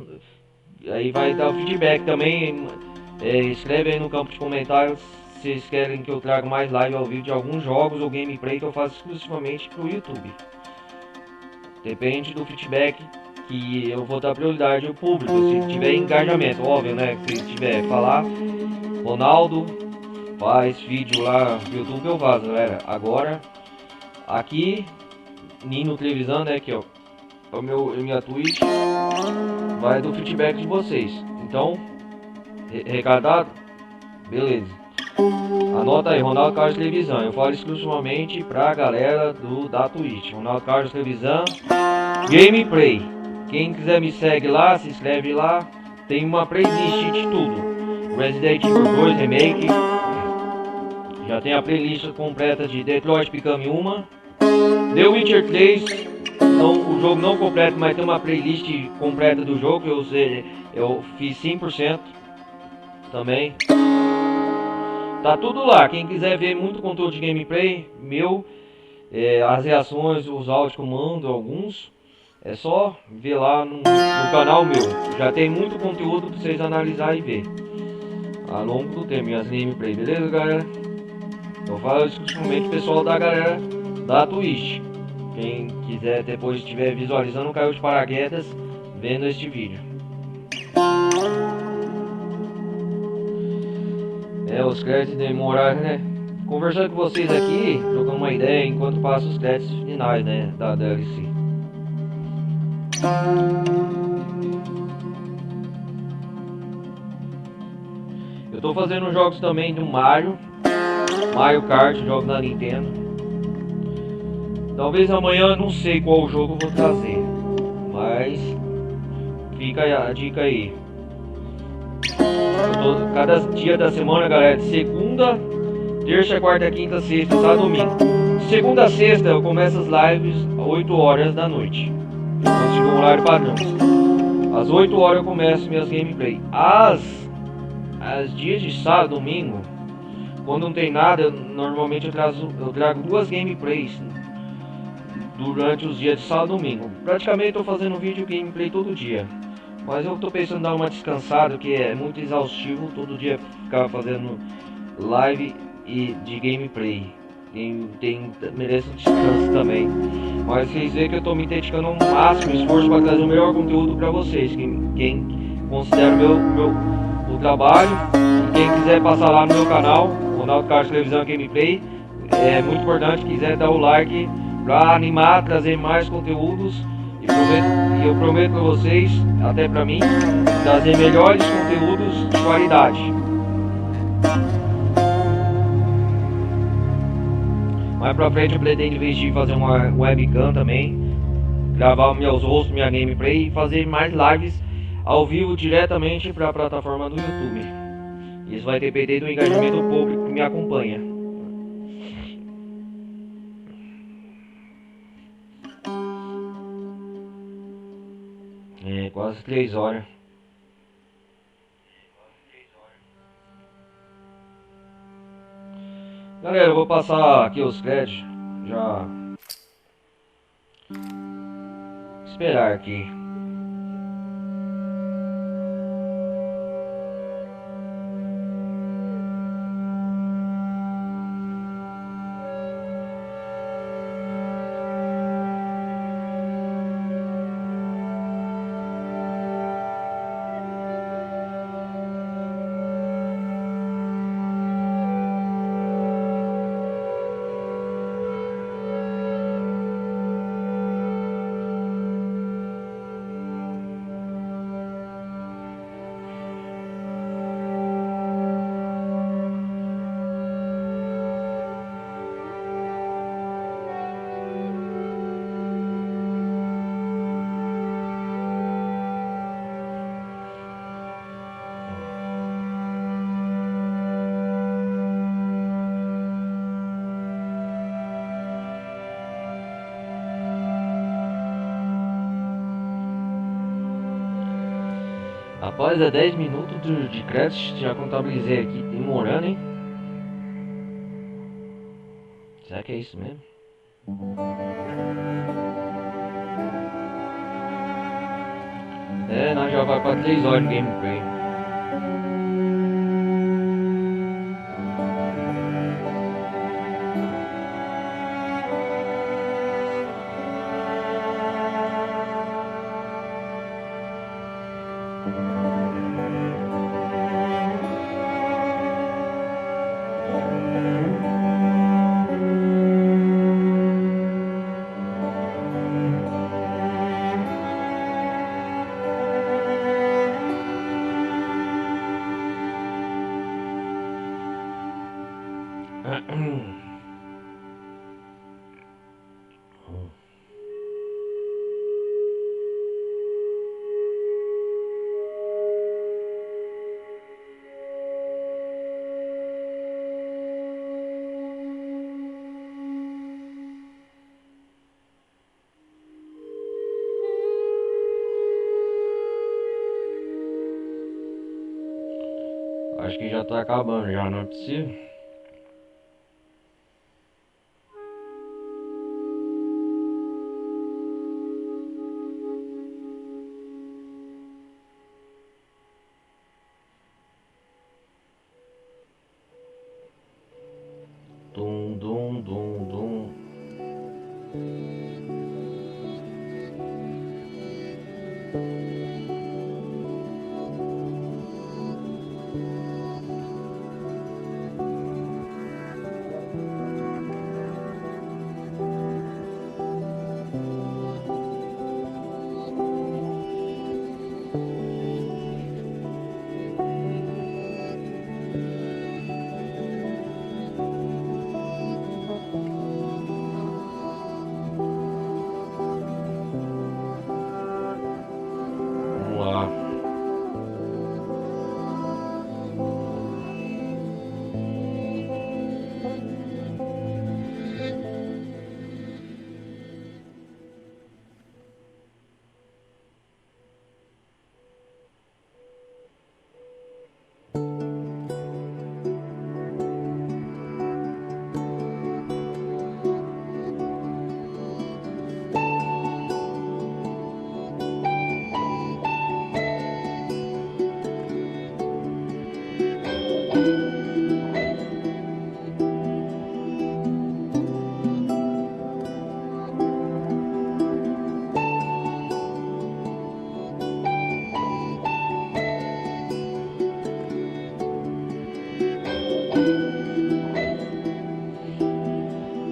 Aí vai dar o feedback também. Escreve aí no campo de comentários se vocês querem que eu traga mais live ao vivo de alguns jogos ou gameplay que eu faço exclusivamente pro YouTube. Depende do feedback que eu vou dar prioridade ao público. Se tiver engajamento, óbvio, né? Se tiver falar, Ronaldo faz vídeo lá no YouTube, eu faço, galera. Agora, aqui, Nino Televisão, né? Aqui, ó. É a minha Twitch. Vai do feedback de vocês. Então, recadado? Beleza. Anota aí, Ronaldo Carlos Televisão. Eu falo exclusivamente pra galera da Twitch. Ronaldo Carlos Televisão. Gameplay. Quem quiser me segue lá, se inscreve lá. Tem uma playlist de tudo. Resident Evil 2 Remake. Já tem a playlist completa de Detroit Become Human. The Witcher 3. Não, o jogo não completo, mas tem uma playlist completa do jogo. Eu fiz 100% também. Tá tudo lá. Quem quiser ver muito conteúdo de gameplay meu, as reações, os áudios que eu mando, alguns, é só ver lá no canal meu. Já tem muito conteúdo pra vocês analisar e ver ao longo do tempo, minhas gameplay, beleza, galera? Eu falo exclusivamente pessoal da galera da Twitch. Quem quiser depois estiver visualizando, caiu de paraquedas vendo este vídeo. Os créditos demoraram, né? Conversando com vocês aqui, trocando uma ideia enquanto passo os créditos finais, né? Da DLC. Eu tô fazendo jogos também do Mario Kart, jogos da Nintendo. Talvez amanhã, não sei qual jogo eu vou trazer, mas fica a dica aí. Cada dia da semana, galera, de segunda, terça, quarta, quinta, sexta, sábado, domingo. De segunda a sexta eu começo as lives às 8 horas da noite. Eu consigo um horário padrão. Às 8 horas eu começo minhas gameplay. As dias de sábado, domingo, quando não tem nada, normalmente eu trago 2 gameplays durante os dias de sábado e domingo. Praticamente estou fazendo vídeo gameplay todo dia. Mas eu tô pensando em dar uma descansada, que é muito exaustivo todo dia ficar fazendo live de gameplay. Merece um descanso também. Mas vocês veem que eu tô me dedicando ao máximo esforço para trazer o melhor conteúdo para vocês. Quem considera o trabalho, e quem quiser passar lá no meu canal, Ronaldo Carlos Televisão Gameplay, é muito importante, quiser dar o like para animar, trazer mais conteúdos. E eu prometo para vocês, até para mim, trazer melhores conteúdos de qualidade. Mais pra frente eu pretendo investir em fazer uma webcam também, gravar meus rostos, minha gameplay e fazer mais lives ao vivo diretamente para a plataforma do YouTube. Isso vai depender do engajamento do público que me acompanha. Quase 3 horas. Galera, eu vou passar aqui os créditos. Já esperar aqui. Rapaz, é 10 minutos de crédito, já contabilizei aqui, demorando, hein? Será que é isso mesmo? É, nós já vai pra 3 horas de gameplay. Acho que já tá acabando, já não é possível. Dum, dum, dum, dum.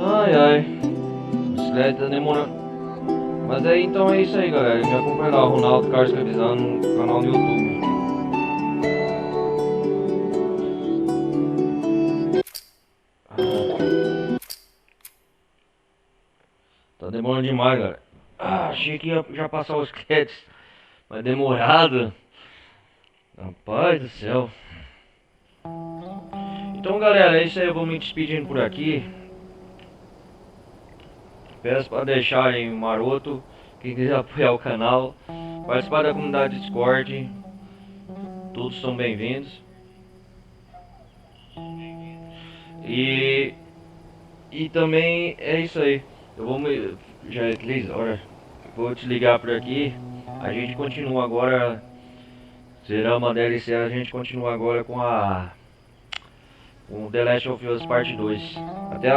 Ai ai, bicicleta tá demorando. Mas aí então é isso aí, galera. Me acompanha lá, o Ronaldo Carlos Cabizano no canal do YouTube. Tá demorando demais, galera. Achei que ia já passar os créditos, mas demorado. Rapaz do céu. Então, galera, é isso aí. Eu vou me despedindo por aqui. Peço para deixarem maroto, quem quiser apoiar o canal, participar da comunidade Discord, todos são bem-vindos. E também é isso aí. Eu vou já é 3 horas. Vou desligar por aqui. A gente continua agora. Será uma DLC, a gente continua agora com The Last of Us Parte 2. Até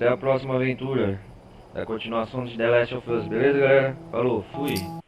a próxima aventura da continuação de The Last of Us, beleza, galera? Falou, fui!